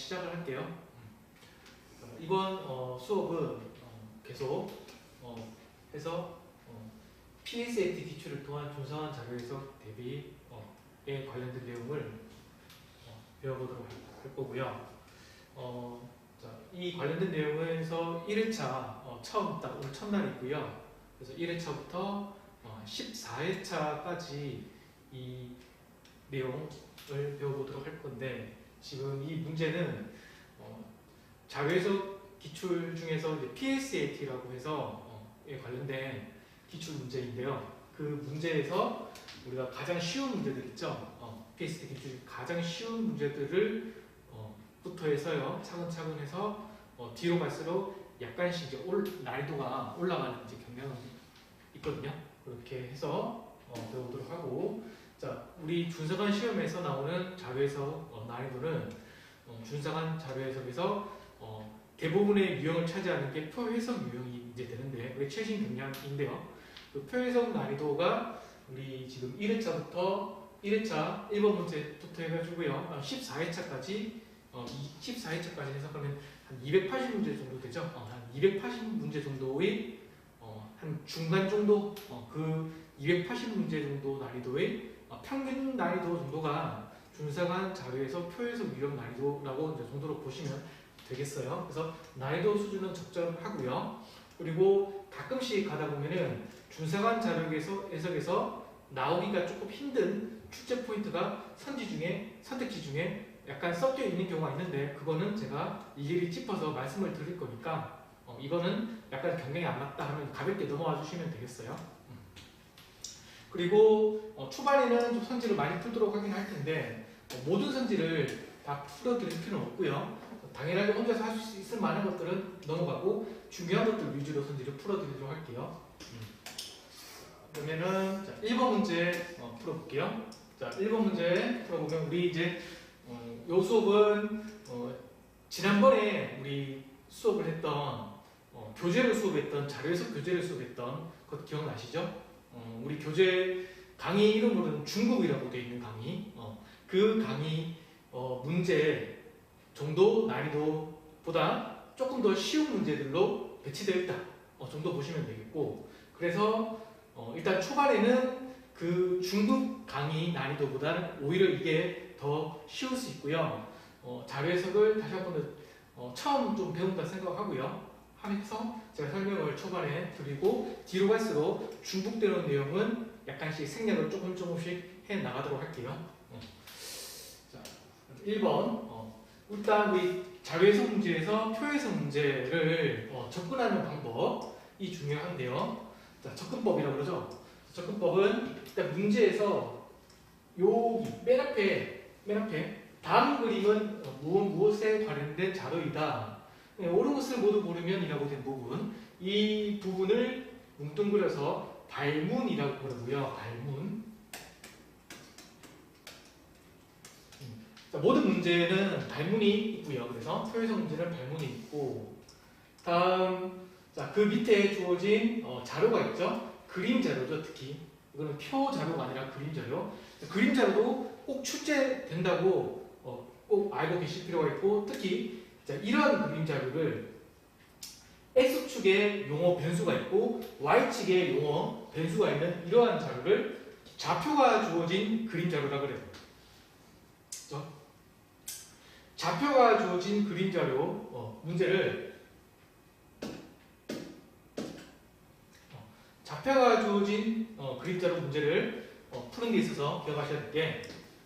시작을 할게요. 이번 수업은 계속 해서 PSAT 기출을 통한 준수한 자료 해석 대비에 관련된 내용을 배워보도록 할 거고요. 이 관련된 내용에서 1회차 처음 딱 오늘 첫날이고요. 그래서 1회차부터 14회차까지 이 내용을 배워보도록 할 건데, 지금 이 문제는 자료 해석 기출 중에서 이제 PSAT라고 해서 관련된 기출 문제인데요. 그 문제에서 우리가 가장 쉬운 문제들 있죠. PSAT 기출 가장 쉬운 문제들을 부터 해서요, 차근차근 해서 뒤로 갈수록 약간씩 이제 난이도가 올라가는 이제 경향이 있거든요. 그렇게 해서 배워보도록 하고, 자, 우리 준서관 시험에서 나오는 자료 해석 난이도는 준서관 자료 해석에서 대부분의 유형을 차지하는 게 표 해석 유형이 이제 되는데, 그게 최신 경향인데요. 그 표 해석 난이도가 우리 지금 1회차 1번 문제부터 해가지고요, 14회차까지 14회차까지 해석하면 한 280문제 정도 되죠. 한 280문제 정도의 한 중간 정도, 그 280문제 정도 난이도의 평균 난이도 정도가 준서관 자료에서 표 해석 유형 난이도라고 이제 정도로 보시면 되겠어요. 그래서 난이도 수준은 적절하고요. 그리고 가끔씩 가다 보면은 준서관 자료 해석에서 나오기가 조금 힘든 출제 포인트가 선택지 중에 약간 섞여 있는 경우가 있는데, 그거는 제가 일일이 짚어서 말씀을 드릴 거니까 이거는 약간 경향이 안 맞다 하면 가볍게 넘어와 주시면 되겠어요. 그리고 초반에는 좀 선지를 많이 풀도록 하긴 할 텐데, 모든 선지를 다 풀어드릴 필요는 없고요. 당연하게 혼자서 할 수 있을 만한 것들은 넘어가고 중요한 것들 위주로 선지를 풀어드리도록 할게요. 그러면은 1번 문제 풀어볼게요. 자, 1번 문제 풀어보면 우리 이제 요 수업은 지난번에 우리 수업을 했던 교재로 수업했던 자료 해석 교재를 수업했던 것 기억나시죠? 우리 교재 강의 이름으로는 중급이라고 되어 있는 강의, 그 강의 문제 정도 난이도보다 조금 더 쉬운 문제들로 배치되어 있다 정도 보시면 되겠고, 그래서 일단 초반에는 그 중급 강의 난이도보다는 오히려 이게 더 쉬울 수 있고요. 자료 해석을 다시 한번 처음 좀 배운다 생각하고요. 하면서 제가 설명을 초반에 드리고 뒤로 갈수록 중복되는 내용은 약간씩 생략을 조금씩 해 나가도록 할게요. 자, 1번. 일단 우리 자료 해석 문제에서 표 해석 문제를 접근하는 방법이 중요한데요. 자, 접근법이라고 그러죠. 접근법은 일단 문제에서 여기 맨 앞에 다음 그림은 무엇에 관련된 자료이다. 옳은 것을 모두 모르면이라고 된 부분, 이 부분을 뭉뚱그려서 발문이라고 그러고요. 발문. 자, 모든 문제는 발문이 있고요. 그래서 표 해석 문제는 발문이 있고, 다음, 자, 그 밑에 주어진 자료가 있죠. 그림 자료죠. 특히 이거는 표 자료가 아니라 그림 자료. 그림 자료도 꼭 출제된다고 꼭 알고 계실 필요가 있고, 특히 자, 이러한 그림 자료를 X축에 용어 변수가 있고 Y축에 용어 변수가 있는 이러한 자료를 좌표가 주어진 그림 자료라 그래요. 그렇죠? 좌표가 주어진 그림 자료 문제를 좌표가 주어진 그림 자료 문제를 푸는 데 있어서 기억하셔야 될 게,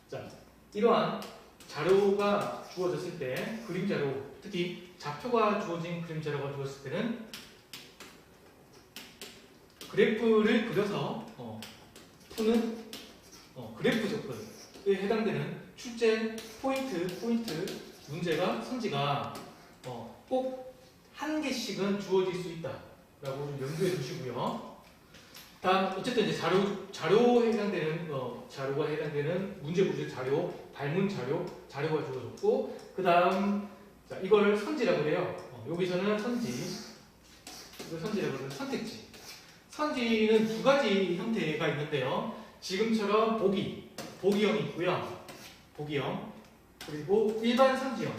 자, 이러한 자료가 주어졌을 때 그림 자료, 특히 좌표가 주어진 그림 자료가 주어졌을 때는 그래프를 그려서 푸는 그래프 접근에 해당되는 출제 포인트 문제가 선지가 꼭 한 개씩은 주어질 수 있다라고 좀 염두에 두시고요. 다음 어쨌든 이제 자료에 해당되는 자료가 해당되는 문제 자료, 발문 자료가 주어졌고, 그 다음 자, 이걸 선지라고 해요. 여기서는 이걸 선지라고 해서 선택지. 선지는 두 가지 형태가 있는데요. 지금처럼 보기형이 있고요. 보기형, 그리고 일반 선지형.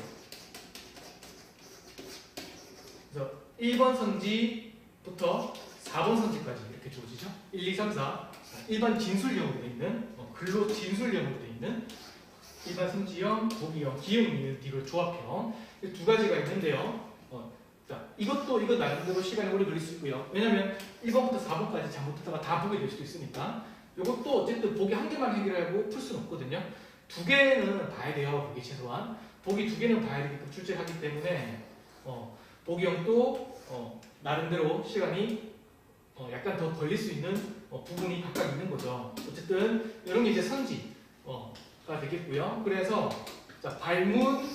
1번 선지부터 4번 선지까지 이렇게 주어지죠. 1, 2, 3, 4. 일반 진술형으로 되어 있는, 근로 진술형으로 되어 있는 일반 선지형, 보기형, 기형이 이걸 조합형. 두 가지가 있는데요. 자, 이거 나름대로 시간이 오래 걸릴 수 있고요. 왜냐면 1번부터 4번까지 잘못하다가 다 보게 될 수도 있으니까. 이것도 어쨌든 보기 한 개만 해결하고 풀 수는 없거든요. 두 개는 봐야 돼요. 보기 최소한. 보기 두 개는 봐야 되게끔 출제를 하기 때문에 보기형도 나름대로 시간이 약간 더 걸릴 수 있는 부분이 각각 있는 거죠. 어쨌든 이런 게 이제 선지가 되겠고요. 그래서 자, 발문,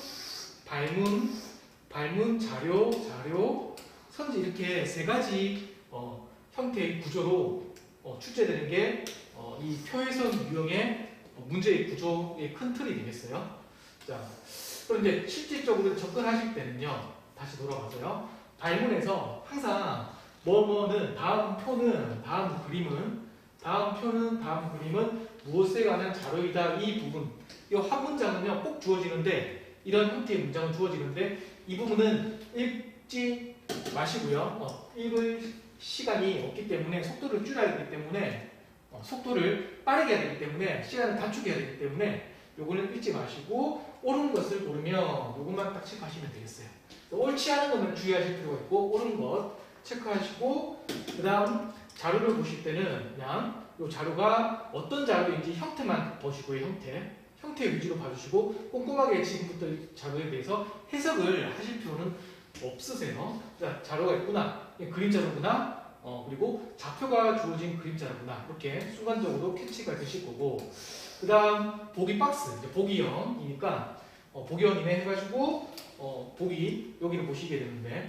자료, 선지 이렇게 세 가지 형태의 구조로 출제되는 게 이 표해선 유형의 문제의 구조의 큰 틀이 되겠어요. 자, 그런데 실질적으로 접근하실 때는요. 다시 돌아가서요. 발문에서 항상 뭐뭐는 다음 표는 다음 그림은 무엇에 관한 자료이다. 이 부분 이 한 문장은요 꼭 주어지는데 이런 형태의 문장은 주어지는데 이 부분은 읽지 마시고요. 읽을 시간이 없기 때문에 속도를 줄여야 되기 때문에 속도를 빠르게 해야 되기 때문에 시간을 단축해야 되기 때문에 요거는 읽지 마시고 옳은 것을 고르면 요것만 딱 체크하시면 되겠어요. 옳지 않은 것만 주의하실 필요가 있고 옳은 것 체크하시고 그 다음 자료를 보실 때는 그냥 이 자료가 어떤 자료인지 형태만 보시고요. 형태 위주로 봐주시고 꼼꼼하게 지금부터 자료에 대해서 해석을 하실 필요는 없으세요. 자, 자료가 있구나. 그림 자료구나. 그리고 좌표가 주어진 그림 자료구나. 이렇게 순간적으로 캐치가 되실 거고 그 다음 보기 박스, 이제 보기형이니까 보기형이네 해가지고 보기 여기를 보시게 되는데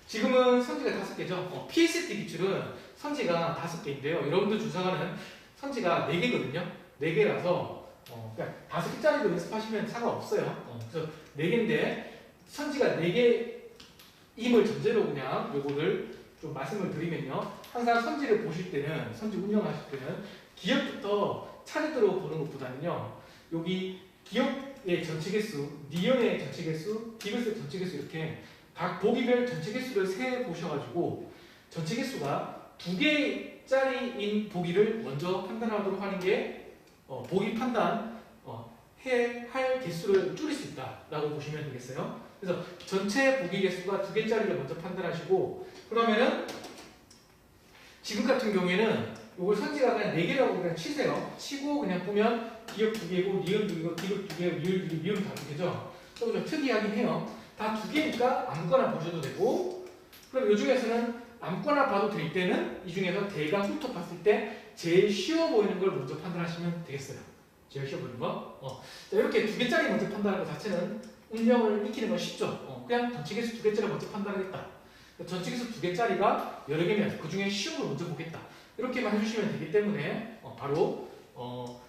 지금은 선지가 5개죠. PST 기출은 선지가 5개인데요. 여러분들 준수하는 선지가 4개거든요. 4개라서 그냥 5개짜리도 연습하시면 상관없어요. 그래서 4개인데 선지가 4개임을 전제로 그냥 요거를 좀 말씀을 드리면요. 항상 선지를 보실 때는 선지 운영하실 때는 기억부터 차례대로 보는 것보다는요. 여기 기억의 전체 개수, 니은의 전체 개수, 디귿의 전체 개수 이렇게 각 보기별 전체 개수를 세 보셔가지고 전체 개수가 2개짜리인 보기를 먼저 판단하도록 하는 게 보기 판단 할 개수를 줄일 수 있다라고 보시면 되겠어요. 그래서 전체 보기 개수가 2개짜리를 먼저 판단하시고 그러면은 지금 같은 경우에는 이걸 선지가 그냥 4개라고 그냥 치세요. 치고 그냥 보면 기억 2개고 니은 2개고 디귿 2개, 미음 다 2개죠. 좀 특이하긴 해요. 다 2개니까 아무거나 보셔도 되고 그럼 이 중에서는 아무거나 봐도 될 때는 이 중에서 대강 훑어 봤을 때 제일 쉬워 보이는 걸 먼저 판단하시면 되겠어요. 제일 쉬워 보이는 거. 자, 이렇게 2개짜리 먼저 판단하는 것 자체는 운영을 익히는 건 쉽죠. 그냥 전체 개수 2개짜리 먼저 판단하겠다. 전체 개수 2개짜리가 여러 개면 그 중에 쉬운 걸 먼저 보겠다. 이렇게만 해주시면 되기 때문에 바로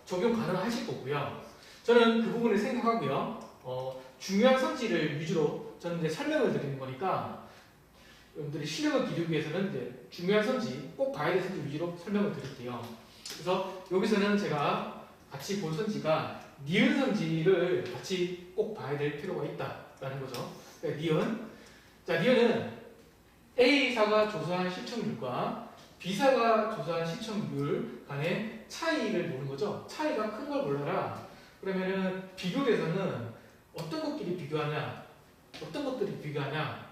적용 가능하실 거고요. 저는 그 부분을 생각하고요. 중요한 선지를 위주로 저는 이제 설명을 드리는 거니까 여러분들이 실력을 기르기 위해서는 이제 중요한 선지, 꼭 봐야 될 선지 위주로 설명을 드릴게요. 그래서 여기서는 제가 같이 볼 선지가 니은 선지를 같이 꼭 봐야 될 필요가 있다라는 거죠. 그러니까 니은. 자, 니은은 A사가 조사한 시청률과 B사가 조사한 시청률 간의 차이를 보는 거죠. 차이가 큰 걸 골라라. 그러면은 비교대에서는 어떤 것끼리 비교하냐? 어떤 것들이 비교하냐?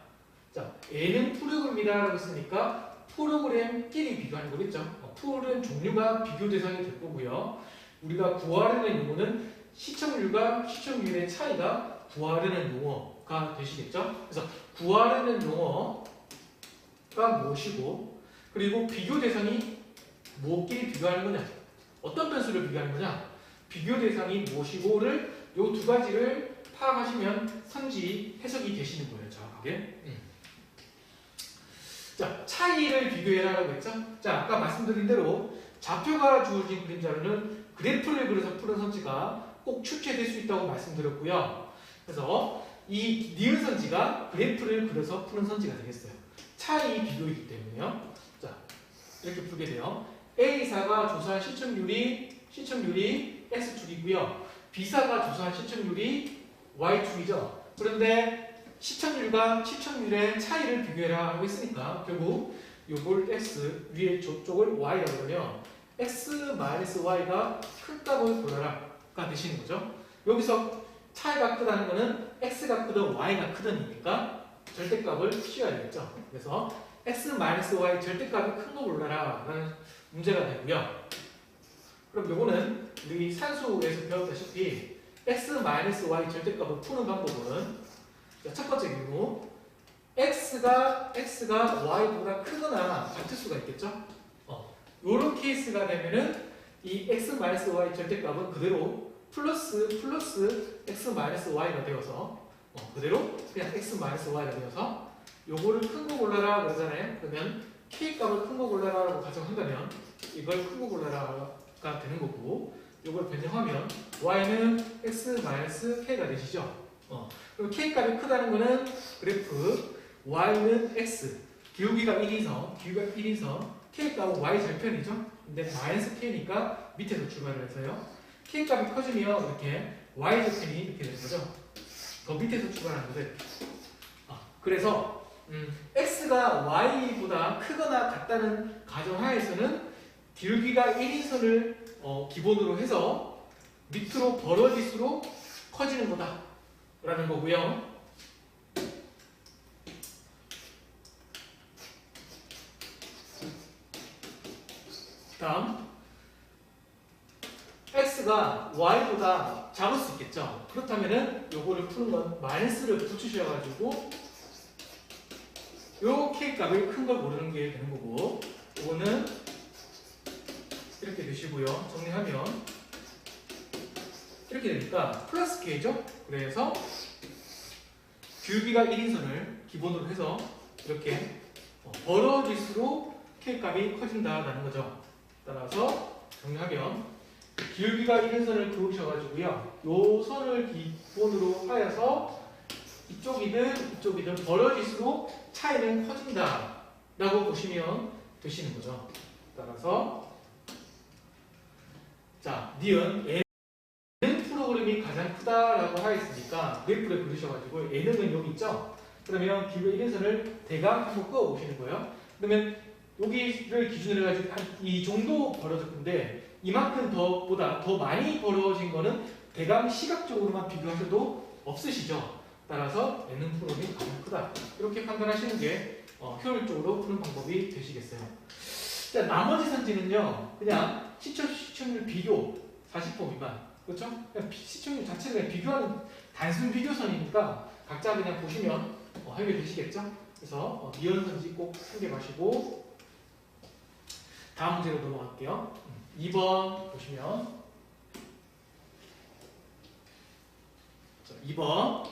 자, A는 프로그램이라고 했으니까 프로그램끼리 비교하는 거겠죠. 프로그램 종류가 비교 대상이 될 거고요. 우리가 구하려는 용어는 시청률과 시청률의 차이가 구하려는 용어가 되시겠죠. 그래서 구하려는 용어가 무엇이고 그리고 비교 대상이 무엇끼리 비교하는 거냐? 어떤 변수를 비교하는 거냐? 비교 대상이 무엇이고를 이 두 가지를 파악하시면 선지 해석이 되시는 거예요. 정확하게. 자, 차이를 비교해라라고 했죠? 자, 아까 말씀드린 대로 좌표가 주어진 그림 자료는 그래프를 그려서 푸는 선지가 꼭 출제될 수 있다고 말씀드렸고요. 그래서 이 니은 선지가 그래프를 그려서 푸는 선지가 되겠어요. 차이 비교이기 때문에요. 자, 이렇게 풀게 돼요. A사가 조사한 시청률이 X축이고요. B사가 조사한 시청률이 Y축이죠. 그런데 시청률과 시청률의 차이를 비교해라 하고 했으니까 결국 요걸 x 위에 저쪽을 y라고 그러면 x-y가 큰 값을 골라라가 되시는 거죠. 여기서 차이가 크다는 거는 x가 크든 y가 크든이니까 절대값을 씌워야 되겠죠. 그래서 x-y 절대값이 큰 거 골라라 라는 문제가 되고요. 그럼 요거는 우리 산수에서 배웠다시피 x-y 절대값을 푸는 방법은 첫 번째 경우 x가 y보다 크거나 같을 수가 있겠죠. 요런 케이스가 되면은 이 x-y 절대값은 그대로 플러스 x-y가 되어서 그대로 그냥 x-y가 되어서 요거를 큰 거 골라라 그러잖아요. 그러면 k값을 큰 거 골라라라고 가정한다면 이걸 큰 거 골라라가 되는 거고, 요걸 변형하면 y는 x-k가 되시죠. 그럼 k값이 크다는 거는 그래프 y는 x 기울기가 1인선 k값은 y 절편이죠. 근데 마이너스 k니까 밑에서 출발을 해서요. k값이 커지면 이렇게 y 절편이 이렇게 되는 거죠. 더 밑에서 출발하는 거죠. 그래서 x가 y보다 크거나 같다는 가정하에서는 기울기가 1인선을 기본으로 해서 밑으로 벌어질수록 커지는 거다 라는 거고요. 다음 x가 y보다 작을 수 있겠죠. 그렇다면은 요거를 푸는 건 마이너스를 붙이셔가지고 요 k값을 큰 걸 고르는 게 되는 거고, 요거는 이렇게 되시고요. 정리하면 이렇게 되니까 플러스 k죠. 그래서 기울기가 1인선을 기본으로 해서 이렇게 벌어질수록 k값이 커진다라는 거죠. 따라서 정리하면 기울기가 1인선을 그으셔가지고요. 요 선을 기본으로 하여서 이쪽이든 벌어질수록 차이는 커진다라고 보시면 되시는 거죠. 따라서 자, 니은 N은 프로그램이 가장 크다라고 하였으니까 그래프를 그리셔가지고 N은 여기 있죠. 그러면 기울기 1인선을 대강 한번 그어 보시는 거예요. 그러면 여기를 기준으로 해가지고 한 이 정도 벌어졌는데 이만큼 보다 더 많이 벌어진 거는 대강 시각적으로만 비교하셔도 없으시죠. 따라서 N은 프로그램이 가장 크다. 이렇게 판단하시는 게 효율적으로 푸는 방법이 되시겠어요. 자, 나머지 선지는요, 그냥 시청률 비교 40% 미만. 그렇죠? 그냥 시청률 자체를 그냥 비교하는 단순 비교선이니까 각자 그냥 보시면 해결되시겠죠? 그래서 미연 선지 꼭 챙겨가시고 다음 문제로 넘어갈게요. 2번 보시면 2번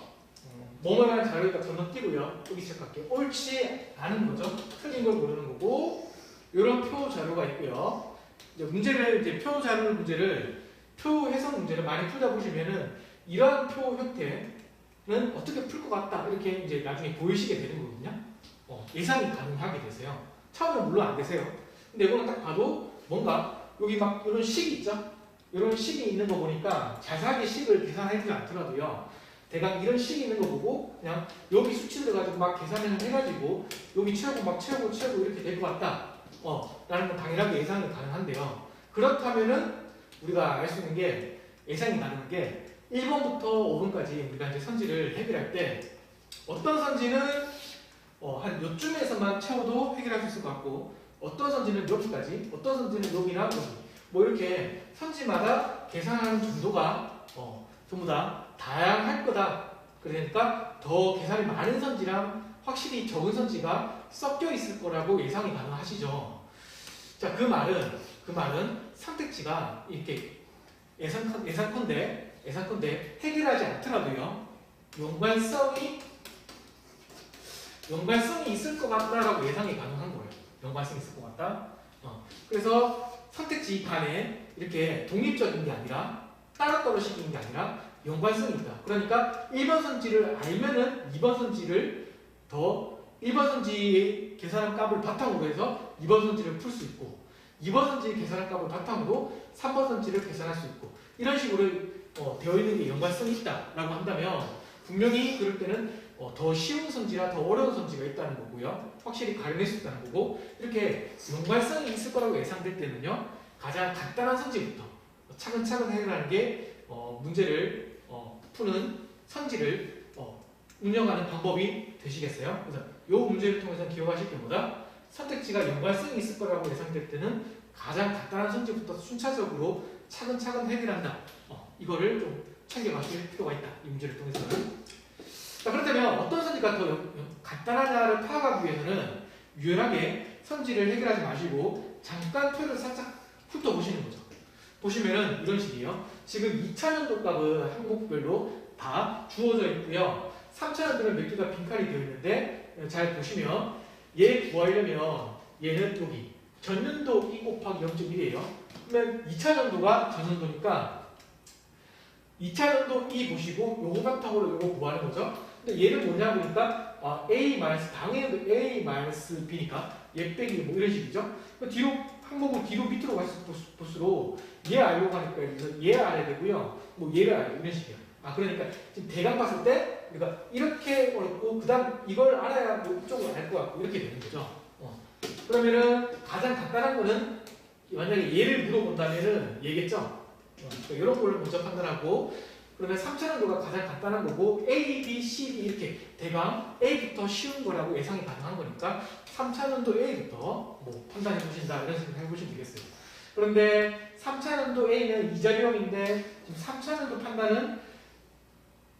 뭐뭐라는 자료가 건너뛰고요. 여기 시작할게요. 옳지 않은 거죠. 틀린 걸 고르는 거고, 이런 표 자료가 있고요. 이제 표 자료 문제를 표 해석 문제를 많이 풀다 보시면은 이러한 표 형태는 어떻게 풀 것 같다 이렇게 이제 나중에 보이시게 되는 거거든요. 예상이 가능하게 되세요. 처음에 물론 안 되세요. 근데 이거는 딱 봐도 뭔가 여기 막 이런 식이 있죠. 이런 식이 있는 거 보니까 자세하게 식을 계산하지 않더라도요. 대강 이런 식이 있는 거 보고 그냥 여기 수치를 가지고 막 계산을 해가지고 여기 채우고 막 채우고 이렇게 될 것 같다. 라는 건 당연하게 예상이 가능한데요. 그렇다면은 우리가 알 수 있는 게 예상이 가능한 게 1번부터 5번까지 우리가 이제 선지를 해결할 때 어떤 선지는 한 요쯤에서만 채워도 해결할 수 있을 것 같고, 어떤 선지는 여기까지, 어떤 선지는 여기나 여기, 뭐 이렇게 선지마다 계산하는 정도가 전부 다 다양할 거다. 그러니까 더 계산이 많은 선지랑 확실히 적은 선지가 섞여 있을 거라고 예상이 가능하시죠. 자, 그 말은 선택지가 이렇게 예상컨대 해결하지 않더라도요. 연관성이 있을 것 같다라고 예상이 가능한 거예요. 연관성이 있을 것 같다. 그래서 선택지 간에 이렇게 독립적인 게 아니라 따로따로식인 게 아니라 연관성이 있다. 그러니까 1번 선지를 알면은 2번 선지를 1번 선지의 계산한 값을 바탕으로 해서 2번 선지를 풀 수 있고, 2번 선지의 계산한 값을 바탕으로 3번 선지를 계산할 수 있고, 이런 식으로 되어 있는 게 연관성이 있다라고 한다면 분명히 그럴 때는 더 쉬운 선지나 더 어려운 선지가 있다는 거고요. 확실히 가려낼 수 있다는 거고 이렇게 연관성이 있을 거라고 예상될 때는요. 가장 간단한 선지부터 차근차근 해결하는 게 문제를 푸는 선지를 운영하는 방법이 되시겠어요? 그래서 이 문제를 통해서 기억하실 게 뭐다? 선택지가 연관성이 있을 거라고 예상될 때는 가장 간단한 선지부터 순차적으로 차근차근 해결한다. 이거를 좀 챙겨가실 필요가 있다. 이 문제를 통해서는. 자, 그렇다면 어떤 선지가 더 간단하냐를 파악하기 위해서는 유연하게 선지를 해결하지 마시고 잠깐 표를 살짝 훑어보시는 거죠. 보시면은 이런 식이에요. 지금 2차전도 값은 항목별로 다 주어져 있고요. 3차전도는 몇 개가 빈칸이 되어 있는데 잘 보시면 얘 구하려면 얘는 여기 전년도 2 곱하기 0.1이에요. 그러면 2차전도가 전년도니까 2차전도 2 보시고 요거 바탕으로 요거 구하는 거죠. 근데 얘는 뭐냐 보니까 A 당연히 A-B니까 얘 빼기 뭐 이런 식이죠. 뒤로 항목을 뒤로 밑으로 갈수록 얘 알려고 하니까 여기서 얘 알아야 되고요. 뭐 얘를 알아야 이런 식이에요. 그러니까 지금 대강 봤을 때 그러니까 이렇게 어렵고 그다음 이걸 알아야 뭐 이쪽을 알 것 같고 이렇게 되는 거죠. 그러면은 가장 간단한 거는 만약에 얘를 물어본다면은 얘겠죠. 그러니까 이런 걸 먼저 판단하고 그러면 3차전도가 가장 간단한 거고 A, B, C, D 이렇게 대강 A부터 쉬운 거라고 예상이 가능한 거니까 3차전도 A부터 뭐 판단해 보신다 이런 식으로 해보시면 되겠어요. 그런데 3차전도 A는 2자리형인데 지금 3차전도 판단은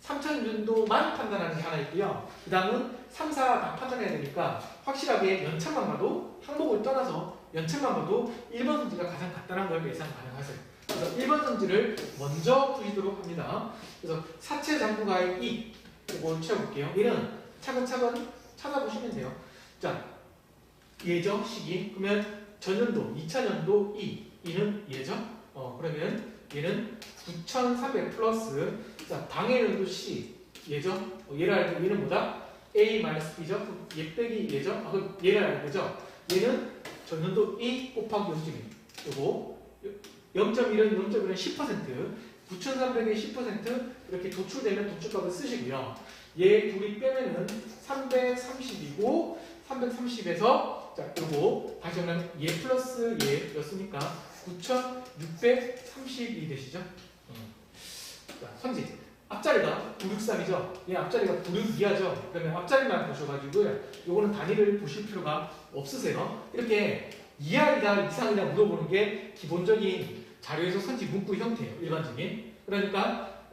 3차전도만 판단하는 게 하나 있고요. 그 다음은 3, 4 다 판단해야 되니까 확실하게 연차만 봐도 항목을 떠나서 연차만 봐도 1번 선지가 가장 간단한 걸 예상 가능하세요. 그래서 1번 선지를 먼저 푸시도록 합니다. 그래서 사체 장부가의 이 이걸 채워볼게요. 얘는 차근차근 찾아보시면 돼요. 자, 얘죠 시기. 그러면 전년도 2차년도 2는 얘죠. 그러면 얘는 9,300 플러스 자 당해년도 C 얘죠. 얘를 알고 얘는 뭐다? A-B죠. 얘 빼기 얘죠. 그럼 얘를 알고 죠 얘는 전년도 2 곱하기 0.1 요거 0.1은 10%, 9,300의 10% 이렇게 도출되면 도출값을 쓰시고요. 얘 둘이 빼면은 330이고 330에서 자 요거 다시 하면 얘 플러스 얘였으니까 9,630이 되시죠? 자, 선지 앞자리가 963이죠. 얘 앞자리가 962하죠. 그러면 앞자리만 보셔가지고요. 요거는 단위를 보실 필요가 없으세요. 이렇게 이하이다 이상이다 물어보는 게 기본적인 자료에서 선지 문구 형태예요. 일반적인. 그러니까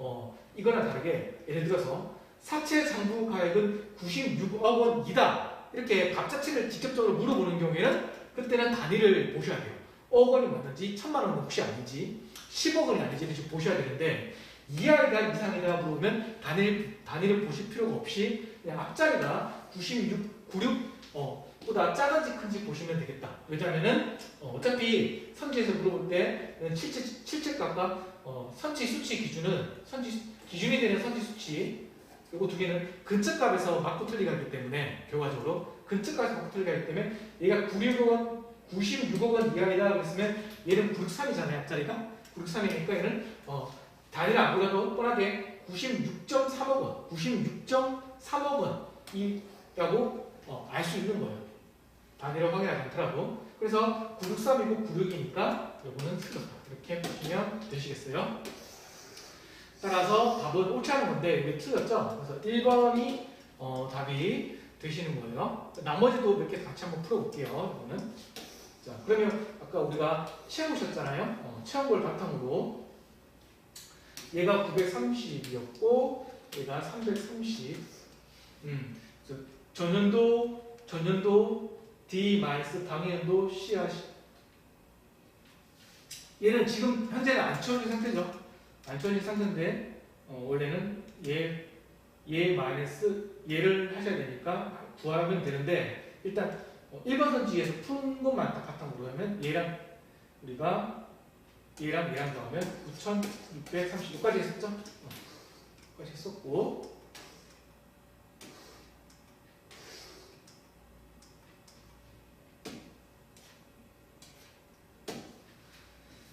이거랑 다르게 예를 들어서 사채 장부 가액은 96억 원이다. 이렇게 값 자체를 직접적으로 물어보는 경우에는 그때는 단위를 보셔야 돼요. 억 원이 맞는지 1,000만 원은 혹시 아닌지 10억 원이 아닌지를 좀 보셔야 되는데 이하이다 이상이다 물어보면 단위를 보실 필요가 없이 그냥 앞자리가 96 보다 작은지 큰지 보시면 되겠다. 왜냐하면은 어차피 선지에서 물어볼 때 실체값과 선지 수치 기준이 되는 선지 수치 이거 두 개는 근처값에서 맞고 틀리가 있기 때문에 결과적으로 근처값에서 맞고 틀리가 있기 때문에 얘가 96억 원 이하이다 그랬으면 얘는 963이잖아요. 앞자리가 963이니까 얘는 단위를 안 보더라도 뻔하게 96.3억 원 96.3억 원이라고 알 수 있는 거예요. 단위로 확인하지 않더라도. 그래서 963이고 96이니까 요거는 틀렸다. 이렇게 보시면 되시겠어요. 따라서 답은 옳지 않은 건데 이게 틀렸죠. 그래서 1번이 답이 되시는 거예요. 나머지도 몇 개 같이 한번 풀어볼게요. 이거는. 자, 그러면 아까 우리가 채우셨잖아요. 채운 걸 바탕으로 얘가 930이었고 얘가 330. 전년도 D 마이너스 당해년도 C 하시. 얘는 지금 현재는 안 채워진 상태죠. 안 채워진 상태인데 원래는 얘 마이너스 얘를 하셔야 되니까 구하면 되는데 일단 1번 선지에서 푸는 것만 딱 바탕으로 하면 얘랑 더하면 9,630여기까지 했었죠? 여기까지 했었고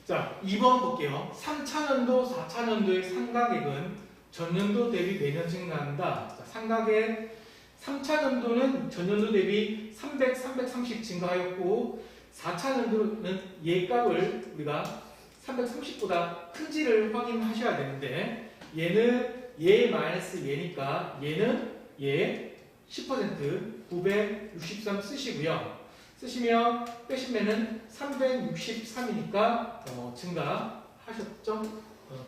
자, 2번 볼게요. 3차년도, 4차년도의 상가액은 전년도 대비 매년 증가한다. 자, 삼각의 3차 연도는 전년도 대비 300, 330 증가하였고 4차 연도는 얘 값을 우리가 330보다 큰지를 확인하셔야 되는데 얘는 얘 마이너스 얘니까 얘는 얘 10% 963 쓰시고요. 쓰시면 빼시면은 363이니까 증가하셨죠?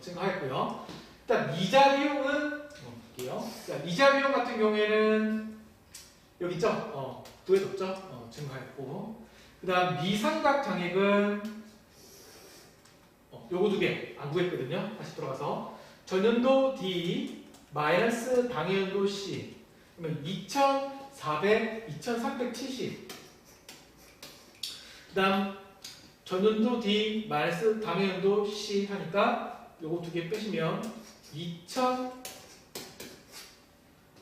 증가했고요. 일단 이자 비용은 볼게요. 자, 이자 비용 같은 경우에는 여기 있죠? 구해뒀죠? 증가했고 그 다음 미삼각 장액은 요거 두 개 안 구했거든요. 다시 돌아가서 전년도 D 마이너스 당해연도 C 그러면 2400, 2370 그 다음 전년도 D 마이너스 당해연도 C 하니까 요거 두 개 빼시면 2000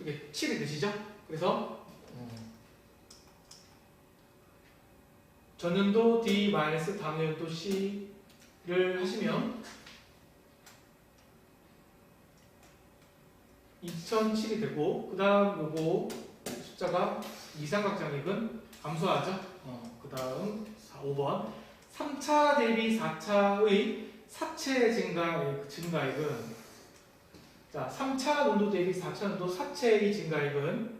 이게 7이 되시죠? 그래서 전년도 D 마이너스 당해연도 C를 하시면 2007이 되고 그 다음 요거 숫자가 이삼각장액은 감소하죠. 그 다음 5번 3차 대비 4차의 사채 증가액은 자 3차 연도 대비 4차 연도 사채의 증가액은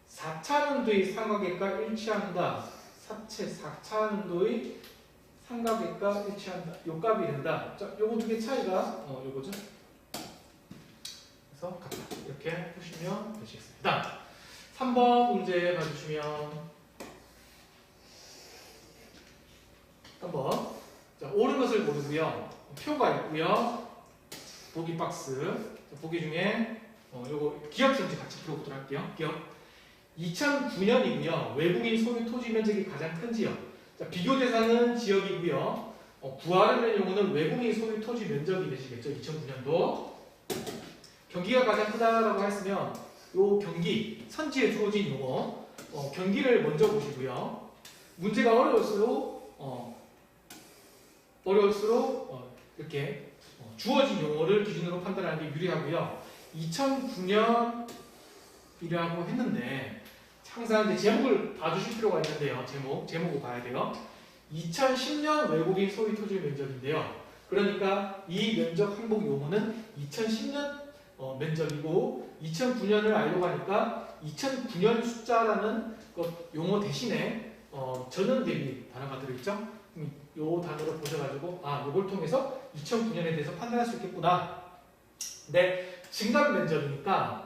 4차 연도의 상각액과 일치한다. 사채 4차 연도의 상각액과 일치한다. 요 값이 된다. 자, 요거 두 개 차이가 요거죠. 그래서 같다. 이렇게 보시면 되시겠습니다. 3번 문제 봐주시면 3번 자, 옳은 것을 고르고요. 표가 있고요. 보기 박스 보기 중에 요거 기업 전체 같이 풀어보도록 할게요. 기업 2009년이고요. 외국인 소유 토지 면적이 가장 큰 지역. 자, 비교 대상은 지역이고요. 구하려는 용어는 외국인 소유 토지 면적이 되시겠죠. 2009년도. 경기가 가장 크다라고 했으면 요 경기, 선지에 주어진 용어 경기를 먼저 보시고요. 문제가 어려울수록 이렇게 주어진 용어를 기준으로 판단하는 게 유리하고요. 2009년이라고 했는데 항상 이제 제목을 봐주실 필요가 있는데요. 제목을 봐야 돼요. 2010년 외국인 소유 토지 면적인데요. 그러니까 이 면적 항목 용어는 2010년 면적이고 2009년을 알려고 하니까 2009년 숫자라는 것 용어 대신에 전년 대비 단어가 들어있죠. 요 단어를 보셔가지고 요걸 통해서 2009년에 대해서 판단할 수 있겠구나. 근데 증가 면적이니까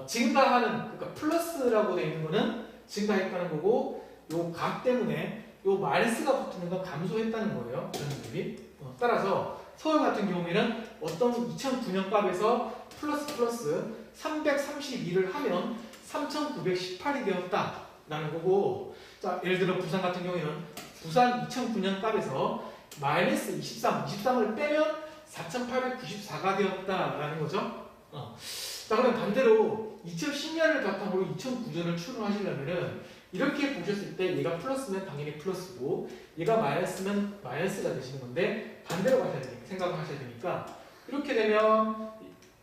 증가하는 그러니까 플러스라고 되어 있는 거는 증가했다는 거고 요 값 때문에 요 마이너스가 붙는 건 감소했다는 거예요. 전년 대비. 따라서 서울 같은 경우에는 어떤 2009년 값에서 플러스 332를 하면 3918이 되었다라는 거고 자 예를 들어 부산 같은 경우에는 부산 2009년 값에서 마이너스 23을 빼면 4894가 되었다라는 거죠. 자 그럼 반대로 2010년을 바탕으로 2009년을 추론하시려면은 이렇게 보셨을 때 얘가 플러스면 당연히 플러스고 얘가 마이너스면 마이너스가 되시는 건데 반대로 가셔야 되니까 생각을 하셔야 되니까 이렇게 되면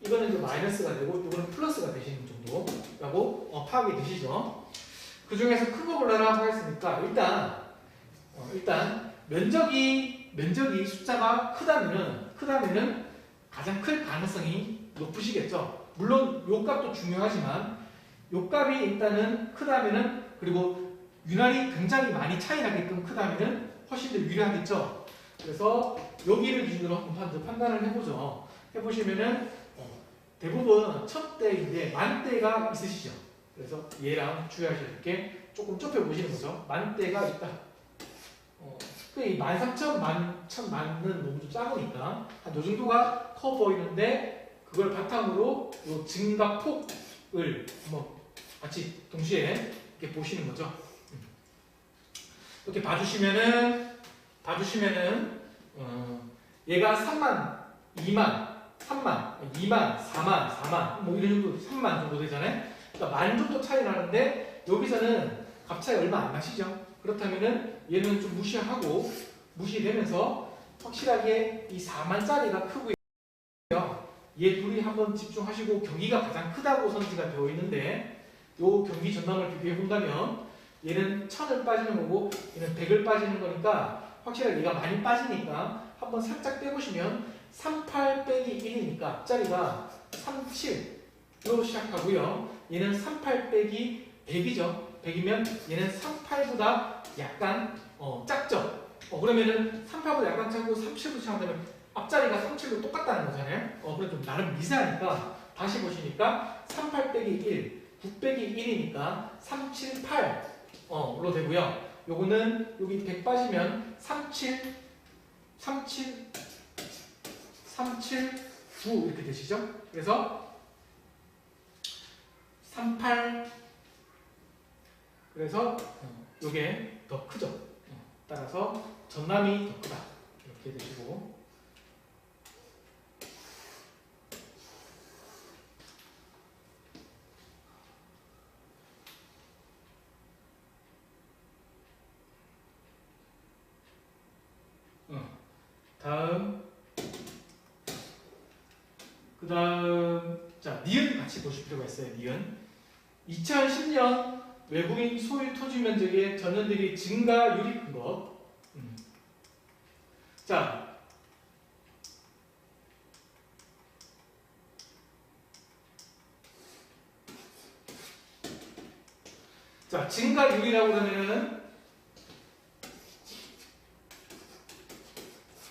이거는 이제 마이너스가 되고 이거는 플러스가 되시는 정도라고 파악이 되시죠. 그 중에서 큰 거 골라라고 했으니까 일단 면적이 숫자가 크다면은 가장 클 가능성이 높으시겠죠. 물론 요 값도 중요하지만 요 값이 일단은 크다면은 그리고 유난히 굉장히 많이 차이 나게끔 크다면은 훨씬 더 유리하겠죠. 그래서 여기를 기준으로 한번 판단을 해보죠. 해보시면은 대부분 1000대인데 만대가 있으시죠. 그래서 얘랑 주의하셔야 될 게 조금 좁혀 보시는 거죠. 만대가 있다. 이 13,000, 11,000만은 너무 좀 작으니까 한 요 정도가 커 보이는데 그걸 바탕으로 요 증가폭을 한번 같이 동시에 이렇게 보시는 거죠. 이렇게 봐주시면은 얘가 3만, 2만, 3만, 2만, 4만, 4만 뭐 이런 정도 3만 정도 되잖아요. 그러니까 만 정도 차이 나는데 여기서는 값 차이 얼마 안 나시죠? 그렇다면은 얘는 좀 무시되면서 확실하게 이 4만짜리가 크고요. 얘 둘이 한번 집중하시고 경기가 가장 크다고 선지가 되어 있는데 요 경기 전남을 비교해 본다면 얘는 1000을 빠지는 거고 얘는 100을 빠지는 거니까 확실하게 얘가 많이 빠지니까 한번 살짝 빼보시면 38 빼기 1이니까 앞자리가 37로 시작하고요. 얘는 38 빼기 100이죠. 100이면 얘는 38보다 약간 작죠. 그러면은 38보다 약간 작고 37부터 시작하면 앞자리가 37로 똑같다는 거잖아요. 그럼 좀 나름 미세하니까 다시 보시니까 38 빼기 1, 9 빼기 1이니까 378로 되고요. 요거는 여기 100 빠지면 37, 9 이렇게 되시죠? 그래서 38 그래서 요게 더 크죠. 따라서 전남이 더 크다. 이렇게 되시고 그 다음 자 니은 같이 보실 필요가 있어요. 니은 2010년 외국인 소유 토지 면적의 전년 대비 증가율이 큰 것. 자, 증가율이라고 그러면은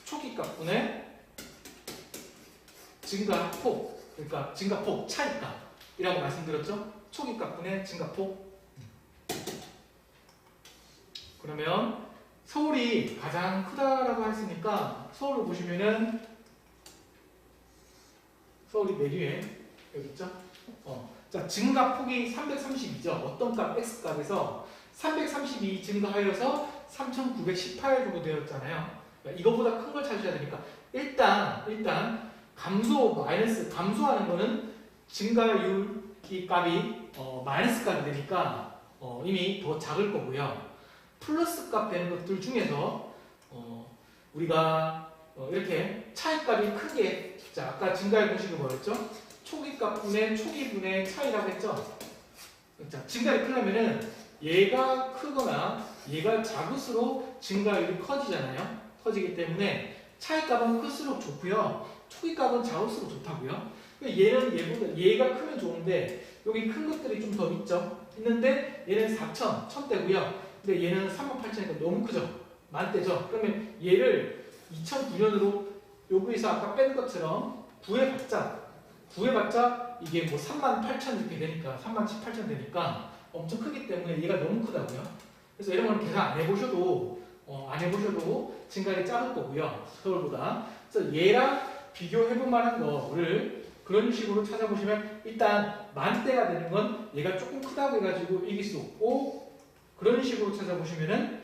초기값분의 증가폭, 그러니까 증가폭 차이값이라고 말씀드렸죠? 초기값분의 증가폭. 그러면 서울이 가장 크다라고 했으니까 서울을 보시면은 서울이 맨 위에 여기 있죠? 자, 증가폭이 332죠. 어떤 값? X값에서 332 증가하여서 3918 정도 되었잖아요. 그러니까 이거보다 큰 걸 찾으셔야 되니까 일단 감소하는 거는 증가율이 값이 마이너스 값이 되니까 이미 더 작을 거고요. 플러스 값 되는 것들 중에서 우리가 이렇게 차이값이 크게 자 아까 증가율 공식이 뭐였죠? 초기값분의 초기분의 차이라고 했죠? 자, 증가율이 크려면은 얘가 크거나 얘가 작을수록 증가율이 커지잖아요. 커지기 때문에 차이값은 클수록 좋고요. 초기값은 작을수록 좋다고요. 얘는 얘가 크면 좋은데 여기 큰 것들이 좀 더 있죠. 있는데 얘는 4,000, 1000대고요. 근데 얘는 38,000이니까 너무 크죠. 만대죠. 그러면 얘를 2009년으로 여기서 아까 뺀 것처럼 구해봤자 이게 뭐 38,000 이렇게 되니까 37,800 되니까 엄청 크기 때문에 얘가 너무 크다고요. 그래서 이런 건 계산 안 해보셔도 증가율이 작을 거고요. 서울보다. 그래서 얘랑 비교해볼 만한 거를 그런 식으로 찾아보시면 일단 만대가 되는 건 얘가 조금 크다고 해가지고 이길 수 없고 그런 식으로 찾아보시면은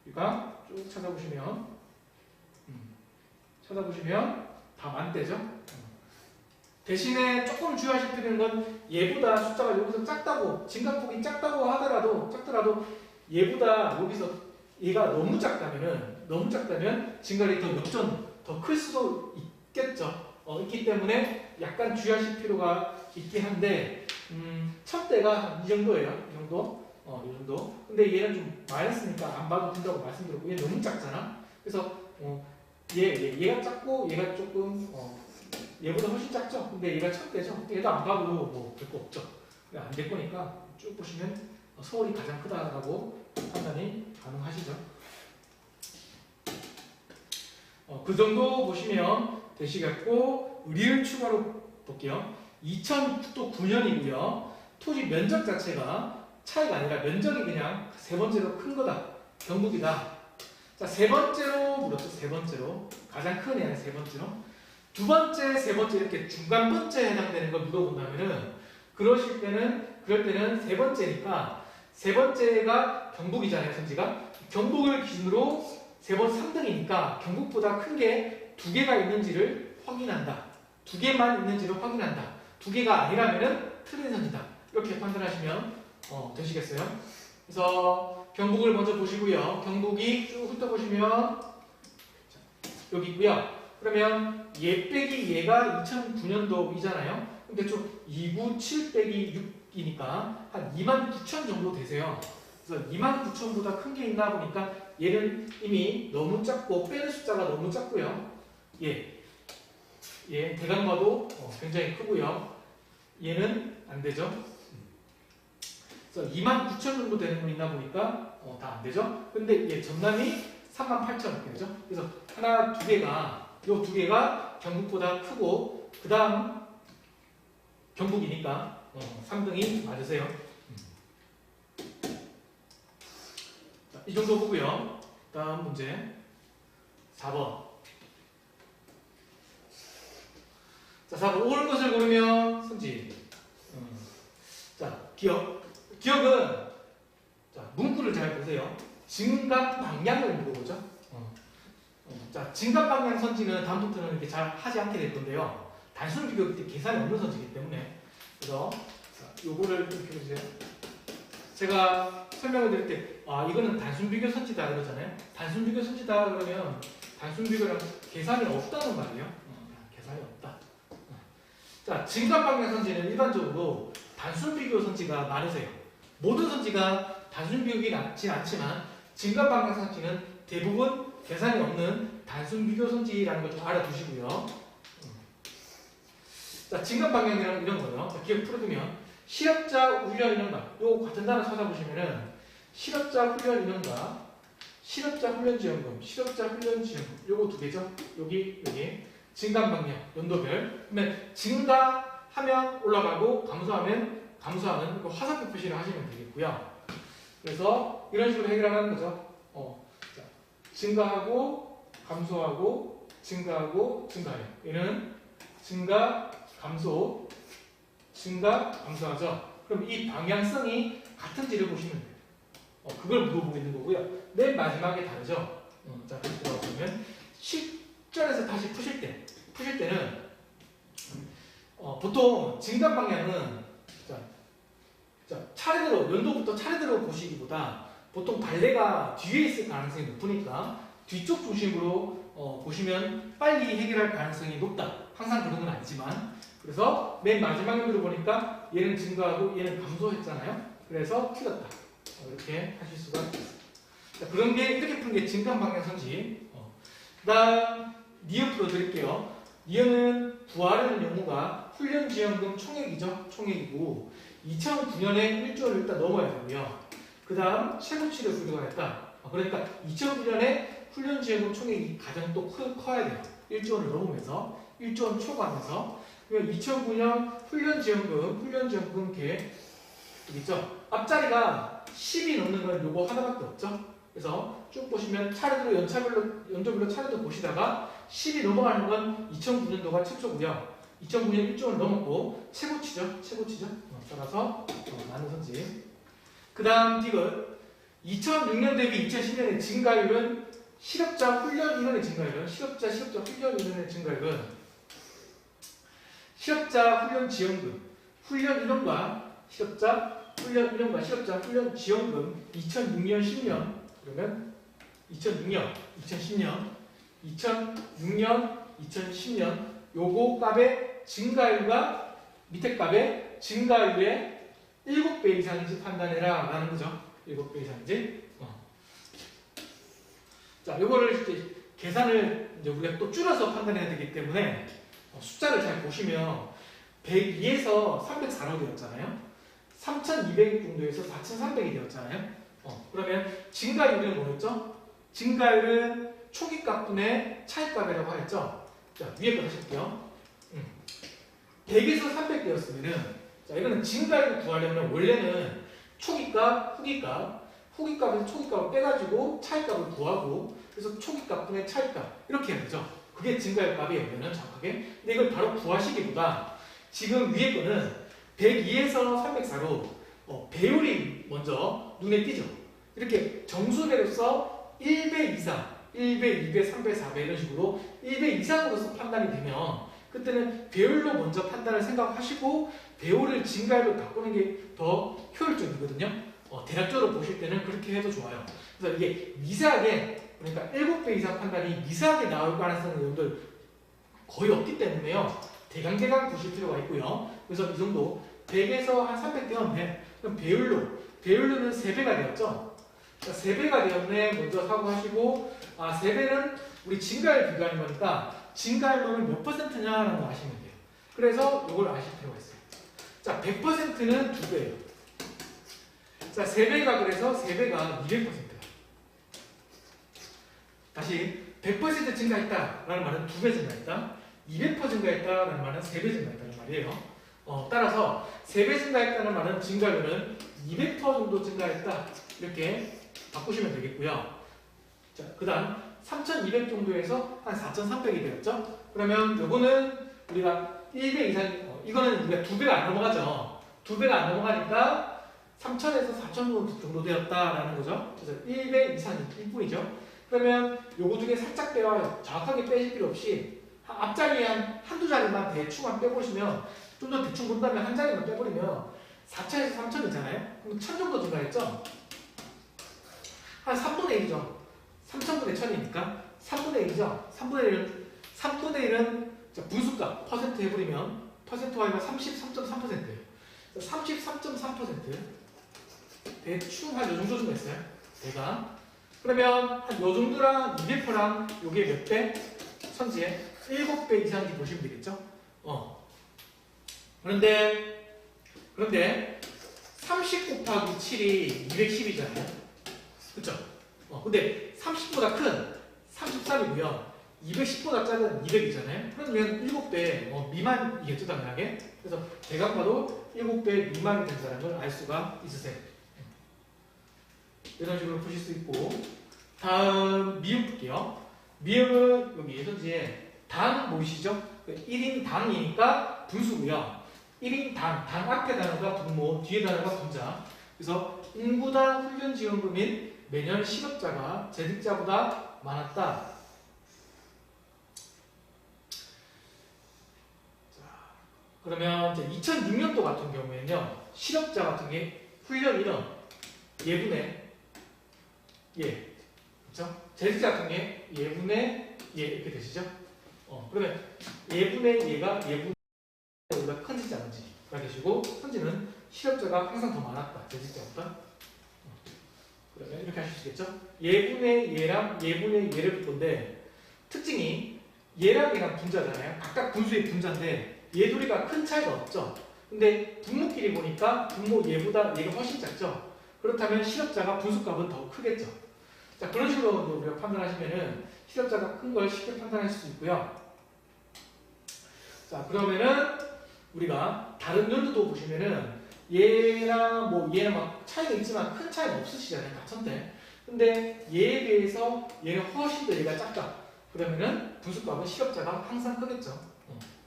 얘가 쭉 찾아보시면 다 만대죠. 대신에 조금 주의하실 필요 있는 건 얘보다 숫자가 여기서 작다고 증가폭이 작다고 하더라도 얘보다 여기서 얘가 너무 작다면 증가율이 더 역전 더 클 수도 있겠죠. 있기 때문에 약간 주의하실 필요가 있긴 한데 1000대가 이 정도예요. 이 정도. 근데 얘는 좀 마이너스니까 안 봐도 된다고 말씀드렸고 얘 너무 작잖아. 그래서 얘가 작고 얘가 조금 얘보다 훨씬 작죠? 근데 얘가 1000대죠? 얘도 안 봐도 뭐 별 거 없죠? 안 될 거니까 쭉 보시면 서울이 가장 크다라고 판단이 가능하시죠? 그 정도 보시면 되시겠고 의리를 추가로 볼게요. 2009년이고요. 토지 면적 자체가 차이가 아니라 면적이 그냥 세 번째로 큰 거다. 경북이다. 자, 세 번째로 물었죠. 세 번째로. 가장 큰 애는 세 번째로. 두 번째, 세 번째 이렇게 중간 번째에 해당되는 걸 물어본다면은 그럴 때는 세 번째니까 세 번째가 경북이잖아요, 선지가. 경북을 기준으로 세 번째 3등이니까 경북보다 큰 게 두 개가 있는지를 확인한다. 두 개만 있는지를 확인한다. 두 개가 아니라면은 틀린 선지다. 이렇게 판단하시면 되시겠어요? 그래서 경북을 먼저 보시고요. 경북이 쭉 훑어보시면 여기 있고요. 그러면 얘 빼기 얘가 2009년도이잖아요. 근데 좀 297 빼기 6이니까 한 29,000 정도 되세요. 그래서 29,000보다 큰 게 있나 보니까 얘는 이미 너무 작고 빼는 숫자가 너무 작고요. 얘 대강 봐도 굉장히 크고요. 얘는 안 되죠. 그래서 29,000 정도 되는 거 있나 보니까 다 안 되죠. 근데 얘 전남이 38,000 이렇게 되죠. 그래서 하나 두 개가 요 두 개가 경북보다 크고 그 다음 경북이니까 3등이 맞으세요. 자, 이 정도 보고요. 다음 문제 4번. 자, 4번 옳은 것을 고르면 선지. 자, 기억은 자, 문구를 잘 보세요. 증감 방향을 물어보죠. 자, 증감 방향 선지는 다음부터는 이렇게 잘 하지 않게 될 건데요. 단순 비교 때 계산이 없는 선지이기 때문에 그래서 자, 요거를 좀 펴주세요. 제가 설명을 드릴 때 이거는 단순 비교 선지다 그러잖아요. 단순 비교 선지다 그러면 단순 비교랑 계산이 없다는 말이에요. 계산이 없다. 자, 증감 방향 선지는 일반적으로 단순 비교 선지가 많으세요. 모든 선지가 단순 비교이긴 않지만 증감 방향 선지는 대부분 계산이 없는 단순 비교 선지라는 걸 좀 알아두시고요. 자, 증감 방향이라는 이런 거요. 자, 기억 풀어두면 실업자 훈련 인원과 요거 같은 단어 찾아보시면은 실업자 훈련 인원과 실업자 훈련 지원금, 실업자 훈련 지원금 요거 두 개죠. 여기 증감 방향 연도별. 그러면 증가하면 올라가고 감소하면 감소하는 그 화살표 표시를 하시면 되겠고요. 그래서 이런 식으로 해결하는 거죠. 자, 증가하고 감소하고 증가하고 증가해요. 얘는 증가 감소 증가 감소하죠. 그럼 이 방향성이 같은지를 보시면 돼요. 그걸 물어보고 있는 거고요. 맨 마지막에 다르죠. 자, 보면 실전에서 다시 푸실 때는 보통 증가 방향은 자, 차례대로 연도부터 차례대로 보시기보다 보통 발레가 뒤에 있을 가능성이 높으니까 뒤쪽 중심으로 보시면 빨리 해결할 가능성이 높다. 항상 그런 건 아니지만 그래서 맨 마지막 연도를 보니까 얘는 증가하고 얘는 감소했잖아요. 그래서 틀렸다. 이렇게 하실 수가 있습니다. 자, 그런 게 이렇게 푸는 게 증감 방향 선지. 그다음 니은 풀어드릴게요. 니은은 구하려는 용어가 훈련지원금 총액이죠. 총액이고 2009년에 1조를 일단 넘어야 되고요. 그 다음 최고치를 불가했다. 그러니까 2009년에 훈련지원금 총액이 가장 또 커야 돼요. 1조 원을 넘으면서 1조 원 초과하면서 2009년 훈련지원금 계획 있죠. 앞자리가 10이 넘는 건 요거 하나밖에 없죠. 그래서 쭉 보시면 차례대로 연도별로 차례도 보시다가 10이 넘어가는 건 2009년도가 최초고요. 2009년 1조 원 넘었고 최고치죠. 따라서 많은 선지. 그 다음 디귿 2006년 대비 2010년의 증가율은 실업자 훈련 인원의 증가율은 실업자 훈련 인원의 증가율은 실업자 훈련 지원금 훈련 인원과 실업자 훈련 지원금 2006년 10년 그러면 2006년 2010년 요거 값의 증가율과 밑에 값의 증가율의 7배 이상인지 판단해라 라는 거죠. 7배 이상인지. 자, 요거를 이제 계산을 이제 우리가 또 줄여서 판단해야 되기 때문에 숫자를 잘 보시면 102에서 304로 되었잖아요. 3200 정도에서 4300이 되었잖아요. 그러면 증가율은 뭐였죠? 증가율은 초기값분의 차이값이라고 하였죠. 자, 위에 거 하실게요. 100에서 300 되었으면은 자, 이거는 증가율을 구하려면 원래는 초기값, 후기값에서 초기값을 빼가지고 차이값을 구하고 그래서 초기값분의 차이값 이렇게 해야 되죠. 그게 증가율 값이에요. 정확하게. 근데 이걸 바로 구하시기보다 지금 위에 거는 102에서 304로 배율이 먼저 눈에 띄죠. 이렇게 정수배로서 1배 이상, 1배, 2배, 3배, 4배 이런 식으로 1배 이상으로서 판단이 되면 그때는 배율로 먼저 판단을 생각하시고 배율을 증가율로 바꾸는 게 더 효율적이거든요. 대략적으로 보실 때는 그렇게 해도 좋아요. 그래서 이게 미세하게 그러니까 7배 이상 판단이 미세하게 나올 가능성은 여러분들 거의 없기 때문에요. 대강대강 보실 필요가 있고요. 그래서 이 정도 100에서 한 300 되었네. 그럼 배율로는 3배가 되었죠. 3배가 되었네. 먼저 사고하시고 3배는 우리 증가율 비교하는 거니까 증가율로는 몇 %냐라는 거 아시면 돼요. 그래서 이걸 아실 필요가 있어요. 자, 100%는 2배예요. 자, 3배가 그래서 3배가 200%다. 다시 100% 증가했다라는 말은 2배 증가했다. 200% 증가했다라는 말은 3배 증가했다는 말이에요. 따라서 3배 증가했다는 말은 증가율은 200% 정도 증가했다. 이렇게 바꾸시면 되겠고요. 자, 그 다음 3200 정도에서 한 4300이 되었죠? 그러면 요거는 우리가 1배 이상, 이거는 우리가 2배가 안 넘어가죠. 2배가 안 넘어가니까 3000에서 4000 정도 되었다라는 거죠. 그래서 1배 이상일 뿐이죠. 그러면 요거 중에 살짝 빼와요. 정확하게 빼실 필요 없이 앞자리에 한두 자리만 대충만 빼보시면 좀 더 대충 본다면 한 자리만 빼버리면 4000에서 3000이잖아요. 그럼 1000 정도 증가했죠? 한 3분의 1이죠. 3000분의 1000이니까 3분의 1이죠. 3분의 1은 분수값 퍼센트 해버리면 퍼센트 Y가 33.3%예요. 33.3% 대충 한 요 정도 증가했어요. 내가 그러면 한 요 정도랑 200%랑 요게 몇 배? 선지에 7배 이상인지 보시면 되겠죠? 그런데 30 곱하기 7이 210이잖아요. 그쵸? 근데 30보다 큰 33이고요. 210보다 작은 200이잖아요. 그러면 7배 미만이겠죠, 당연하게. 그래서 대강 봐도 7배 미만이 된 사람을 알 수가 있으세요. 이런 식으로 푸실 수 있고, 다음 미음 볼게요. 미음은 여기 예선지에 당 보이시죠? 1인 당이니까 분수고요. 1인 당 앞에 단어가 분모, 뒤에 단어가 분자. 그래서 인구당 훈련지원금인 매년 실업자가 재직자보다 많았다. 자, 그러면 2006년도 같은 경우에는요, 실업자 같은 게 훈련 인원 예분의 예, 그렇죠? 재직자 같은 게 예분의 예 이렇게 되시죠? 그러면 예분의 예가 예분보다 큰지 작은지가 되시고 선지는 실업자가 항상 더 많았다. 재직자보다. 그러면 이렇게 하실 수 있겠죠? 예분의 예랑 예분의 예를 볼 건데 특징이 예랑 얘랑 분자잖아요. 각각 분수의 분자인데 얘둘이가 큰 차이가 없죠. 근데 분모끼리 보니까 분모 예보다 얘가 훨씬 작죠. 그렇다면 실업자가 분수값은 더 크겠죠. 자, 그런 식으로 우리가 판단하시면은 실업자가 큰 걸 쉽게 판단할 수 있고요. 자, 그러면은 우리가 다른 연도도 보시면은 얘는 막 차이가 있지만 큰 차이가 없으시잖아요. 같은데. 근데 얘에 비해서 얘는 훨씬 더 얘가 작다. 그러면은 분수값은 실업자가 항상 크겠죠.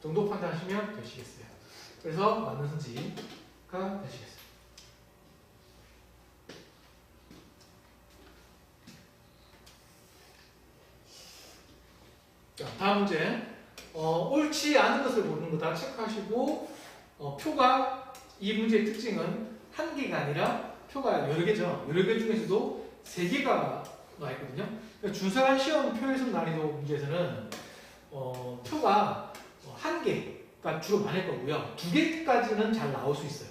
정도 판단하시면 되시겠어요. 그래서 맞는 선지가 되시겠어요. 자, 다음 문제. 옳지 않은 것을 모르는 거 다 체크하시고 표가 이 문제의 특징은 한 개가 아니라 표가 여러 개죠. 여러 개 중에서도 3개가 나와 있거든요. 그러니까 준사관 시험 표에서 난이도 문제에서는 표가 한 개가 주로 많을 거고요. 2개까지는 잘 나올 수 있어요.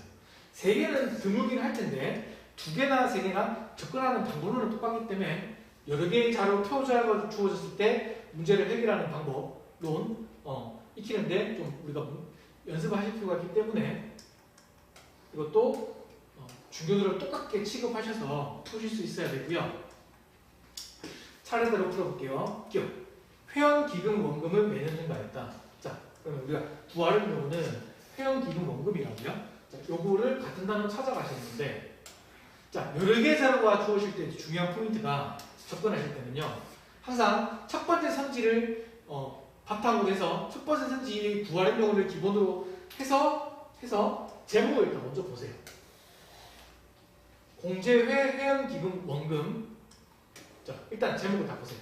3개는 드물긴 할 텐데 2개나 3개나 접근하는 방법론은 똑같기 때문에 여러 개의 자료 표자가 주어졌을 때 문제를 해결하는 방법론 익히는데 좀 우리가 연습하실 필요가 있기 때문에 이것도 중교들을 똑같게 취급하셔서 푸실 수 있어야 되고요. 차례대로 풀어볼게요. 기억. 회원기금 원금은 매년 증가했다. 자, 그러면 우리가 부활의 경우는 회원기금 원금이라고요. 자, 요거를 같은 단어 찾아가시는데 자, 여러 개 자료가 주어질 때 중요한 포인트가 접근하실 때는요. 항상 첫 번째 선지를 바탕으로 해서 첫 번째 선지의 부활의 경우를 기본으로 해서 제목을 일단 먼저 보세요. 공제회 회원기금 원금. 자, 일단 제목을 다 보세요.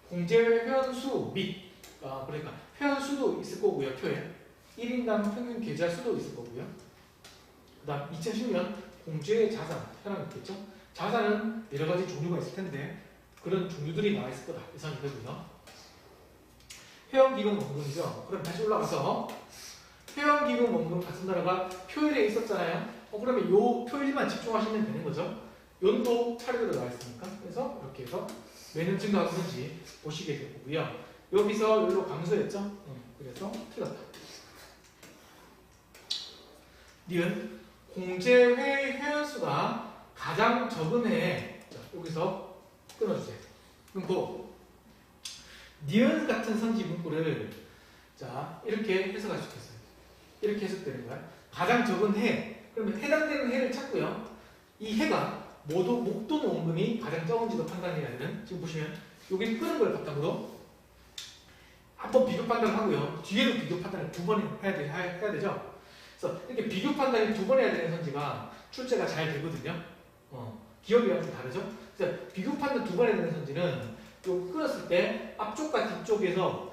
공제회 회원수 및 그러니까 회원수도 있을 거고요. 표에 1인당 평균 계좌 수도 있을 거고요. 그 다음 2010년 공제회 자산 현황이 있겠죠. 자산은 여러 가지 종류가 있을 텐데 그런 종류들이 나와 있을 거다. 예상이 되고요. 회원기금 원금이죠. 그럼 다시 올라가서 회원기금 원금 같은 단어가 표일에 있었잖아요. 그러면 요 표일만 집중하시면 되는 거죠. 연도 차례대로 나와 있으니까. 그래서 이렇게 해서 매년 증가하고 있는지 보시게 될 거고요. 여기서 여기로 감소했죠. 그래서 틀렸다. 니은 공제회 회원수가 가장 적은 해에 여기서 끊어주세요. 그럼 뭐 니은 같은 선지 문구를 자 이렇게 해석할 수 있겠어요. 이렇게 해석되는 거야. 가장 적은 해. 그러면 해당되는 해를 찾고요. 이 해가 모두 목돈 원금이 가장 적은지도 판단해야 되는. 지금 보시면 여기 끄는 걸 바탕으로 한번 비교 판단을 하고요. 뒤에도 비교 판단을 2번 해야 되죠. 그래서 이렇게 비교 판단을 2번 해야 되는 선지가 출제가 잘 되거든요. 기업이랑 좀 다르죠. 그래서 비교 판단 2번 해야 되는 선지는 요 끊었을 때 앞쪽과 뒤쪽에서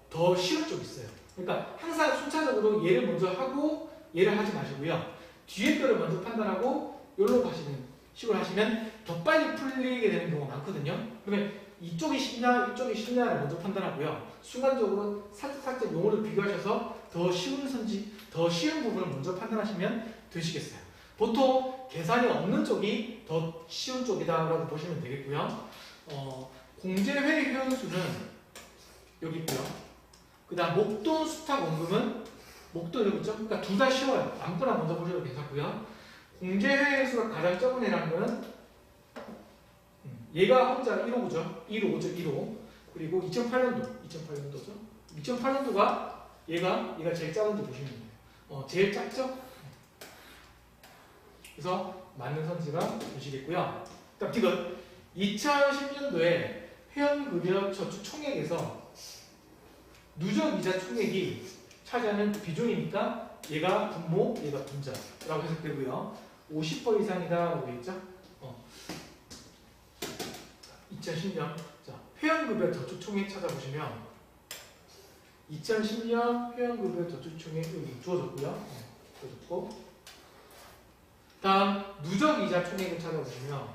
더 쉬운 쪽이 있어요. 그러니까 항상 순차적으로 얘를 먼저 하고 얘를 하지 마시고요. 뒤에 거를 먼저 판단하고 여기로 가시는 식으로 하시면 더 빨리 풀리게 되는 경우가 많거든요. 그러면 이쪽이 쉽냐 이쪽이 쉽냐를 먼저 판단하고요. 순간적으로 살짝 용어를 비교하셔서 더 쉬운 선지, 더 쉬운 부분을 먼저 판단하시면 되시겠어요. 보통 계산이 없는 쪽이 더 쉬운 쪽이다라고 보시면 되겠고요. 공제회 회원수는 여기 있고요. 그 다음 목돈 수탁 원금은 목돈 여기 있죠? 그러니까 둘 다 쉬워요. 아무거나 먼저 보셔도 괜찮고요. 공제회 회원수가 가장 적은 해라는 거는 얘가 혼자 1호죠. 1호. 그리고 2008년도죠. 2008년도가 얘가 제일 작은지 보시면 돼요. 제일 작죠? 그래서 맞는 선지가 되시겠고요. 그다음 지금 2010년도에 회원급여 저축 총액에서 누적이자 총액이 차지하는 비중이니까 얘가 분모, 얘가 분자라고 해석되고요. 50% 이상이다라고 되어 있죠. 2010년 자, 회원급여 저축 총액 찾아보시면 2010년 회원급여 저축 총액 여기 주어졌고요. 주어졌고 다음 누적이자 총액을 찾아보시면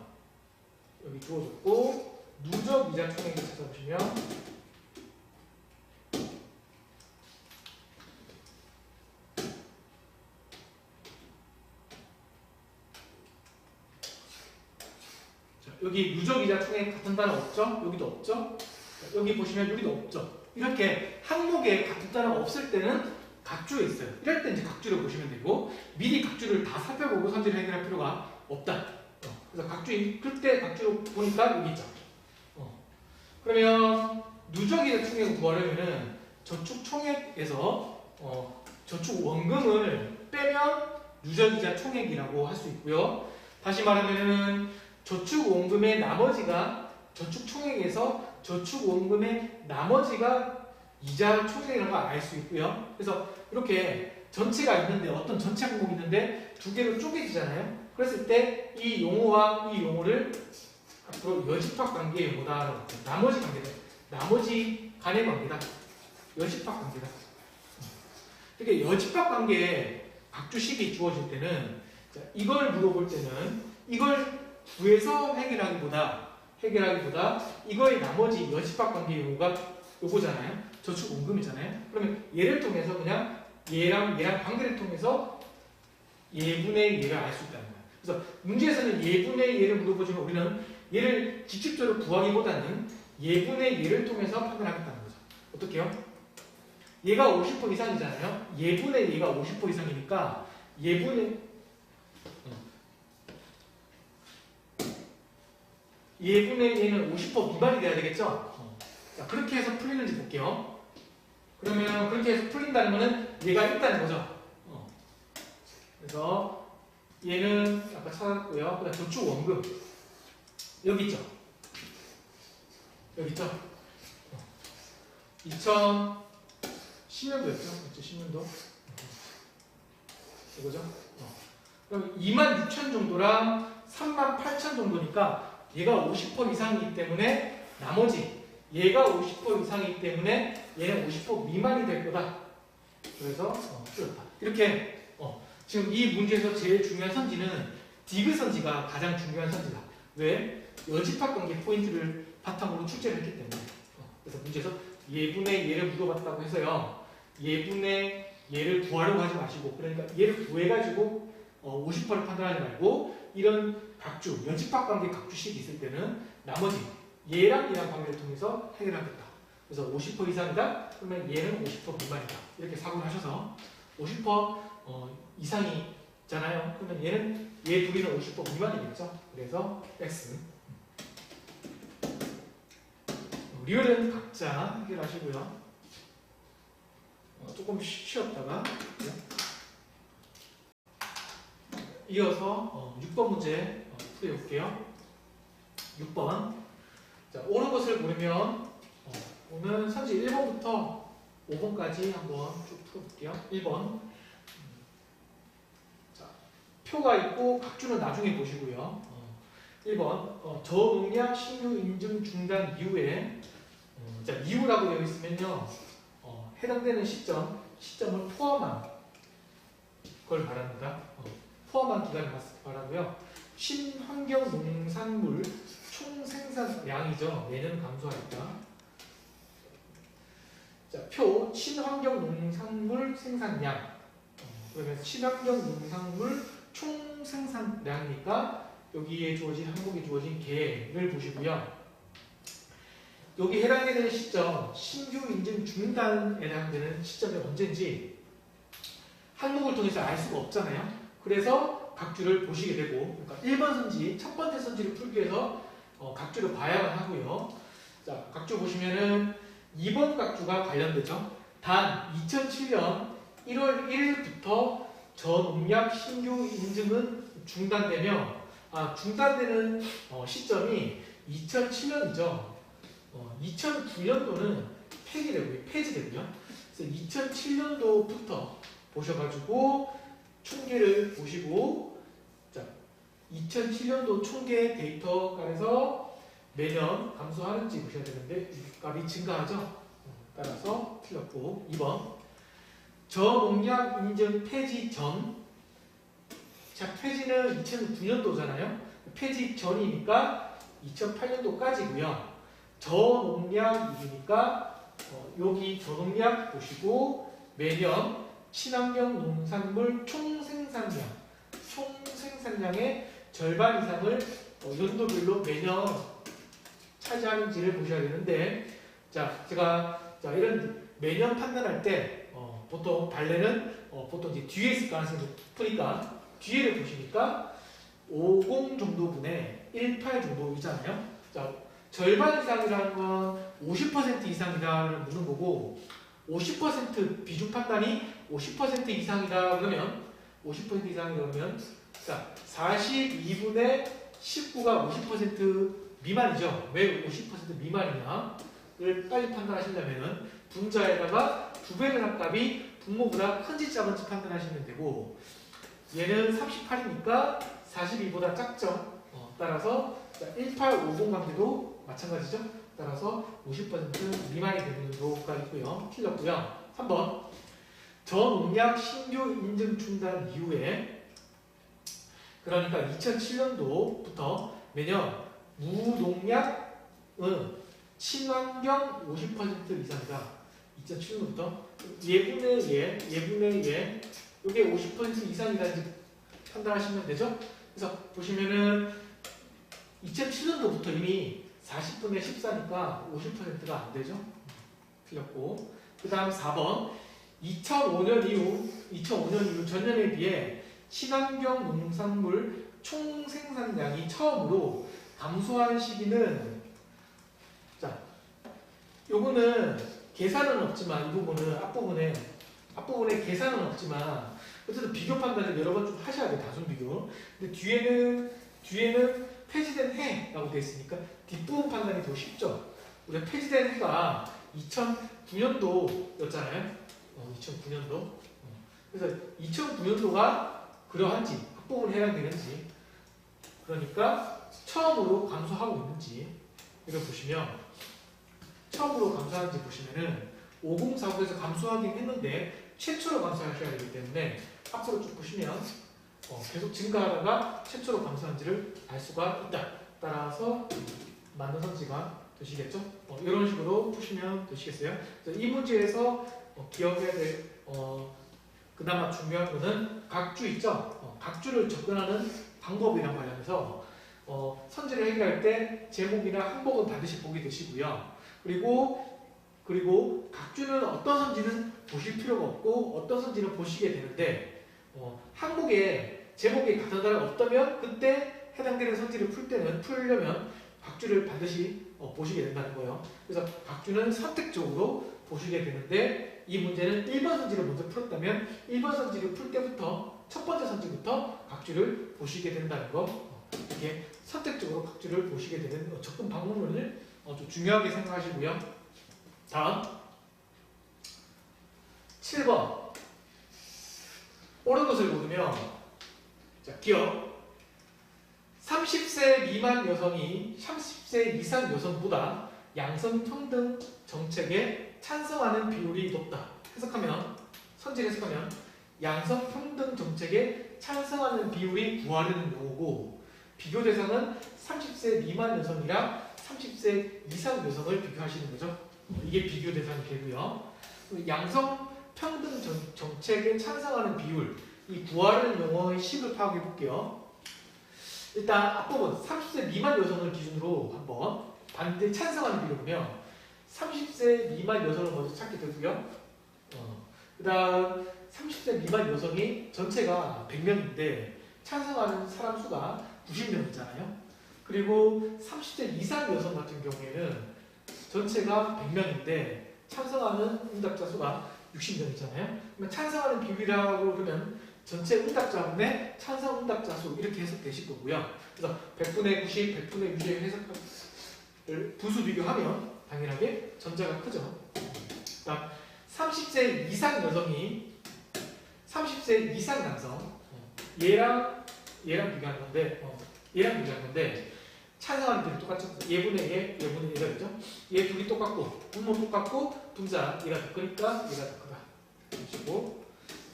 여기 주어졌고 누적이자 총액을 찾아보시면 자, 여기 누적이자 총액 같은 단어 없죠? 여기도 없죠? 자, 여기 보시면 여기도 없죠? 이렇게 항목에 같은 단어가 없을 때는 각주에 있어요. 이럴 때 이제 각주를 보시면 되고 미리 각주를 다 살펴보고 선지를 해결할 필요가 없다. 그래서 각주 그때 각주로 보니까 여기 있죠. 그러면 누적이자 총액을 구하려면은 저축 총액에서 저축 원금을 빼면 누적이자 총액이라고 할 수 있고요. 다시 말하면은 저축 원금의 나머지가 저축 총액에서 저축 원금의 나머지가 이자 총액이라는 걸 알 수 있고요. 그래서 이렇게 전체가 있는데 어떤 전체 항목이 있는데 두 개로 쪼개지잖아요. 그랬을 때 이 용어와 이 용어를 앞으로 여집합 관계의 용어다라고 할게요. 나머지 관계다. 나머지 간의 관계다. 여집합 관계다. 이렇게 여집합 관계에 각주식이 주어질 때는 이걸 물어볼 때는 이걸 구해서 해결하기보다 이거의 나머지 여집합 관계 용어가 요거잖아요. 저축 원금이잖아요. 그러면 얘를 통해서 그냥 얘랑 관계를 통해서 예분의 얘를 알 수 있다는 거예요. 그래서 문제에서는 예분의 얘를 물어보지만 우리는 얘를 직접적으로 구하기보다는 예분의 얘를 통해서 판단하겠다는 거죠. 어떻게요? 얘가 50% 이상이잖아요. 예분의 얘가 50% 이상이니까 예분의 얘는 50% 미만이 돼야 되겠죠? 자, 그렇게 해서 풀리는지 볼게요. 그러면 그렇게 해서 풀린다는 거는 얘가 있다는 거죠. 그래서 얘는 아까 찾았고요. 그다음 저축 원금 여기 있죠. 여기 있죠. 2010년도였죠. 2010년도 이거죠. 그럼 26,000 정도랑 38,000 정도니까 얘가 50% 이상이기 때문에 나머지 얘가 50% 이상이기 때문에 얘는 50% 미만이 될 거다. 그래서 풀렸다. 이렇게 지금 이 문제에서 제일 중요한 선지는 디귿 선지가 가장 중요한 선지다. 왜? 여집합 관계 포인트를 바탕으로 출제를 했기 때문에. 그래서 문제에서 예분의 얘를 물어봤다고 해서요. 예분의 얘를 구하려고 하지 마시고, 그러니까 얘를 구해가지고 50%를 판단하지 말고, 이런 각주, 연집합 관계 각주식이 있을 때는 나머지 얘랑 얘랑 관계를 통해서 해결하겠다. 그래서 50% 이상이다? 그러면 얘는 50% 미만이다. 이렇게 사고를 하셔서 50% 이상이잖아요. 그러면 얘는 얘 둘이는 50% 미만이겠죠. 그래서 X. 리얼은 각자 해결하시고요. 조금 쉬었다가 이어서 6번 문제 풀어볼게요. 6번. 자, 옳은 것을 고르면 오늘 선지 1번부터 5번까지 한번 쭉 풀어볼게요. 1번. 자, 표가 있고 각주는 나중에 보시고요. 1번. 저농약 신규 인증 중단 이후에 자, 이후라고 되어 있으면요. 해당되는 시점을 포함한 걸 바랍니다. 포함한 기간을 바라고요. 친환경 농산물 총생산량이죠. 내년 감소하니까. 자, 표 친환경 농산물 생산량. 그러면 친환경 농산물 총생산량이니까 여기에 주어진 항목에 주어진 계를 보시고요. 여기 해당되는 시점, 신규 인증 중단에 해당되는 시점이 언제인지 항목을 통해서 알 수가 없잖아요. 그래서 각주를 보시게 되고, 그러니까 1번 선지, 첫 번째 선지를 풀기 위해서 각주를 봐야만 하고요. 자, 각주 보시면은 2번 각주가 관련되죠. 단 2007년 1월 1일부터 저농약 신규 인증은 중단되며, 중단되는 시점이 2007년이죠. 2009년도는 폐지되고요. 그래서 2007년도부터 보셔가지고 총계를 보시고, 자, 2007년도 총계 데이터에서 매년 감소하는지 보셔야 되는데 값이 증가하죠. 따라서 틀렸고. 2번. 저농약 인증 폐지 전. 자, 폐지는 2009년도잖아요. 폐지 전이니까 2008년도까지고요. 저농약이니까 여기 저농약 보시고 매년 친환경 농산물 총생산량의 절반 이상을 연도별로 매년 차지하는지를 보셔야 되는데, 자, 제가 이런 매년 판단할 때 보통 발레는 보통 이제 뒤에 있을 가능성이 높으니까 뒤에를 보시니까 50 정도분의 18 정도이잖아요. 자, 절반 이상이라는 건 50% 이상이다를 묻는 거고, 50% 비중 판단이 50% 이상이다 그러면 50% 이상이다 그러면, 자, 42분의 19가 50% 미만이죠. 왜 50% 미만이냐를 빨리 판단하시려면 분자에다가 2배를 한 값이 분모보다 큰지 작은지 판단하시면 되고, 얘는 38이니까 42보다 작죠. 따라서 1850 관계도 마찬가지죠. 따라서 50% 미만이 되는 정도가 있고요. 틀렸고요. 3번. 저농약 신규 인증 중단 이후에, 그러니까 2007년도부터 매년 무농약은 친환경 50% 이상이다. 2007년부터 예분의 예, 이게 50% 이상이라는지 판단하시면 되죠. 그래서 보시면은 2007년도부터 이미 40분의 14니까 50%가 안 되죠. 틀렸고. 그 다음 4번. 2005년 이후 전년에 비해 친환경 농산물 총생산량이 처음으로 감소한 시기는, 자, 요거는 계산은 없지만, 이 부분은 앞부분에 계산은 없지만 어쨌든 비교 판단을 여러 번 좀 하셔야 돼요. 다중 비교. 근데 뒤에는 폐지된 해라고 되어 있으니까 뒷부분 판단이 더 쉽죠. 우리가 폐지된 해가 2009년도였잖아요. 2009년도. 그래서 2009년도가 그러한지, 앞부분에 해당되는지, 그러니까 처음으로 감소하고 있는지 이걸 보시면, 처음으로 감소하는지 보시면은 5049에서 감소하긴 했는데 최초로 감소하셔야 되기 때문에 앞으로 쭉 보시면 계속 증가하다가 최초로 감소한지를 알 수가 있다. 따라서 맞는 선지가 되시겠죠? 이런 식으로 푸시면 되시겠어요? 그래서 이 문제에서 기억해야 될 그나마 중요한 거는 각주 있죠? 각주를 접근하는 방법이란 말이면서 선지를 해결할 때 제목이나 항목은 반드시 보게 되시고요. 그리고 각주는 어떤 선지는 보실 필요가 없고 어떤 선지는 보시게 되는데 항목에 제목에 같은 단어가 없다면 그때 해당되는 선지를 풀려면 각주를 반드시 보시게 된다는 거예요. 그래서 각주는 선택적으로 보시게 되는데 이 문제는 1번 선지를 먼저 풀었다면 1번 선지를 풀 때부터 첫 번째 선지부터 각주를 보시게 된다는 거. 이렇게 선택적으로 각주를 보시게 되는 접근 방법론을 좀 중요하게 생각하시고요. 다음 7번 옳은 것을 고르면 자, 기억 30세 미만 여성이 30세 이상 여성보다 양성평등 정책에 찬성하는 비율이 높다. 선지를 해석하면 양성평등 정책에 찬성하는 비율이 구하려는 용어고 비교 대상은 30세 미만 여성이랑 30세 이상 여성을 비교하시는 거죠. 이게 비교 대상이 되고요. 양성평등 정책에 찬성하는 비율, 이 구하려는 용어의 식을 파악해 볼게요. 일단 앞부분 30세 미만 여성을 기준으로 한번 반대 찬성하는 비율이면 30세 미만 여성을 먼저 찾게 되고요. 그 다음 30세 미만 여성이 전체가 100명인데 찬성하는 사람 수가 90명이잖아요. 그리고 30세 이상 여성 같은 경우에는 전체가 100명인데 찬성하는 응답자 수가 60명이잖아요. 그러면 찬성하는 비율이라고 그러면 전체 응답자분의 찬성 응답자 수 이렇게 해석되실 거고요. 그래서 100분의 90, 100분의 60의 해석을 부수 비교하면 당연하게 전자가 크죠. 그다음 30세 이상 여성이 30세 이상 남성 얘랑 비교하는 건데 찬성하는 비율이 똑같죠. 얘분의 얘, 얘분의 얘가 되죠. 얘 둘이 똑같고 분모 똑같고 분자 얘가 더 크니까 얘가 더 크다. 그러시고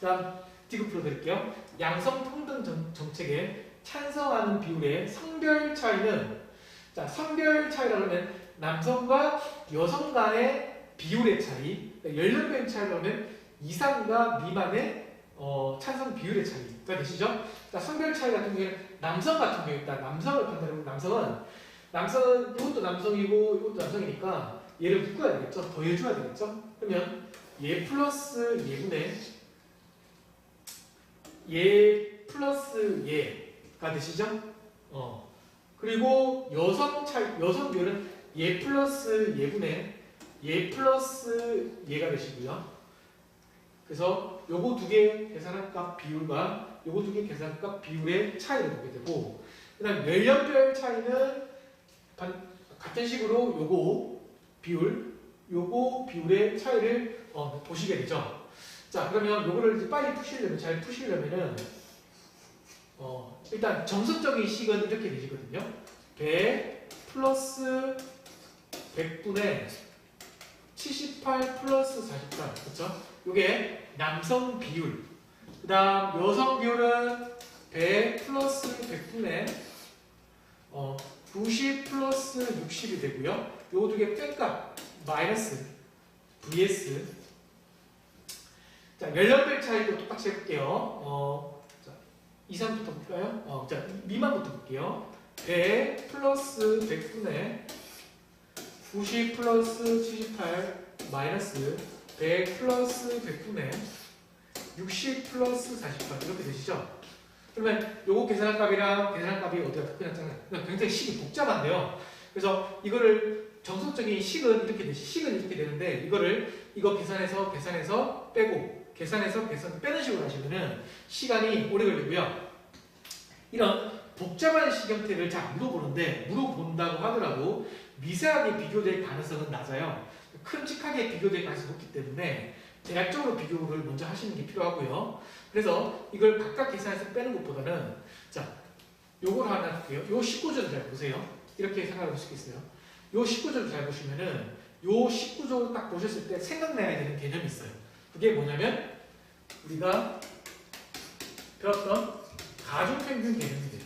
그다음 D급 풀어드릴게요. 양성평등 정책에 찬성하는 비율의 성별 차이는 성별 차이라고 하면 남성과 여성 간의 비율의 차이, 연령별 차이라고 하면 이상과 미만의 찬성 비율의 차이가 되시죠? 성별 차이 같은 경우에는 남성 같은 경우에 일단 남성을 판단해보면 남성은 이것도 남성이고 이것도 남성이니까 얘를 묶어야 되겠죠? 더해줘야 되겠죠? 그러면 얘 플러스 얘분의 얘 플러스 얘가 되시죠? 그리고 여성 비율은 얘 플러스 얘분의 얘 플러스 얘가 되시고요. 그래서 요거 두 개 계산한 값 비율과 요거 두 개 계산한 값 비율의 차이를 보게 되고 그 다음 연령별 차이는 같은 식으로 요거 비율의 차이를 보시게 되죠. 자, 그러면 요거를 이제 빨리 잘 푸시려면은 일단 정석적인 식은 이렇게 되시거든요. 100 플러스 100분의 78 플러스 44. 그렇죠? 요게 남성 비율. 그 다음 여성 비율은 100 플러스 100분의 90 플러스 60이 되고요. 요거 두 개 뺀값 마이너스 vs 자, 연령별 차이도 똑같이 해볼게요. 자, 2, 3부터 볼까요? 자, 미만부터 볼게요. 100 플러스 100분의 90 플러스 78 마이너스 100 플러스 100분의 60 플러스 48 이렇게 되시죠? 그러면 요거 계산한 값이랑 계산한 값이 어디가 그냥 굉장히 식이 복잡한데요. 그래서 이거를 정석적인 식은 이렇게 되는데 이거 계산해서 빼고 계산해서 빼는 식으로 하시면은 시간이 오래 걸리고요. 이런 복잡한 식 형태를 잘 물어본다고 하더라도 미세하게 비교될 가능성은 낮아요. 큼직하게 비교될 가능성이 높기 때문에 대략적으로 비교를 먼저 하시는 게 필요하고요. 그래서 이걸 각각 계산해서 빼는 것보다는 자, 요걸 하나 할게요. 요 19조를 잘 보세요. 이렇게 생각해 볼 수 있어요. 요 19조를 잘 보시면은 요 19조 딱 보셨을 때 생각나야 되는 개념이 있어요. 그게 뭐냐면 우리가 배웠던 가중평균 개념이 돼요.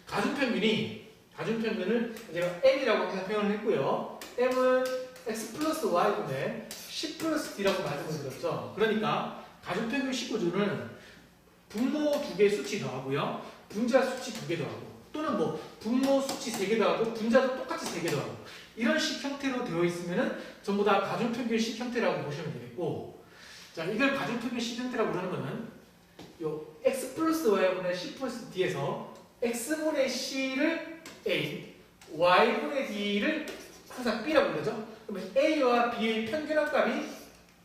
가중평균이 가중평균을 제가 M이라고 항상 표현을 했고요. M은 X 플러스 Y분의 C 플러스 D라고 말씀을 드렸죠. 그러니까 가중평균 식구조는 분모 2개 수치 더하고요. 분자 수치 2개 더하고 또는 뭐 분모 수치 3개 더하고 분자도 똑같이 3개 더하고 이런 식 형태로 되어 있으면은 전부 다 가중평균식 형태라고 보시면 되겠고, 자, 이걸 가중평균식 형태라고 그러는 거는 요 X 플러스 Y분의 C 플러스 D에서 X분의 C를 A, Y분의 D를 항상 B라고 그러죠. 그러면 A와 B의 평균합 값이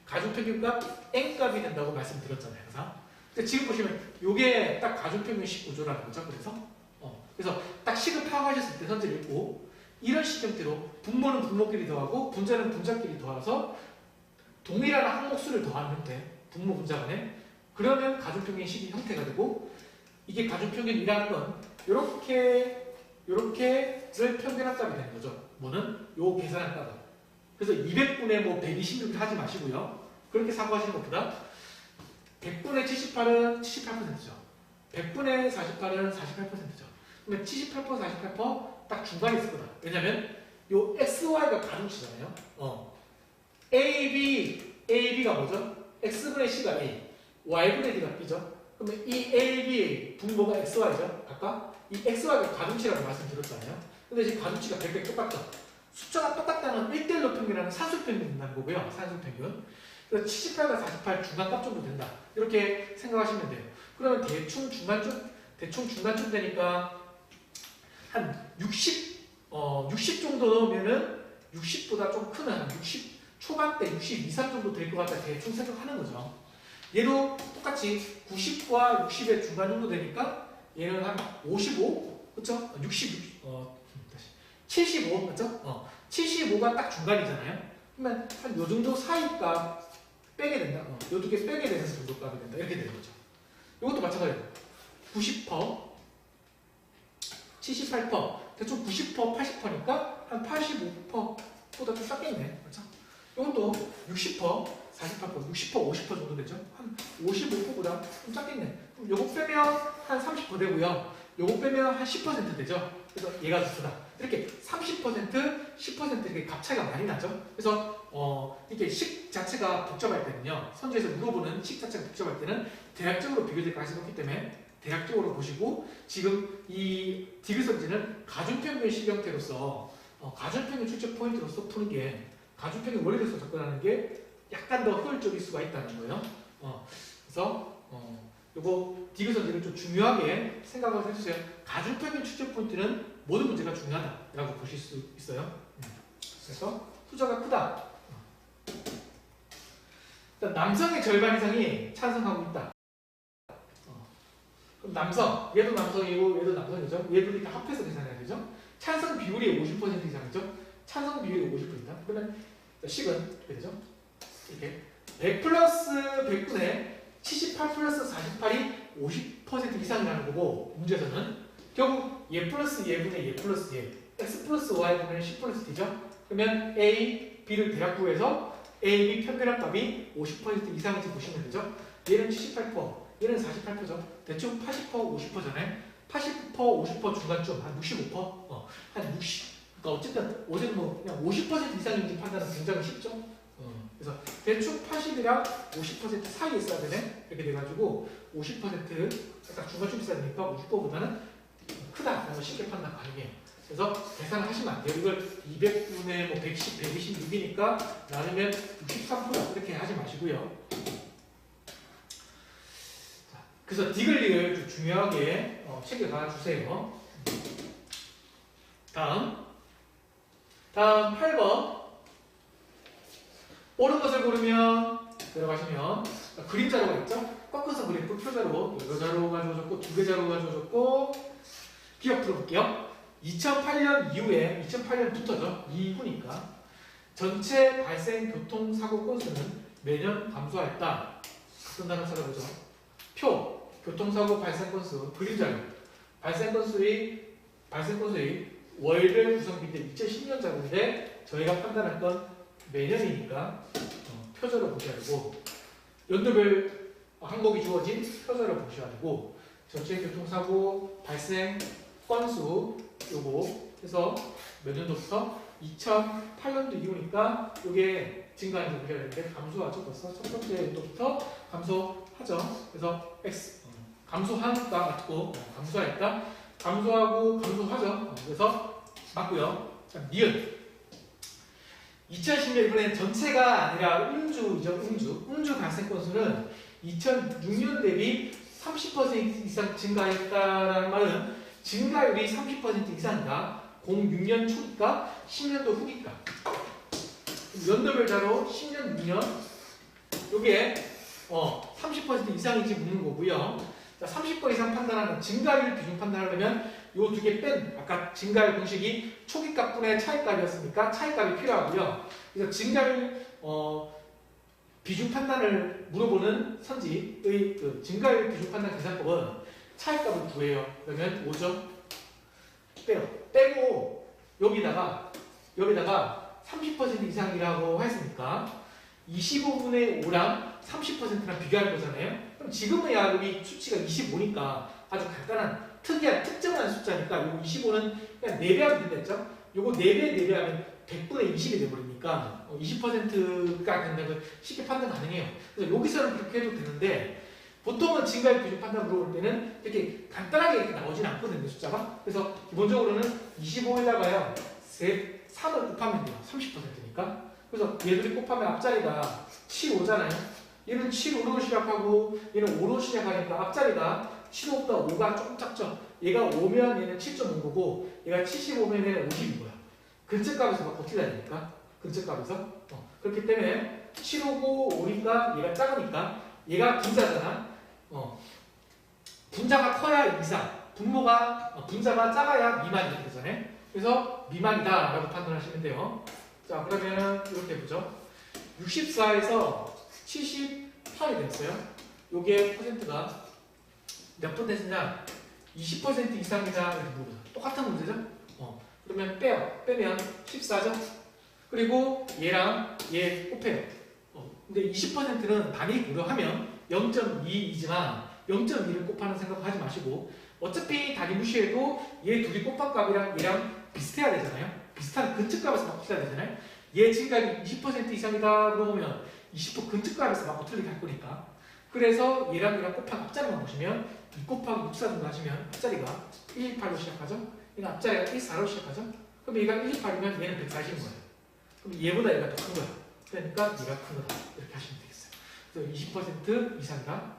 가중평균값 N값이 된다고 말씀드렸잖아요. 항상. 근데 지금 보시면 이게 딱 가중평균식 구조라는 거죠. 그래서 딱 식을 파악하셨을 때 선지를 읽고 이런 식 형태로 분모는 분모끼리 더하고 분자는 분자끼리 더해서 동일한 항목수를 더하는 형태, 분모 분자 간에, 그러면 가중평균식이 형태가 되고, 이게 가중평균이라는 건 요렇게를 평균합값이 되는 거죠. 뭐는 요 계산한 값은. 그래서 200분의 뭐 126을 하지 마시고요. 그렇게 사고하시는 것보다 100분의 78은 78%죠. 100분의 48은 48%죠. 그러면 78%, 48%딱 중간에 있을 거다. 왜냐면 요 XY가 가중치잖아요. AB가 뭐죠? X분의 C가 A, Y분의 D가 B죠. 그러면 이 AB 분모가 XY죠. 아까 이 XY가 가중치라고 말씀드렸잖아요. 근데 지금 가중치가 100배 똑같죠. 숫자가 똑같다는 1대1로 평균하는 산술평균 된다는 거고요. 산술평균. 그래서 78과 48 중간값 정도 된다. 이렇게 생각하시면 돼요. 그러면 대충 중간쯤 되니까 한 60 정도 넣으면은 60보다 좀 큰 한 60 초반대 60 이상 정도 될 것 같다. 대충 생각하는 거죠. 얘도 똑같이 90과 60의 중간 정도 되니까 얘는 한 55, 그렇죠? 75, 그렇죠? 75가 딱 중간이잖아요. 그러면 한 요 정도 사이값 빼게 된다. 요 두 개 빼게 되는 정도 값이 된다. 이렇게 되는 거죠. 이것도 마찬가지예요. 90%, 78%, 대충 90%, 80%니까 한 85%보다 좀 작겠네. 그렇죠? 이것도 60%, 48%, 60%, 50% 정도 되죠? 한 55%보다 좀 작겠네. 그럼 요거 빼면 한 30% 되고요. 요거 빼면 한 10% 되죠? 그래서 얘가 좋다. 이렇게 30%, 10% 이렇게 값 차이가 많이 나죠? 그래서 이게 식 자체가 복잡할 때는요. 선지에서 물어보는 식 자체가 복잡할 때는 대략적으로 비교될 가능성이 높기 때문에 대략적으로 보시고, 지금 이 디귿선지는 가중평균 형태로서 가중평균 출제 포인트로서 푸는 게, 가중평균 원리로서 접근하는 게 약간 더 효율적일 수가 있다는 거예요. 그래서 요거 디귿선지를 좀 중요하게 생각을 해주세요. 가중평균 출제 포인트는 모든 문제가 중요하다라고 보실 수 있어요. 그래서 투자가 크다. 일단 남성의 절반 이상이 찬성하고 있다. 그럼 남성, 얘도 남성이고 얘도 남성이죠. 얘들이 다 합해서 계산해야 되죠. 찬성 비율이 50% 이상이죠. 찬성 비율이 50%입니다. 그러면 식은 어떻게 되죠? 이렇게 100 플러스 100분의 78 플러스 48이 50% 이상이라는 거고, 문제에서는 결국 얘 플러스 얘분의 얘 플러스 얘, x 플러스 y분의 c 플러스 d죠. 그러면 a, b를 대략 구해서 a, b 평균합값이 50% 이상인지 보시면 되죠. 얘는 78%, 얘는 48%죠. 대충 80%, 50%잖아요. 80%, 50% 중간쯤 한 65%, 한 60. 그러니까 어쨌든 어제는 뭐 그냥 50% 이상인지 판단은 굉장히 쉽죠. 그래서 대충 80이랑 50% 사이에 있어야 되네. 이렇게 돼가지고 50% 딱 중간쯤 있어야 되니까 50%보다는 크다라고 쉽게 판단 가능해요. 그래서 계산을 하시면 안 돼요. 이걸 200분의 뭐 110, 126이니까 나누면 63% 이렇게 하지 마시고요. 자, 그래서 디글릭을 좀 중요하게 챙겨가 주세요. 다음 8번. 옳은 것을 고르면 들어가시면 그림자로가 있죠? 꺾어서 그리고 표자로, 여러 자로가 주어졌고 2개 자로가 주어졌고, 기억 들어볼게요. 2008년 이후에, 2008년부터죠. 이후니까 전체 발생 교통사고 건수는 매년 감소하였다. 어떤 단어 찾아보죠. 표, 교통사고 발생 건수, 그림자로. 발생 건수의 월별 구성비인데 2010년 자료인데 저희가 판단할 건 매년이니까 표절로 보셔야 되고, 연도별 항목이 주어진 표절로 보셔야 되고, 전체 교통사고 발생 건수 요거 해서 몇 년도부터 2008년도 이후니까 요게 증가하는지 보셔야 되는데 감소하죠. 벌써 첫 번째 연도부터 감소하죠. 그래서 x 감소하니까 맞고 감소하니까 감소하고 감소하죠. 그래서 맞고요. 자, 니은 2010년 이번엔 전체가 아니라 음주죠. 음주 발생 건수는 2006년 대비 30% 이상 증가했다라는 말은 증가율이 30% 이상이다. 06년 초기가 10년도 후기가 연도별자로 10년, 6년 요게 30% 이상인지 묻는 거고요. 자, 30% 이상 판단하는 증가율 비중 판단하려면 요 두 개 뺀 아까 증가율 공식이 초기값분의 차이값이었으니까 차이값이 필요하고요. 그래서 증가율 비중 판단을 물어보는 선지의 그 증가율 비중 판단 계산법은 차이값을 구해요. 그러면 5점 빼요. 빼고 여기다가 30% 이상이라고 했으니까 25분의 5랑 30%랑 비교할 거잖아요. 그럼 지금은야 여기 수치가 25니까 아주 간단한 특이한 특정한 숫자니까 요 25는 그냥 4배하면 된댔죠. 요거 4배 4배하면 100분의 20이 돼버리니까 20%가 된다고 쉽게 판단 가능해요. 그래서 여기서는 그렇게 해도 되는데 보통은 증가율 비중 판단 물어볼 때는 이렇게 간단하게 이렇게 나오진 않거든요, 숫자가. 그래서 기본적으로는 25에다가요 3을 곱하면 돼요. 30%니까. 그래서 얘들이 곱하면 앞자리가 7, 5잖아요. 얘는 7, 5로 시작하고 얘는 5로 시작하니까 앞자리가 7, 5보다 5가 조금 작죠. 얘가 5면 얘는 7.5 거고 얘가 75면 얘는 50인 거야. 근처값에서 막 어떻게 다니니까? 근처값에서. 그렇기 때문에 7, 5고 5니까 얘가 작으니까 얘가 분자잖아. 분자가 커야 이상, 분자가 작아야 미만 이렇게 되잖아요. 그래서 미만이다 라고 판단하시면 돼요. 자, 그러면 이렇게 보죠. 64에서 78이 됐어요. 요게 퍼센트가 몇 번 됐느냐? 20% 이상이냐? 이렇게 물어보죠. 똑같은 문제죠? 그러면 빼면 14죠? 그리고 얘랑 얘 곱해요. 근데 20%는 단위 고려하면 0.22이지만 0.2를 곱하는 생각 하지 마시고 어차피 단위 무시해도 얘 둘이 곱한 값이랑 얘랑 비슷해야 되잖아요. 비슷한 근처값에서 맞고 틀려야 되잖아요. 얘 증가율이 20% 이상이다 그러면 20% 근처값에서 맞고 틀리게 할 거니까. 그래서 얘랑 곱한 앞자리만 보시면 2 곱하기 6, 4 정도 하시면 앞자리가 118로 시작하죠. 얘는 앞자리가 14로 시작하죠. 그럼 얘가 118이면 얘는 140인 거예요. 그럼 얘보다 얘가 더 큰 거야. 그러니까 얘가 큰 거다. 이렇게 하시면 되겠어요. 그래서 20% 이상이다.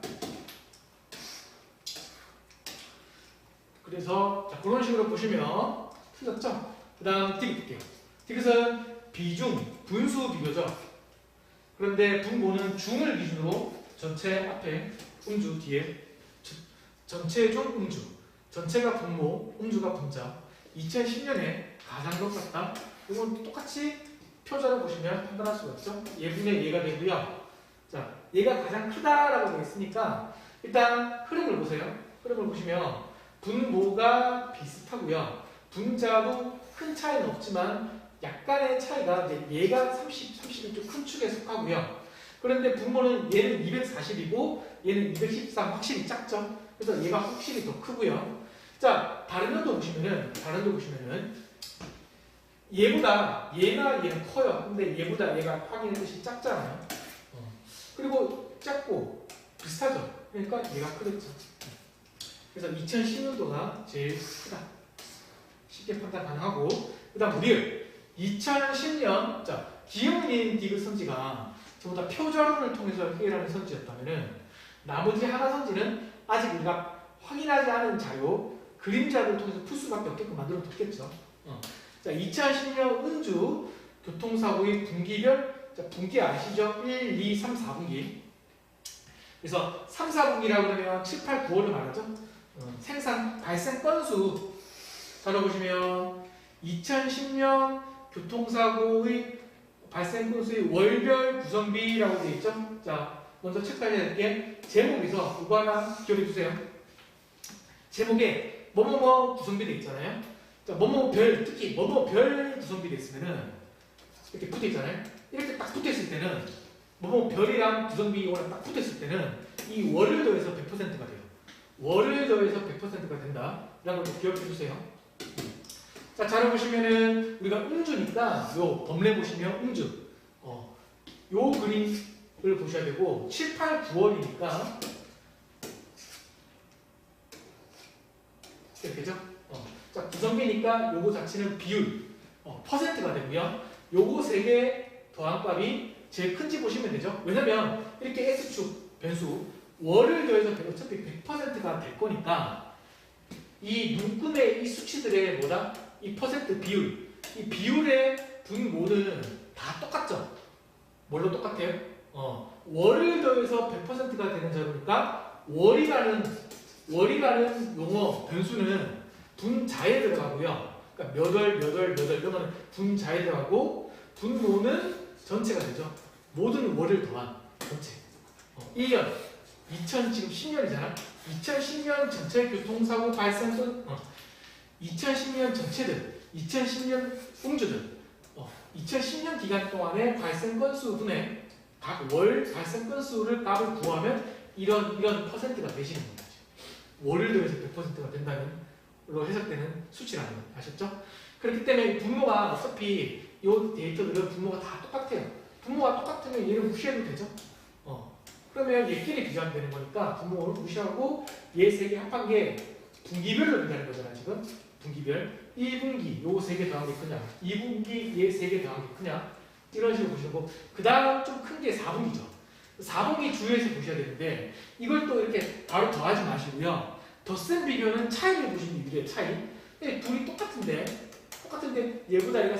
그래서 자, 그런 식으로 보시면 틀렸죠? 그 다음 디귿 볼게요. 디귿은 비중, 분수 비교죠. 그런데 분모는 중을 기준으로 전체 앞에 음주 뒤에 전체 중 음주 전체가 분모, 음주가 분자 2010년에 가장 높았다. 이건 똑같이 표절을 보시면 판단할 수가 있죠. 얘분의 얘가 되고요. 자, 얘가 가장 크다라고 되어 있으니까 일단 흐름을 보세요. 흐름을 보시면 분모가 비슷하고요. 분자도 큰 차이는 없지만 약간의 차이가 이제 얘가 30은 좀 큰 축에 속하고요. 그런데 분모는 얘는 240이고 얘는 213 확실히 작죠. 그래서 얘가 확실히 더 크고요. 자, 다른 연도 보시면은 얘보다 얘나 얘는 커요. 근데 얘보다 얘가 확인했듯이 작잖아요. 그리고 작고 비슷하죠. 그러니까 얘가 크겠죠. 그래서 2010년도가 제일 크다. 쉽게 판단 가능하고 그 다음 리을 2010년 자 기흥린 디귿 선지가 전부 다 표절을 통해서 해결하는 선지였다면은 나머지 하나 선지는 아직 우리가 확인하지 않은 자료 그림자를 통해서 풀 수밖에 없게끔 만들어 뒀겠죠. 자 2010년 은주 교통사고의 분기별 자 분기 아시죠? 1, 2, 3, 4분기 그래서 3, 4분기라고 그러면 7, 8, 9월을 말하죠. 생산 발생 건수 다뤄보시면 2010년 교통사고의 발생 건수의 월별 구성비라고 되어 있죠. 자, 먼저 체크하셔야 될 게 제목에서 이거 하나 기억해 주세요. 제목에 뭐뭐뭐 구성비 되어 있잖아요. 자, 뭐뭐별 특히 뭐뭐별 구성비 되어 있으면은 이렇게 붙어 있잖아요. 이렇게 딱 붙어 있을 때는 뭐뭐별이랑 구성비랑 딱 붙어 있을 때는 이 월을 더해서 100%가 돼요. 월을 더해서 100%가 된다. 라는 걸 기억해 주세요. 자, 자료 보시면은 우리가 음주니까 요 범례 보시면 음주. 요 그림을 보셔야 되고 7, 8, 9월이니까 이렇게 되죠? 자, 구성계니까 요거 자체는 비율 퍼센트가 되고요. 요거 세 개 더한 값이 제일 큰지 보시면 되죠. 왜냐면 이렇게 X축 변수 월을 더해서 어차피 100%가 될 거니까 이 눈금의 이 수치들의 뭐다? 이 퍼센트 비율, 이 비율의 분모는 다 똑같죠? 뭘로 똑같아요? 월을 더해서 100%가 되는 자료니까 월이라는 용어 변수는 분자에 들어가고요. 그러니까 몇 월 이러면 분자에 들어가고 분모는 전체가 되죠. 모든 월을 더한 전체. 1년, 2010년이잖아. 2010년 전체 교통사고 발생 건 2010년 전체들, 2010년 음주들, 2010년 기간 동안의 발생 건수 분의 각 월 발생 건수를 값을 구하면 이런 퍼센트가 되시는 거죠. 월을 더해서 100%가 된다는 로 해석되는 수치라는 거 아셨죠? 그렇기 때문에 분모가 어차피 이 데이터들은 분모가 다 똑같아요. 분모가 똑같으면 얘를 무시해도 되죠? 그러면 얘끼리 비교하면 되는 거니까 분모를 무시하고 얘 세 개 합한 게 분기별로 된다는 거잖아 지금. 분기별 1분기 요 세 개 더한 게 크냐, 2분기 얘 세 개 더한 게 크냐, 이런 식으로 보시는 거. 그 다음 좀 큰 게 4분기죠. 4분기 주의해서 보셔야 되는데 이걸 또 이렇게 바로 더하지 마시고요. 덧셈 비교는 차이를 보시는 유리의 차이. 둘이 똑같은데 얘보다 얘가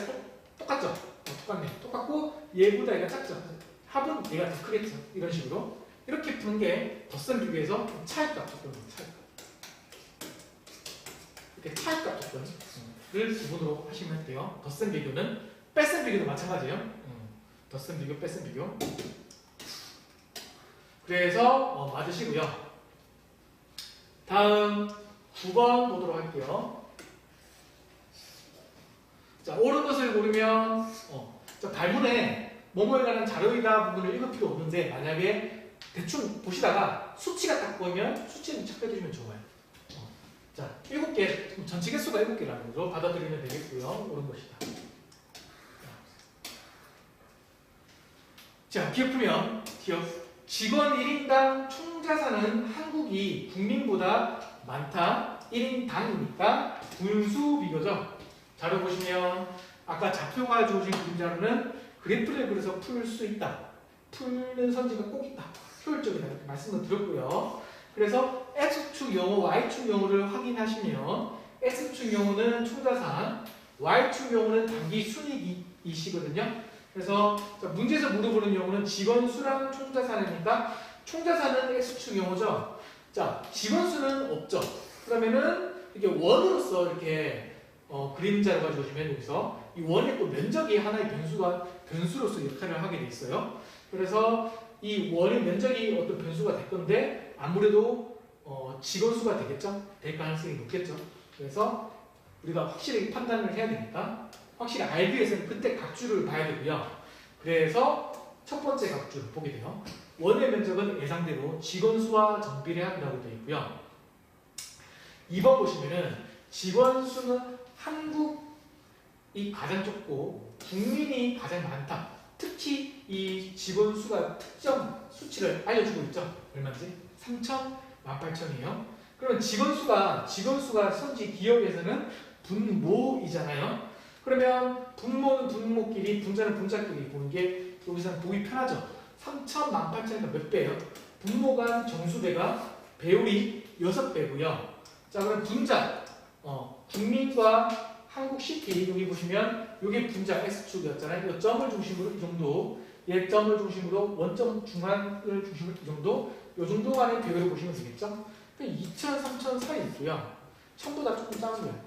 똑같죠? 똑같네. 똑같고 얘보다 얘가 작죠? 합은 얘가 더 크겠죠? 이런 식으로 이렇게 푸는 게 덧셈 비교에서 차이값 조건입니다. 차이값. 이렇게 차이값 조건을 기본으로 하시면 돼요. 덧셈 비교는 뺄셈 비교도 마찬가지예요. 덧셈 비교, 뺄셈 비교. 그래서 맞으시고요. 다음 9번 보도록 할게요. 자, 옳은 것을 고르면 자, 발문에 뭐뭐에 관한 자료이다 부분을 읽을 필요 없는데 만약에 대충 보시다가 수치가 딱 보이면 수치는 착각해 주시면 좋아요. 자, 7개, 전체 개수가 7개라는 거로 받아들이면 되겠고요. 옳은 것이다. 자, 기업 풀면 기업. 직원 1인당 총자산은 한국이 국민보다 많다. 1인당이니까 분수 비교죠. 자료 보시면 아까 좌표가 주어진 그림자로는 그래프를 그려서 풀 수 있다. 풀는 선지가 꼭 있다. 효율적이다. 이렇게 말씀을 드렸고요. 그래서 X축 용어, Y축 용어를 확인하시면 X축 용어는 총자산, Y축 용어는 단기 순이익이시거든요. 그래서 문제에서 물어보는 경우는 직원 수랑 총자산이니까 총자산은 X축 용어죠. 자, 직원 수는 없죠. 그러면은 이렇게 원으로서 이렇게 그림자가 주어지면 여기서 이 원의 또 면적이 하나의 변수로서 역할을 하게 돼 있어요. 그래서 이 원의 면적이 어떤 변수가 될 건데 아무래도 직원 수가 되겠죠. 될 가능성이 높겠죠. 그래서 우리가 확실히 판단을 해야 되니까 확실히 알기 위해서는 그때 각주를 봐야 되고요. 그래서 첫 번째 각주를 보게 돼요. 원의 면적은 예상대로 직원 수와 정비례한다고 되어 있고요. 2번 보시면은 직원 수는 한국이 가장 적고 국민이 가장 많다. 특히 이 직원 수가 특정 수치를 알려주고 있죠. 얼마인지? 3천, 18,000이에요. 그러면 직원 수가 선지 기업에서는 분모이잖아요. 그러면 분모는 분모끼리, 분자는 분자끼리 보는 게 여기서는 보기 편하죠. 3천, 18,000이니까 몇 배예요? 분모간 정수배가 배율이 6배고요. 자, 그럼 분자, 국민과 한국 CP 여기 보시면 여기 분자 X축이었잖아요. 이 점을 중심으로 이 정도, 얘 점을 중심으로 원점 중앙을 중심으로 이 정도, 이 정도 간의 배율을 보시면 되겠죠. 2,000, 3,000 사이 있고요. 1000보다 조금 작은 거예요.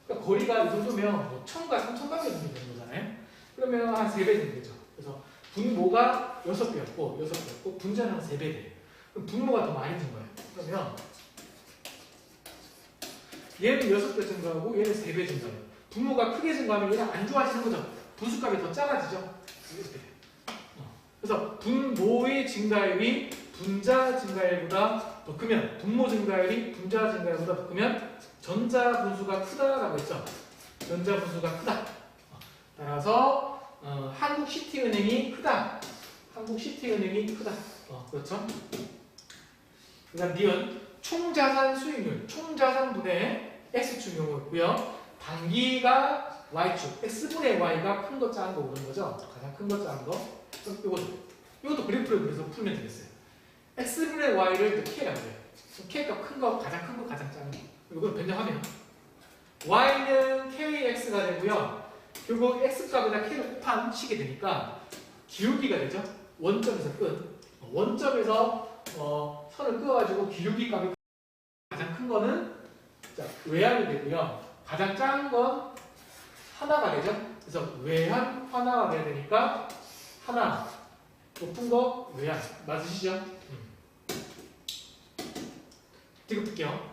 그러니까 거리가 이 정도면 1000과 3000가까이 정도 되는 거잖아요. 그러면 한 3배 정도 되죠. 그래서 분모가 6배였고 분자는 한 3배 돼요. 그럼 분모가 더 많이 든 거예요. 그러면 얘는 6배 증가하고 얘는 3배 증가해요. 분모가 크게 증가하면 얘는 안 좋아지는 거죠. 분수값이 더 작아지죠. 이렇게 돼요. 그래서 분모의 증가율이 분자 증가율보다 더 크면 분모 증가율이 분자 증가율보다 더 크면 전자 분수가 크다라고 했죠. 전자 분수가 크다. 따라서 한국시티은행이 크다. 한국시티은행이 크다. 그렇죠? 그다음 니은 총자산 수익률, 총자산분의 x축 경우였고요. 단기가 y축, x분의 y가 큰 거 작은 거 오는 거죠. 가장 큰 거 작은 거. 이것도 그래프를 그래서 풀면 되겠어요. x분의 y를 k라고 해요. k가 큰 거, 가장 큰 거, 가장 작은 거. 이걸 변경하면 y는 kx가 되고요. 결국 x값에다 k를 곱한 식이 되니까 기울기가 되죠. 원점에서 끝. 원점에서 선을 그어가지고 기울기 값이 가장 큰 거는 외항이 되고요. 가장 작은 건 하나가 되죠. 그래서 외항 하나가 돼야 되니까 하나 높은 거 외항 맞으시죠? 지금 볼게요.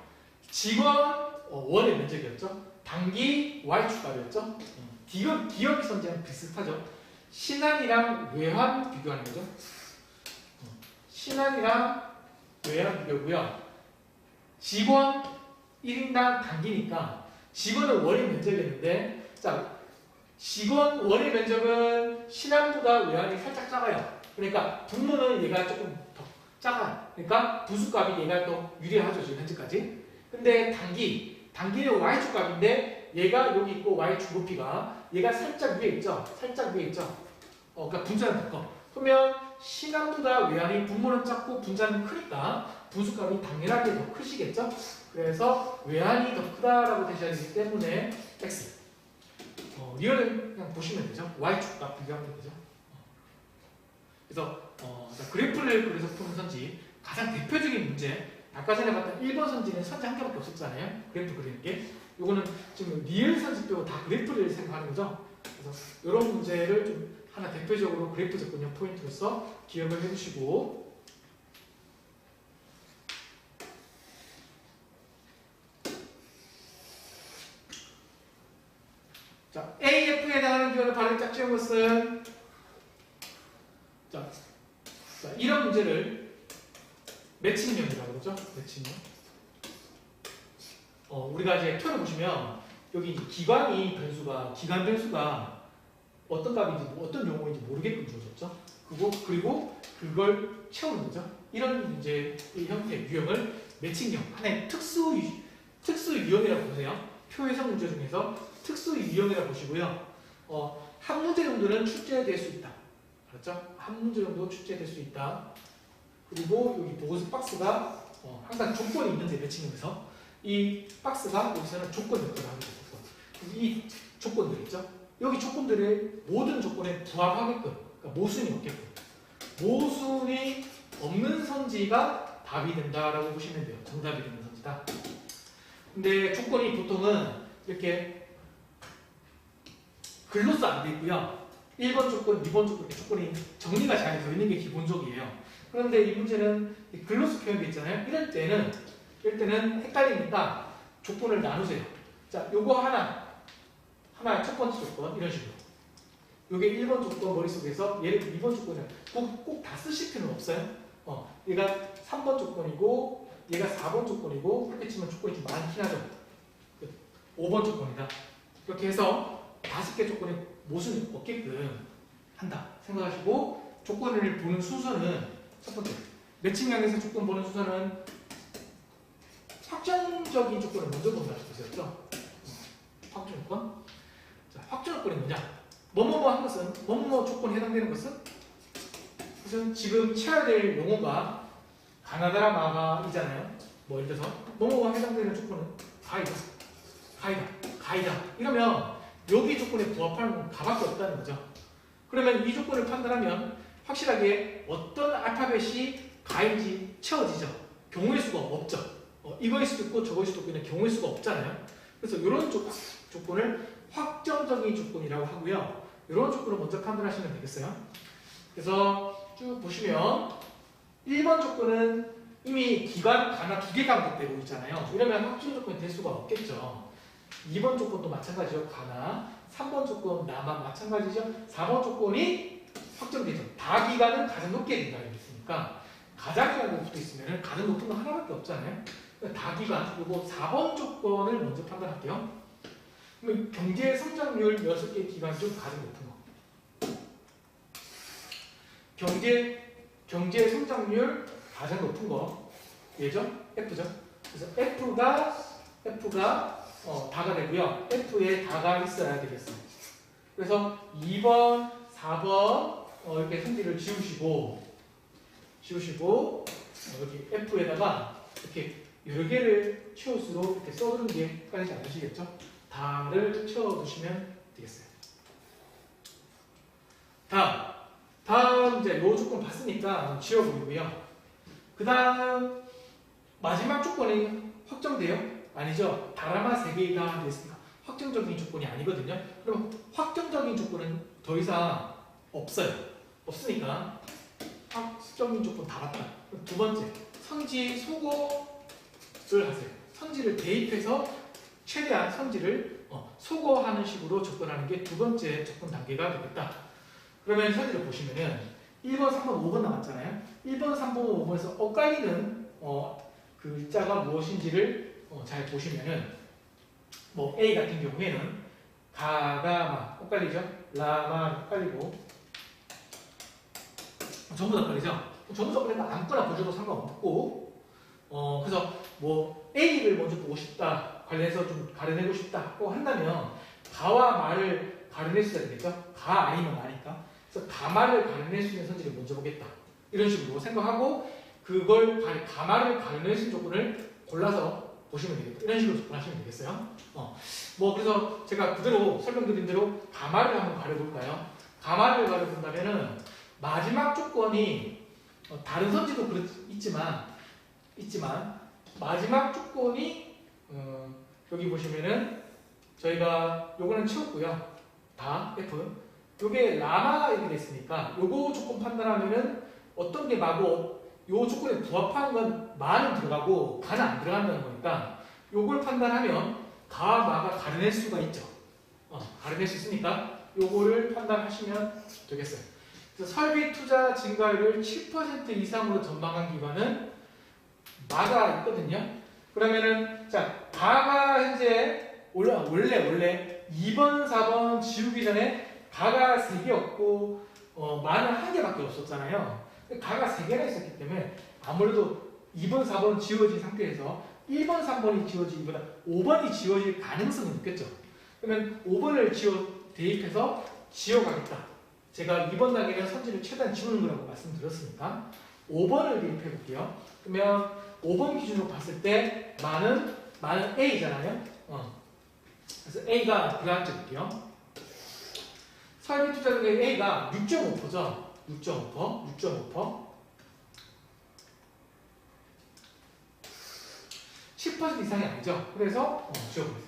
직원 원의 면적이었죠. 단기 y축값이었죠. 기업이 선지랑 비슷하죠. 신한이랑 외환 비교하는 거죠. 신한이랑 외환 비교고요. 직원 1인당 단기니까 직원은 월의 면적이었는데 자 직원 월의 면적은 신한보다 외환이 살짝 작아요. 그러니까 분모는 얘가 조금 더 작아요. 그러니까 부수값이 얘가 더 유리하죠. 지금 현재까지. 근데 단기는 y축 값인데 얘가 여기 있고 y축 높이가 얘가 살짝 위에 있죠. 살짝 위에 있죠. 그러니까 분자는 더 커. 그러면 신한보다 외환이 분모는 작고 분자는 크니까 부수값이 당연하게 더 크시겠죠. 그래서 외환이 더 크다라고 되셔야 되기 때문에 x. 리얼은 그냥 보시면 되죠. y축 값 비교하면 되죠. 그래서 그래프를 그래서 푸는 선지 가장 대표적인 문제. 아까 전에 봤던 1번 선지는 선지 한 개밖에 없었잖아요. 그래프 그리는 게. 요거는 지금 리얼 선지 빼고 다 그래프를 생각하는 거죠. 그래서 이런 문제를 좀 하나 대표적으로 그래프 접근형 포인트로서 기억을 해주시고 자, AF에 해당하는 기호를 바로 짝 지은 것은 자, 이런 문제를 매칭형이라고 그러죠. 매칭형. 우리가 이제 표를 보시면 여기 기관 변수가 어떤 값인지 어떤 용어인지 모르게끔 주어졌죠. 그리고 그걸 채우는 거죠. 이런 이제 이 형태의 유형을 매칭형, 하나의 특수 유형이라고 보세요. 표 해석 문제 중에서 특수 유형이라고 보시고요. 한 문제 정도는 출제될 수 있다. 그렇죠? 한 문제 정도 출제될 수 있다. 그리고 여기 보고서 박스가 항상 조건이 있는데 매칭형에서 이 박스가 여기서는 조건 역할을 하게 돼서 이 조건들 있죠. 여기 조건들의 모든 조건에 부합하게끔 그러니까 모순이 없게끔 모순이 없는 선지가 답이 된다라고 보시면 돼요. 정답이 되는 선지다. 근데 조건이 보통은 이렇게 글로써 안 돼 있고요. 1번 조건, 2번 조건, 조건이 정리가 잘 되어 있는 게 기본적이에요. 그런데 이 문제는 글로써 표현되어 있잖아요. 이럴 때는 헷갈리니까 조건을 나누세요. 자, 요거 하나 첫 번째 조건 이런 식으로. 요게 1번 조건 머릿속에서 얘를 2번 조건을 꼭 다 쓰실 필요는 없어요. 얘가 3번 조건이고 얘가 4번 조건이고 그렇게 치면 조건이 좀 많긴 하죠. 5번 조건이다. 이렇게 해서 5개 조건에 모순이 없게끔 한다 생각하시고 조건을 보는 순서는 첫 번째 매칭형에서 조건 보는 순서는 확정적인 조건을 먼저 본다는 것이었죠. 확정 조건. 자, 확정 조건이 뭐냐? 뭐뭐뭐 한 것은 뭐뭐뭐 조건에 해당되는 것은 우선 지금 채워야 될 용어가 가나다라 마가이잖아요. 뭐 예를 들어서 뭐뭐뭐 해당되는 조건은 가이다. 이러면 여기 조건에 부합하는 가밖에 없다는 거죠. 그러면 이 조건을 판단하면 확실하게 어떤 알파벳이 가인지 채워지죠. 경우의 수가 없죠. 이거일 수도 있고 저거일 수도 있고 그냥 경우의 수가 없잖아요. 그래서 이런 조건을 확정적인 조건이라고 하고요. 이런 조건을 먼저 판단하시면 되겠어요. 그래서 쭉 보시면 1번 조건은 이미 기관, 가나 두 개가 반복되고 있잖아요. 이러면 확정 조건이 될 수가 없겠죠. 2번 조건도 마찬가지죠. 가나. 3번 조건 나만 마찬가지죠. 4번 조건이 확정되죠. 다 기관은 가장 높게 된다고 했으니까 가장이라고 붙어 있으면 가장 높은 거 하나밖에 없잖아요. 그러니까 다기관, 요거 4번 조건을 먼저 판단할게요. 그러면 경제 성장률 6개 기관 중 가장 높은 거. 경제 성장률 가장 높은 거. 얘죠? F죠? 그래서 F가 다가 되고요. F에 다가 있어야 되겠어요. 그래서 2번, 4번 이렇게 성질을 지우시고 여기 F에다가 이렇게 여러 개를 치워수로 이렇게 써두는 게 헷갈리지 않으시겠죠? 다를 채워두시면 되겠어요. 다음 이제 요 조건 봤으니까 지워버리고요. 그 다음 마지막 조건이 확정돼요? 아니죠. 다라마 3개가 됐으니까 확정적인 조건이 아니거든요. 그럼 확정적인 조건은 더 이상 없어요. 없으니까 확정적인 조건 다 봤다. 두 번째, 선지 소거를 하세요. 선지를 대입해서 최대한 선지를 소거하는 식으로 접근하는 게 두 번째 접근 단계가 되겠다. 그러면 선지를 보시면은 1번, 3번, 5번 남았잖아요. 1번, 3번, 5번에서 엇갈리는 글자가 무엇인지를 잘 보시면은 뭐 A 같은 경우에는 가가 엇갈리죠. 라마 엇갈리고 전부 다 엇갈리죠. 전부 다 엇갈리면 아무거나 보셔도 상관없고 그래서 뭐 A를 먼저 보고 싶다. 관련해서 좀 가려내고 싶다고 한다면 가와 마를 가려낼 수가 되겠죠. 가 아니면 마니까. 그래서 가마를 가려낼 수 있는 선지를 먼저 보겠다. 이런 식으로 생각하고 그걸 가마를 가려낼 수 있는 조건을 골라서 보시면 되겠다. 이런 식으로 접근하시면 되겠어요. 뭐 그래서 제가 그대로 설명드린 대로 가마를 한번 가려볼까요? 가마를 가려본다면은 마지막 조건이 다른 선지도 있지만 마지막 조건이 여기 보시면은 저희가 요거는 채웠고요. 다 F. 요게 라마 이렇게 됐으니까 요거 조건 판단하면은 어떤 게 마고 요 조건에 부합하는 건 마는 들어가고 가는 안 들어간다는 거니까 요걸 판단하면 가와 마가 가려낼 수가 있죠. 가려낼 수 있으니까 요거를 판단하시면 되겠어요. 그래서 설비 투자 증가율을 7% 이상으로 전망한 기관은 마가 있거든요. 그러면은 자 가가 현재 원래 2번, 4번 지우기 전에 가가 3개였고 마는 1개밖에 없었잖아요. 가가 3개나 있었기 때문에 아무래도 2번, 4번 지워진 상태에서 1번, 3번이 지워지기보다 5번이 지워질 가능성이 높겠죠. 그러면 5번을 대입해서 지워가겠다. 제가 2번 단계는 선지를 최대한 지우는 거라고 말씀드렸으니까 5번을 대입해 볼게요. 그러면 5번 기준으로 봤을 때 마는 A잖아요. 그래서 A가 들어앉혀 볼게요. 설비 투자 등의 A가 6.5%죠. 6.5%. 10% 이상이 아니죠. 그래서 지워보겠습니다.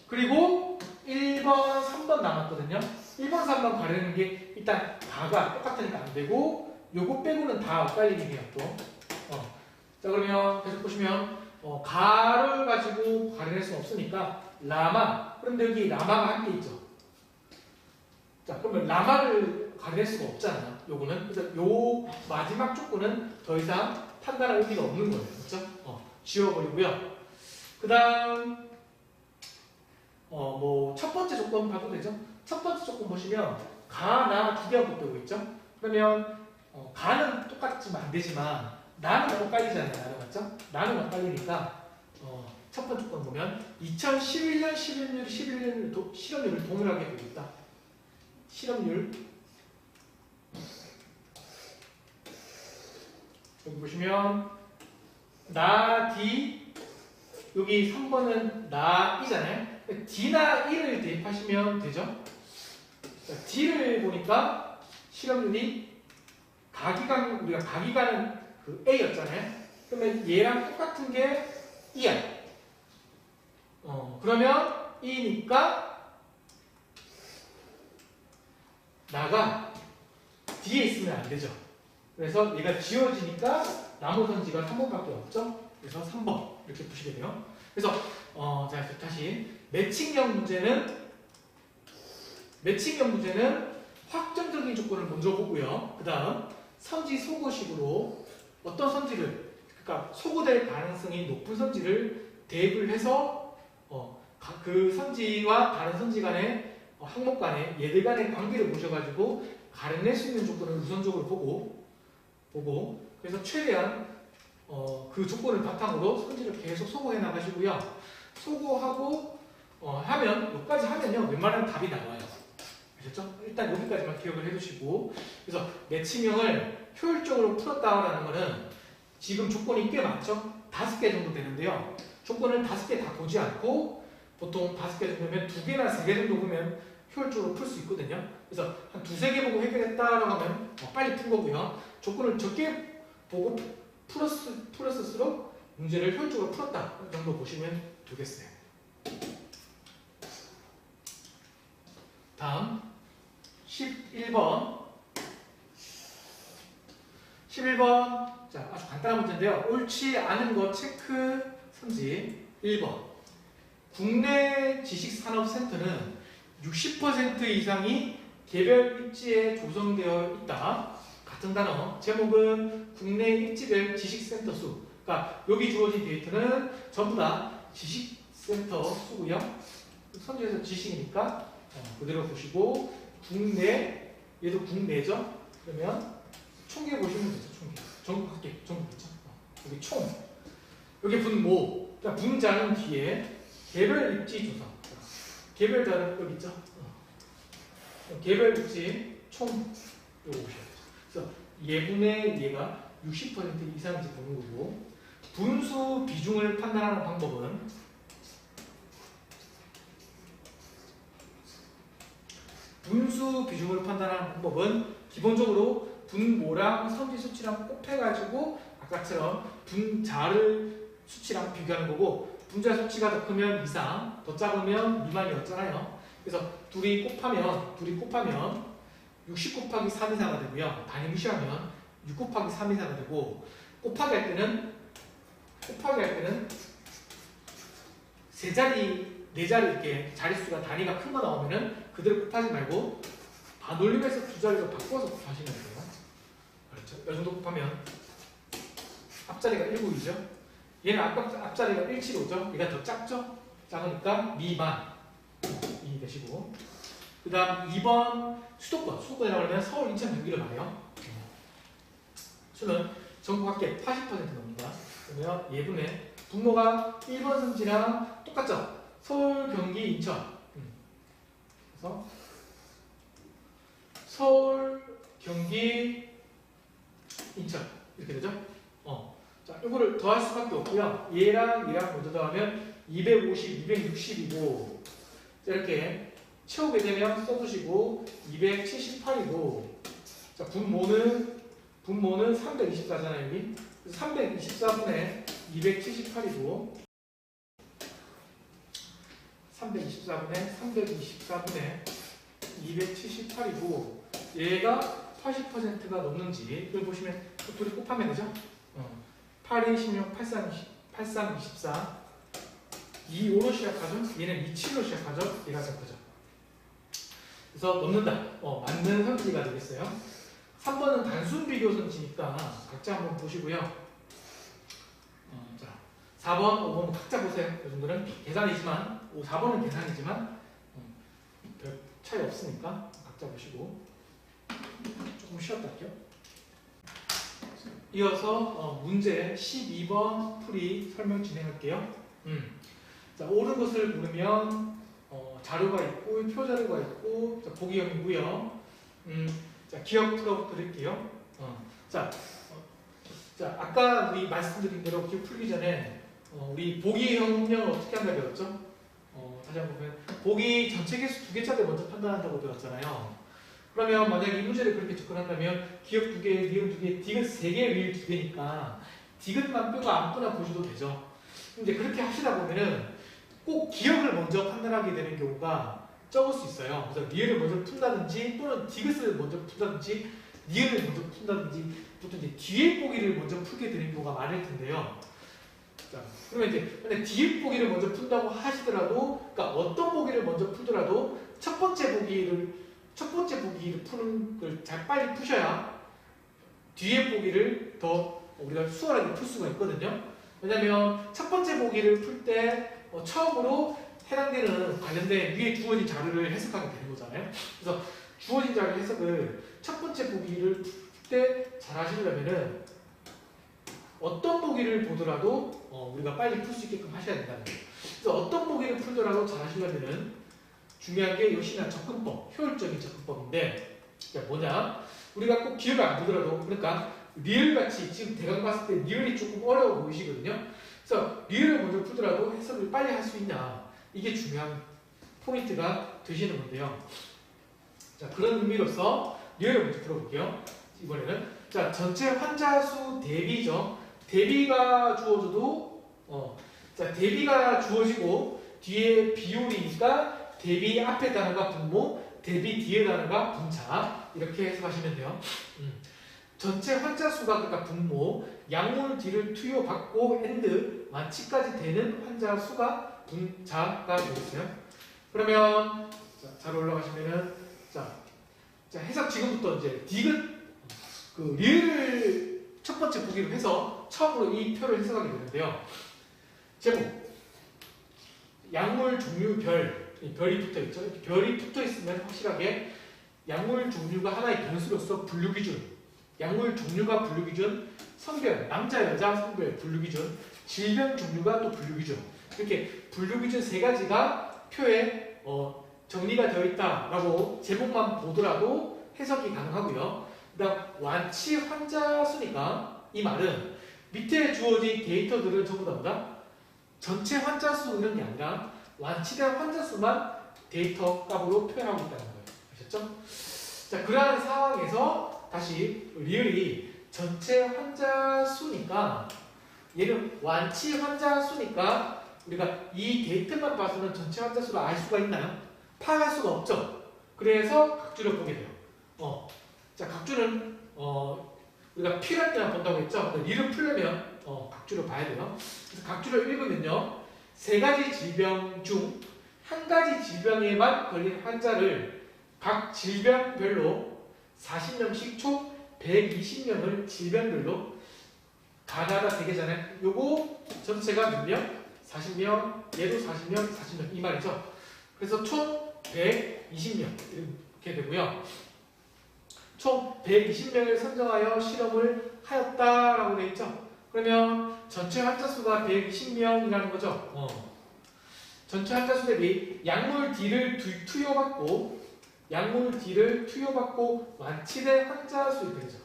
그리고 1번, 3번 남았거든요. 1번, 3번 가려는 게 일단 가가 똑같으니까 안 되고 요거 빼고는 다 엇갈리긴 해요. 또. 자 그러면 계속 보시면 가를 가지고 가려낼 수는 없으니까 라마. 그런데 여기 라마가 함께 있죠. 자 그러면 라마를 가려낼 수가 없잖아요. 요거는. 그래서 요 마지막 조건은 더 이상 판단할 의미가 없는 거예요. 그렇죠? 지워버리고요. 그 다음 뭐 첫 번째 조건 봐도 되죠? 첫 번째 조건 보시면 가나 두 개가 붙고 있죠? 그러면 가는 똑같지만 안 되지만 나는 엇갈리잖아요. 나는 맞죠? 나는 엇갈리니까 첫 번째 조건 보면 2011년 실업률을 동일하게 보고 있다. 실업률 여기 보시면 나, D 여기 3번은 나, 이잖아요. D나 E를 대입하시면 되죠. 자, D를 보니까 실업률이 우리가 가기관은 그 A였잖아요. 그러면 얘랑 똑같은 게 E야. 그러면 E니까 나가 D에 있으면 안 되죠. 그래서 얘가 지워지니까 나무 선지가 3번밖에 없죠. 그래서 3번 이렇게 보시게 돼요. 그래서 자 다시 매칭형 문제는 확정적인 조건을 먼저 보고요. 그 다음 선지 소거식으로 어떤 선지를, 그러니까 소구될 가능성이 높은 선지를 대입을 해서 그 선지와 다른 선지 간의 항목 간의 얘들 간의 관계를 보셔가지고 가려낼 수 있는 조건을 우선적으로 보고 그래서 최대한 그 조건을 바탕으로 선지를 계속 소구해 나가시고요. 소구하고 하면 여기까지 하면요 웬만하면 답이 나와요. 아셨죠? 일단 여기까지만 기억을 해두시고 그래서 매치명을 효율적으로 풀었다라는 거는 지금 조건이 꽤 많죠? 5개 정도 되는데요. 조건을 5개 다 보지 않고 보통 5개 정도면 2개나 3개 정도 보면 효율적으로 풀 수 있거든요. 그래서 한 2-3개 보고 해결했다라고 하면 빨리 푼 거고요. 조건을 적게 보고 풀었을수록 문제를 효율적으로 풀었다 정도 보시면 되겠어요. 다음 11번. 11번. 자, 아주 간단한 문제인데요. 옳지 않은 것 체크 선지 1번. 국내 지식산업센터는 60% 이상이 개별 입지에 조성되어 있다. 같은 단어. 제목은 국내 입지별 지식센터 수. 그러니까 여기 주어진 데이터는 전부 다 지식센터 수고요. 선지에서 지식이니까 그대로 보시고 국내, 얘도 국내죠. 그러면 총계 보시면 되죠. 총계. 전국 합계, 전국이죠. 여기 총. 여기 분모. 그러니까 분자는 뒤에 개별 입지 조성. 개별 자는 여기 있죠. 개별 입지 총 요거 보셔야 돼요. 그래서 예분의 얘가 60% 이상인지 보는 거고 분수 비중을 판단하는 방법은 기본적으로 분모랑 선지 수치랑 곱해가지고 아까처럼 분자를 수치랑 비교하는 거고 분자 수치가 더 크면 이상, 더 작으면 미만이었잖아요. 그래서 둘이 곱하면 60 곱하기 3 이상가 되고요. 단위 무시하면 6 곱하기 3 이상가 되고 곱하기 할 때는 세 자리, 네 자리 이렇게 자릿수가 단위가 큰 거 나오면은 그대로 곱하지 말고 반올림해서 두 자리로 바꿔서 곱하시면 돼요. 그렇죠? 이 정도 곱하면 앞자리가 19이죠. 얘는 앞자리가 175죠. 얘가 더 작죠? 작으니까 미만 2 되시고 그 다음 2번 수도권이라고 하면 서울, 인천, 경기를 말해요. 수는 전국 합계 80% 넘는다. 그러면 예분의 분모가 1번 선지랑 똑같죠? 서울, 경기, 인천. 그래서 서울, 경기, 인천 이렇게 되죠? 자, 이거를 더할 수밖에 없고요. 얘랑 먼저 더하면 250, 260이고 이렇게 채우게 되면 써두시고 278이고 자, 분모는 324잖아요 여기. 그래서 324분의 278이고 324분의 278이고 얘가 80%가 넘는지 이걸 보시면 둘이 곱하면 되죠? 8, 2, 16, 83, 24 25로 시작하죠? 얘는 27로 시작하죠? 얘가 작하죠? 그래서 넘는다. 맞는 선지가 되겠어요. 3번은 단순 비교 선지니까 각자 한번 보시고요. 자, 4번, 5번 각자 보세요. 이 정도는 계산이지만 4번은 계산이지만 별 차이 없으니까 각자 보시고 조금 쉬었다 할게요. 이어서 문제 12번 풀이 설명 진행할게요. 자, 옳은 것을 고르면 자료가 있고 표자료가 있고 자, 보기형이고요. 자, 기억 풀어 드릴게요. 자, 아까 우리 말씀드린 대로 기억 풀기 전에 우리 보기형은 어떻게 한다 배웠죠? 다시 한번 보면 보기 전체 개수 2개짜리 먼저 판단한다고 배웠잖아요. 그러면 만약 이 문제를 그렇게 접근한다면 기억 2개, 니은 2개, 디귿 3개, 리을 2개니까 디귿만 빼고 아무거나 보셔도 되죠. 근데 그렇게 하시다 보면은 꼭 기억을 먼저 판단하게 되는 경우가 적을 수 있어요. 그래서 리을을 먼저 푼다든지 또는 디귿을 먼저 푼다든지 니은을 먼저 푼다든지 보통 이제 뒤에 보기를 먼저 풀게 되는 경우가 많을 텐데요. 자, 그러면 이제 근데 뒤에 보기를 먼저 푼다고 하시더라도 그러니까 어떤 보기를 먼저 풀더라도 첫 번째 보기를 푸는 걸 잘 빨리 푸셔야 뒤에 보기를 더 우리가 수월하게 풀 수가 있거든요. 왜냐면 첫 번째 보기를 풀 때 처음으로 해당되는 관련된 위에 주어진 자료를 해석하게 되는 거잖아요. 그래서 주어진 자료 해석을 첫 번째 보기를 풀 때 잘 하시려면은 어떤 보기를 보더라도 우리가 빨리 풀 수 있게끔 하셔야 된다는 거예요. 그래서 어떤 보기를 풀더라도 잘 하시려면은 중요한 게 역시나 접근법, 효율적인 접근법인데 뭐냐? 우리가 꼭 기억을 안 보더라도 그러니까 리을같이 지금 대강 봤을 때 리을이 조금 어려워 보이시거든요. 그래서 리을을 먼저 풀더라도 해석을 빨리 할 수 있냐 이게 중요한 포인트가 되시는 건데요. 자 그런 의미로서 리을을 먼저 풀어볼게요. 이번에는 자 전체 환자 수 대비죠. 대비가 주어져도 자 대비가 주어지고 뒤에 비율이니까 대비 앞에 단어가 분모, 대비 뒤에 단어가 분자 이렇게 해석하시면 돼요. 전체 환자 수가 그러니까 분모, 약물 뒤를 투여받고 엔드 완치까지 되는 환자 수가 분자가 되겠어요. 그러면 잘 올라가시면은 자 해석 지금부터 이제 디귿 그 리을을 첫 번째 보기로 해서 처음으로 이 표를 해석하게 되는데요. 제목 약물 종류 별이 붙어 있죠. 별이 붙어 있으면 확실하게 약물 종류가 하나의 변수로서 분류 기준, 약물 종류가 분류 기준, 성별 남자 여자 성별 분류 기준, 질병 종류가 또 분류 기준 이렇게 분류 기준 세 가지가 표에 정리가 되어 있다라고 제목만 보더라도 해석이 가능하고요. 그다음 완치 환자 수니까 이 말은 밑에 주어진 데이터들은 전부 다 뭐다? 전체 환자 수 이런 게 아니라 완치된 환자 수만 데이터 값으로 표현하고 있다는 거예요. 아셨죠? 자, 그러한 상황에서 다시 리을이 전체 환자 수니까 얘는 완치 환자 수니까 우리가 이 데이터만 봐서는 전체 환자 수를 알 수가 있나요? 파악할 수가 없죠. 그래서 각주를 보게 돼요. 자, 각주는 우리가 필요할 때만 본다고 했죠. 리을 풀려면 각주를 봐야 돼요. 그래서 각주를 읽으면요. 세 가지 질병 중 한 가지 질병에만 걸린 환자를 각 질병별로 40명씩 총 120명을 질병별로 가나다 3개잖아요. 요거 전체가 몇 명? 40명, 얘도 40명, 40명 이 말이죠. 그래서 총 120명 이렇게 되고요. 총 120명을 선정하여 실험을 하였다라고 되어 있죠. 그러면 전체 환자 수가 120명이라는 거죠. 전체 환자 수 대비 약물 D를 투여받고 완치된 환자 수이 되죠.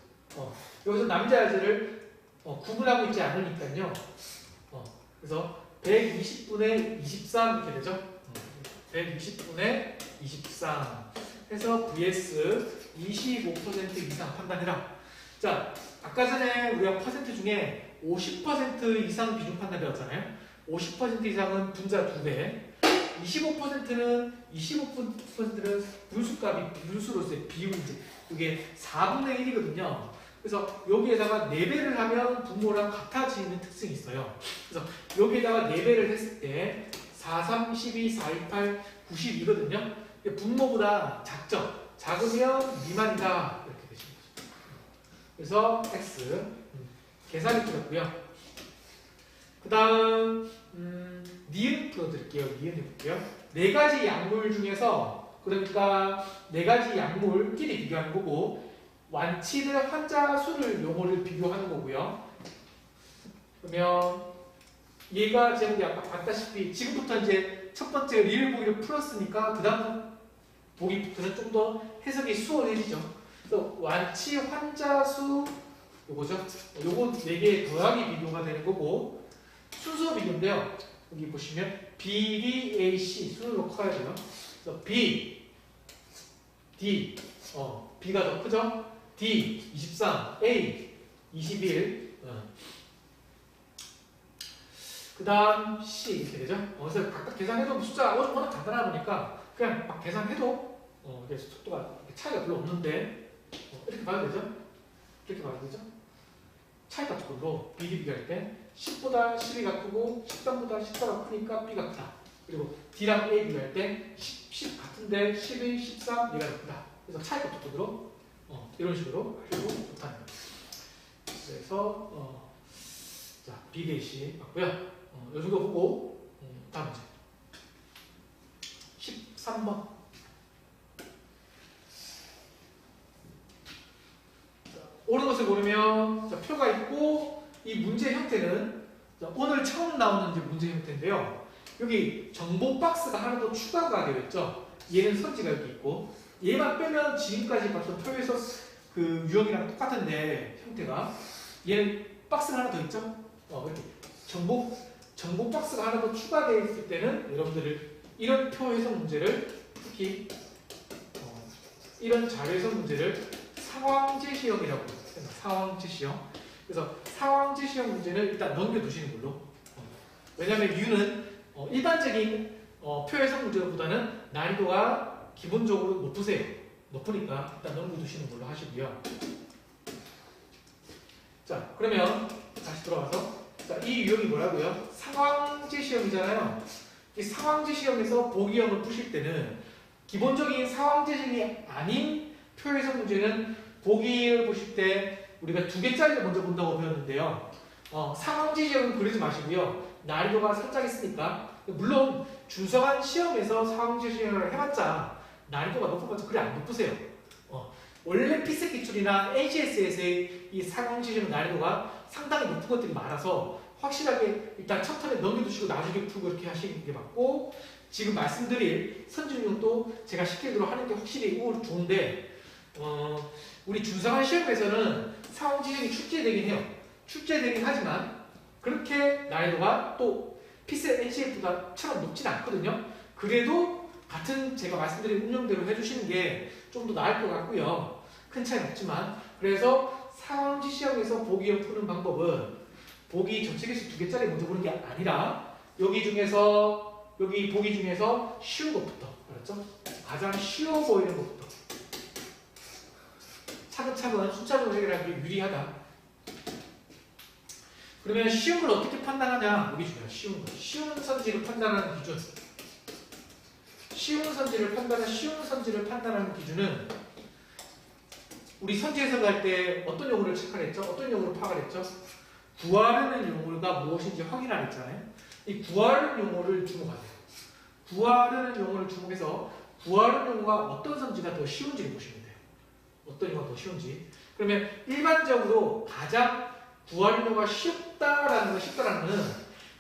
여기서 남자 여자를 구분하고 있지 않으니까요. 그래서 120분의 23 이렇게 되죠. 120분의 23 해서 vs 25% 이상 판단해라. 자, 아까 전에 우리가 퍼센트 중에 50% 이상 비중 판단 배웠잖아요. 50% 이상은 분자 2배, 25%는 분수로서의 비율인데 이게 4분의 1이거든요. 그래서 여기에다가 4배를 하면 분모랑 같아지는 특징이 있어요. 그래서 여기에다가 4배를 했을 때 4, 3, 12, 4, 2, 8, 92거든요. 분모보다 작죠. 작으면 미만이다 이렇게 되시는 거죠. 그래서 X 계산이 풀었고요. 그 다음 니은 풀어드릴게요. 니은 해볼게요. 4가지 약물 중에서 그러니까 4가지 약물끼리 비교하는 거고 완치된 환자 수를 용어를 비교하는 거고요. 그러면 얘가 제목이 아까 봤다시피 지금부터 이제 첫 번째 리을 보기를 풀었으니까 그 다음 보기부터는 좀 더 해석이 수월해지죠. 그래서 완치 환자 수 요거죠. 요거 4개의 더하기 비교가 되는 거고 순서 비교인데요. 여기 보시면 B, D, A, C 순으로 커야 돼요. 그래서 B, D, B가 더 크죠? D 23, A 21, 그 다음 C 이렇게 되죠? 그래서 각각 계산해도 숫자가 워낙 간단하다 보니까 그냥 막 계산해도 속도가 차이가 별로 없는데 이렇게 봐도 되죠? 이렇게 봐도 되죠? 차이가 조금도 B, D 비교할 때 10보다 12가 크고 13보다 14가 크니까 B가 크다. 그리고 D랑 A 비교할 때 10 같은데 12, 13 얘가 더 크다. 그래서 차이가 조금으로 이런 식으로 하셔도 좋다는 거예요. 그래서 자 B-C 맞고요. 요 정도 보고 다음 문제 13번. 옳은 것을 고르면 자, 표가 있고 이 문제 형태는 자, 오늘 처음 나오는 이제 문제 형태인데요. 여기 정보 박스가 하나 더 추가가 되어 있죠. 얘는 선지가 여기 있고 얘만 빼면 지금까지 봤던 표에서 그 유형이랑 똑같은데 형태가 얘는 박스가 하나 더 있죠. 이렇게 정보 박스가 하나 더 추가되어 있을 때는 여러분들을 이런 표 해석 문제를 특히 이런 자료 해석 문제를 상황 제시형이라고 해요. 상황 제시형. 그래서 상황 제시형 문제는 일단 넘겨두시는 걸로. 왜냐하면 이유는 일반적인 표 해석 문제보다는 난이도가 기본적으로 높으세요. 높으니까 일단 넘겨두시는 걸로 하시고요. 자, 그러면 다시 돌아와서 자, 이 유형이 뭐라고요? 상황제 시험이잖아요. 이 상황제 시험에서 보기형을 푸실 때는 기본적인 상황제 시험이 아닌 표 해석 문제는 보기를 보실 때 우리가 2개짜리를 먼저 본다고 배웠는데요. 상황제 시험은 그러지 마시고요. 난이도가 살짝 있으니까 물론 준성한 시험에서 상황제 시험을 해봤자 난이도가 높아봤자 그리 안 높으세요. 원래 피스 기출이나 ACS에서의 이 상황제 시험 난이도가 상당히 높은 것들이 많아서 확실하게 일단 첫 턴에 넘겨두시고 나중에 풀고 이렇게 하시는 게 맞고 지금 말씀드릴 선진용도 제가 시키대로 하는 게 확실히 좋은데 우리 준성한 시험에서는 상황 지정이 출제되긴 해요. 출제되긴 하지만 그렇게 난이도가 또 피스 NCF보다처럼 높진 않거든요. 그래도 같은 제가 말씀드린 운영대로 해주시는 게 좀 더 나을 것 같고요. 큰 차이는 없지만 그래서 상황지 시험에서 보기형 푸는 방법은 보기 전체 개수 2개짜리 먼저 보는 게 아니라 여기 보기 중에서 쉬운 것부터 알았죠? 가장 쉬워 보이는 것부터 차근차근 숫자로 해결하기 유리하다. 그러면 쉬운 걸 어떻게 판단하냐? 여기 중요해요. 쉬운 거. 쉬운 선지를 판단하는 기준. 쉬운 선지를 판단하는 기준은 우리 선지 해석할 때 어떤 용어를 체크를 했죠? 어떤 용어를 파악을 했죠? 구하려는 용어가 무엇인지 확인을 했잖아요. 이 구하려는 용어를 주목하세요. 구하려는 용어를 주목해서 구하려는 용어가 어떤 선지가 더 쉬운지를 보시면 돼요. 어떤 용어가 더 쉬운지. 그러면 일반적으로 가장 구하려는 용어가 쉽다라는 거는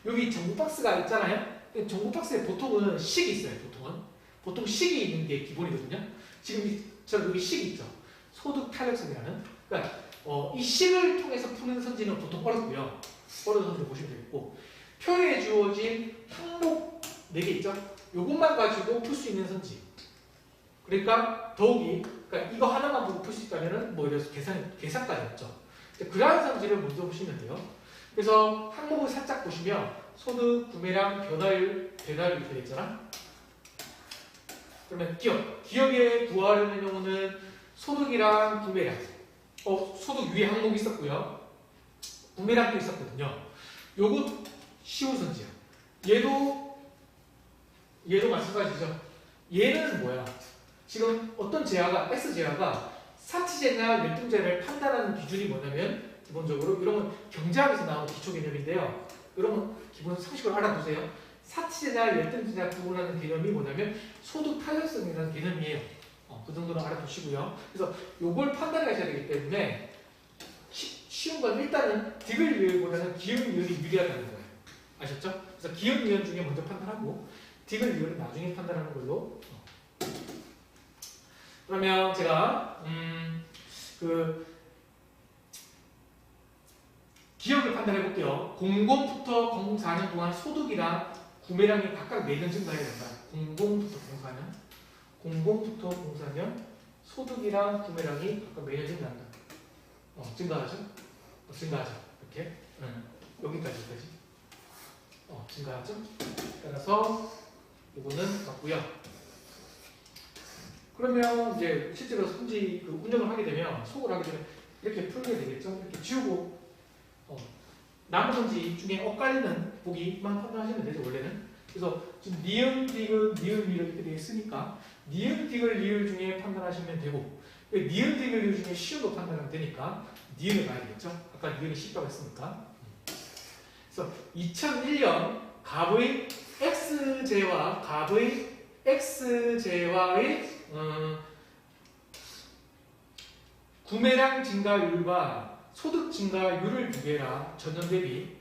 여기 정보 박스가 있잖아요. 정보 박스에 보통은 식이 있어요. 보통 식이 있는 게 기본이거든요. 지금 여기 식이 있죠. 소득 탄력성이라는. 그러니까 이 식을 통해서 푸는 선지는 보통 어렵고요. 어려운 선지 보시면 되겠고 표에 주어진 항목 4개 있죠. 요것만 가지고 풀 수 있는 선지. 그러니까 그러니까 이거 하나만 보고 풀 수 있다면은 뭐 이래서 계산까지 했죠. 그러한 선지를 먼저 보시면 돼요. 그래서 항목을 살짝 보시면 소득, 구매량, 변화율 이렇게 있잖아. 그러면 기업에 구하려는 용어는 소득이랑 구매량. 소득 위에 항목이 있었고요. 구매량도 있었거든요. 요거 쉬운 선지야. 얘도 마찬가지죠. 얘는 뭐야? 지금 어떤 X 제화가 사치제나 열등제를 판단하는 기준이 뭐냐면 기본적으로 이런 건 경제학에서 나온 기초 개념인데요. 여러분 기본 상식으로 알아두세요. 사치제나 열등제나 구분하는 개념이 뭐냐면 소득 탄력성이라는 개념이에요. 그 정도는 알아두시고요. 그래서 요걸 판단하셔야 되기 때문에 쉬운 건 일단은 딕을 이율보다는 기역 이율이 유리하다는 거예요. 아셨죠? 그래서 기역 이율 중에 먼저 판단하고 딕을 이율은 나중에 판단하는 걸로. 그러면 제가 기억을 판단해 볼게요. 00부터 04년 동안 소득이랑 구매량이 각각 매년 증가해야 된다. 00부터 04년 소득이랑 구매량이 각각 매년 증가한다. 증가하죠? 증가하죠. 이렇게 여기까지. 증가하죠? 따라서 이거는 맞고요. 그러면 이제 실제로 선지 운영을 하게 되면 속을 하게 되면 이렇게 풀게 되겠죠? 이렇게 지우고 남은 선지 중에 엇갈리는 보기만 판단하시면 되죠, 원래는. 그래서 지금 니은, 디귿, 니은, 미를 이렇게 되어 있으니까 니은, 디귿, 리을 중에 판단하시면 되고 니은 등유 중에 쉬운 거 판단하면 되니까 니은을 봐야 되겠죠. 아까 니은이 쉽다고 했으니까. 그래서 2001년 갑의 XJ와의 구매량 증가율과 소득 증가율을 비교해라. 전년 대비.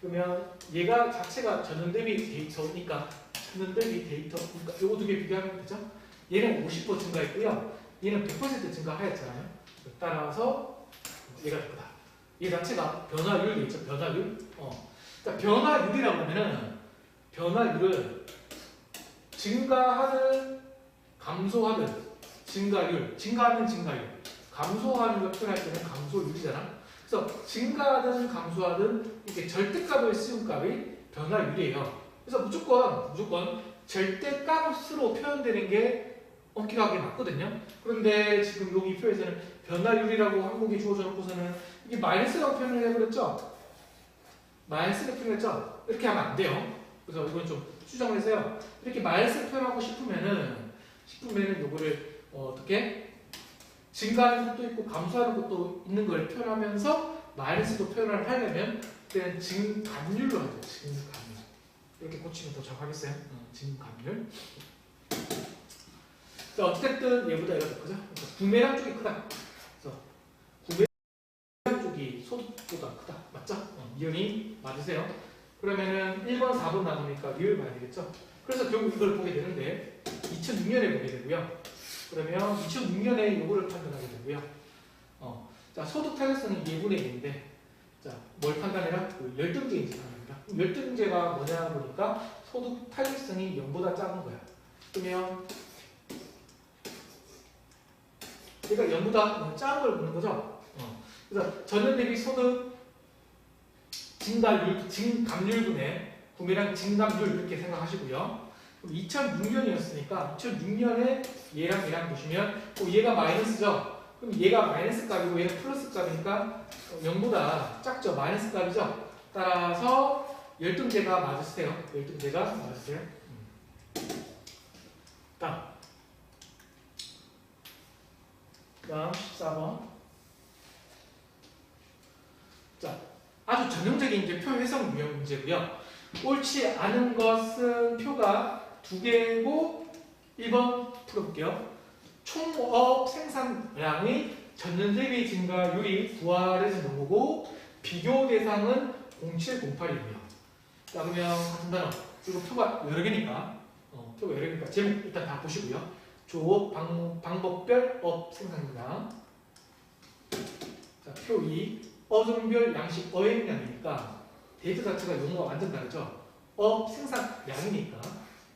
그러면 얘가 자체가 전년 대비 데이터니까 전년 대비 데이터니까 요거 두 개 비교하면 되죠. 얘는 50% 증가했고요. 얘는 100% 증가하였잖아요. 따라서 얘가 더 크다. 얘 자체가 변화율이 있죠. 변화율. 그러니까 변화율이라고 하면은 변화율을 증가하는, 감소하는 증가율, 증가하는 증가율, 감소하는 걸 표현할 때는 감소율이잖아. 그래서 증가하든 감소하든 이렇게 절대값을 씌운 값이 변화율이에요. 그래서 무조건 절대값으로 표현되는 게 엄격하게 맞거든요. 그런데 지금 여기 표에서는 변화율이라고 항목이 주어져 놓고서는 이게 마이너스라고 표현을 해버렸죠. 마이너스를 표현했죠. 이렇게 하면 안 돼요. 그래서 이건 좀 수정을 해서요. 이렇게 마이너스를 표현하고 싶으면은 요거를 어떻게 증가하는 것도 있고 감소하는 것도 있는 걸 표현하면서 마이너스도 표현을 하려면 그때는 증감률로 하죠. 증감률. 이렇게 고치면 더 정확하겠어요. 증감률. 자, 어쨌든 얘보다 얘가 더 크죠. 그러니까 구매량 쪽이 크다. 그래서 구매량 쪽이 소득보다 크다. 맞죠? 이응이 맞으세요. 그러면은 1번, 4번 나오니까 리을 봐야 되겠죠. 그래서 결국 이걸 보게 되는데 2006년에 보게 되고요. 그러면 2006년에 요거를 판단하게 되고요. 자, 소득 타겟성이 2분의 1인데 자, 뭘 판단해라? 그 열등제인지 판단합니다. 열등제가 뭐냐 보니까 소득 타겟성이 0보다 작은 거야. 그러면 얘가 0보다 작은 걸 보는 거죠. 그래서 전년 대비 소득 증가율, 증감률분의 구매량 증감률 이렇게 생각하시고요. 2006년이었으니까 2006년에 얘랑 보시면 얘가 마이너스죠. 그럼 얘가 마이너스 값이고 얘는 플러스 값이니까 0보다 작죠. 마이너스 값이죠. 따라서 열등제가 맞으세요. 열등제가 맞으세요. 다음 14번. 자, 아주 전형적인 이제 표 해석 유형 문제고요. 옳지 않은 것은 표가 2개고 1번 풀어볼게요. 총업 생산량의 전년 대비 증가율이 부활해서 넘어오고 비교 대상은 0708이고요. 자, 그러면 같은 단어. 그리고 표가 여러 개니까 제목 일단 다 보시고요. 조업 방법별 업 생산량. 자, 표 2. 어종별 양식 어획량이니까 데이터 자체가 용어가 완전 다르죠. 업 생산량이니까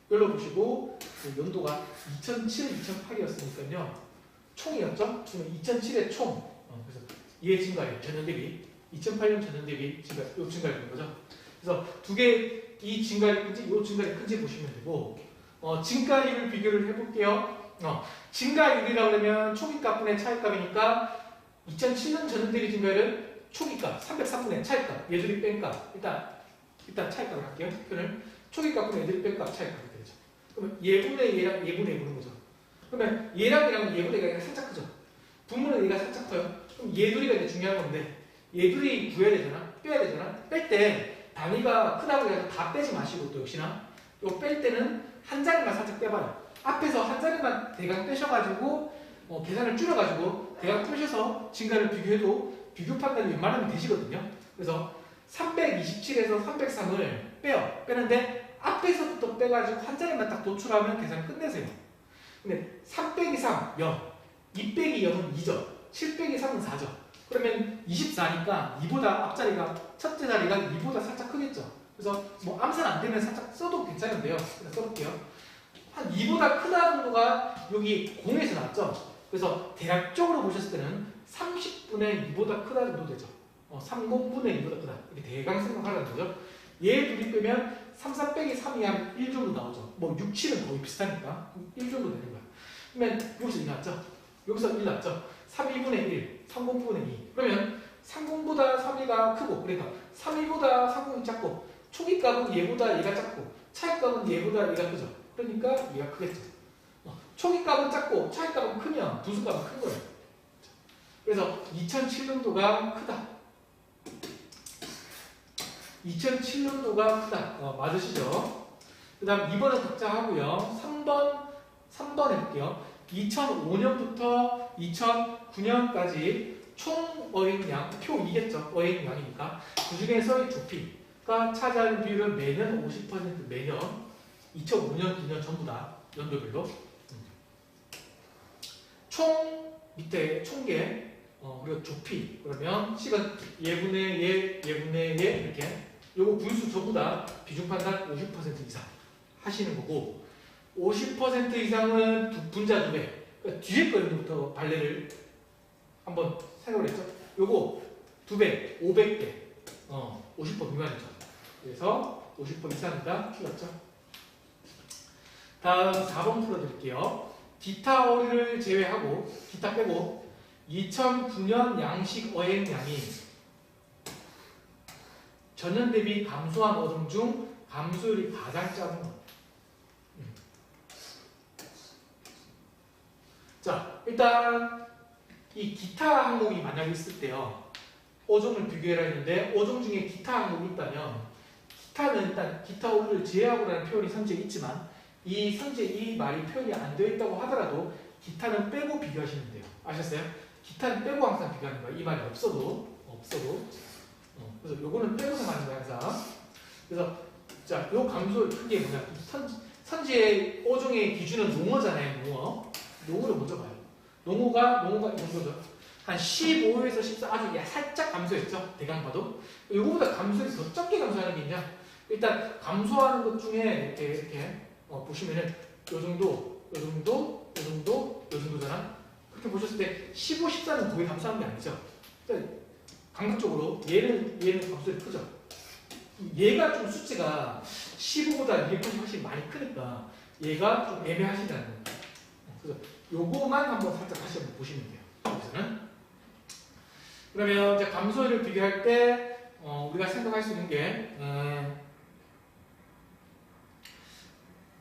이걸로 보시고 그 연도가 2007, 2008이었으니까요. 총이었죠. 그러면 2007의 총. 그래서 얘 증가율 전년 대비 2008년 전년 대비 요 증가율인 거죠. 그래서 두 개 이 증가율이 큰지 요 증가율이 큰지 보시면 되고 증가율을 비교를 해볼게요. 증가율이라고 하면 초기값분의 차이값이니까 2007년 전년 대비 증가율은 초기값 303분의 차이값 얘들이 뺀값 일단 차이값을 할게요. 표현을 초기값분의 얘들이 뺀값 차이값이 되죠. 그러면 얘분의 얘랑 얘분의 보는 거죠. 그러면 얘랑 얘분의 얘가 살짝 크죠. 분모는 얘가 살짝 커요. 그럼 얘둘이가 이제 중요한 건데 얘둘이 구해야 되잖아. 빼야 되잖아. 뺄 때 단위가 크다고 해서 다 빼지 마시고 또 역시나 요 뺄 때는 한 자리만 살짝 빼봐요. 앞에서 한 자리만 대강 빼셔가지고 계산을 줄여가지고 대강 빼셔서 증가를 비교해도 비교 판단이 웬만하면 되시거든요. 그래서 327에서 303을 빼요. 빼는데 앞에서부터 빼가지고 한 자리만 딱 도출하면 계산을 끝내세요. 근데 3 빼기 3, 0. 2 빼기 0은 2죠. 7 빼기 3은 4죠. 그러면 24니까 2보다 앞자리가 첫째 자리가 2보다 살짝 크겠죠. 그래서 뭐 암산 안 되면 살짝 써도 괜찮은데요. 그냥 써볼게요. 한 2보다 크다 정도가 여기 0에서 나왔죠. 그래서 대략적으로 보셨을 때는 30분의 2보다 크다 정도 되죠. 30분의 2보다 크다. 이렇게 대강 생각하라는 거죠. 얘 둘이 빼면 3, 4 빼기 3이 한 1 정도 나오죠. 뭐 6, 7은 거의 비슷하니까 1 정도 되는 거야. 그러면 여기서 1 나왔죠. 여기서 1 나왔죠. 3, 2분의 1, 3, 0분의 2. 그러면 30보다 3이가 크고 그러니까 3이보다 30이 작고 초기값은 얘보다 얘가 작고 차이값은 얘보다 얘가 크죠. 그러니까 얘가 크겠죠. 초기값은 작고 차이값은 크면 분수값은 큰 거예요. 그래서 2007년도가 크다. 2007년도가 크다. 맞으시죠? 그 다음 2번은 각자 하고요. 3번 해볼게요. 2005년부터 2009년까지 총 어획량, 표 2겠죠. 어획량이니까. 그 중에서 이 두피가 차지하는 비율은 매년 50% 매년. 2005년, 2년 전부 다 연도별로. 총 밑에 총계 그리고 두피 그러면 식은 예분의 예, 예분의 예 이렇게 요거 분수 전부 다 비중 판단 50% 이상 하시는 거고 50% 이상은 분자 2배 그러니까 뒤에 거부터 발레를 한번 생각을 했죠. 요거 2배, 500배 50% 미만이죠. 그래서 50% 이상이다 틀렸죠. 다음 4번 풀어드릴게요. 기타 어휘를 제외하고 기타 빼고 2009년 양식 어획량이 전년 대비 감소한 어종 중 감소율이 가장 작은 것. 자, 일단 이 기타 항목이 만약에 있을 때요. 어종을 비교해라 했는데 어종 중에 기타 항목이 있다면 기타는 일단 기타 어휘를 제외하고라는 표현이 선지에 있지만 이 선지에 이 말이 표현이 안 되어 있다고 하더라도 기타는 빼고 비교하시면 돼요. 아셨어요? 기타는 빼고 항상 비교하는 거예요. 이 말이 없어도. 그래서 요거는 빼고서 하는 거야, 항상. 그래서 자, 요 감소의 크게 뭐냐? 선지의 어종의 기준은 농어잖아요, 농어. 농어를 먼저 봐요. 농어가 이 정도죠. 한 15에서 14 아주 살짝 감소했죠. 대강 봐도. 요거보다 감소해서 더 적게 감소하는 게 있냐? 일단 감소하는 것 중에 이렇게 보시면은 요 정도, 요 정도, 요 정도, 요 정도잖아. 그렇게 보셨을 때 15, 14는 거의 감소하는 게 아니죠. 그러니까 감각적으로 얘는 감소율이 크죠. 얘가 좀 수치가 15보다 280 훨씬 많이 크니까 얘가 좀 애매하시다는 거예요. 그래서 요거만 한번 살짝 다시 한번 보시면 돼요. 여기서는. 그러면 이제 감소율을 비교할 때 우리가 생각할 수 있는 게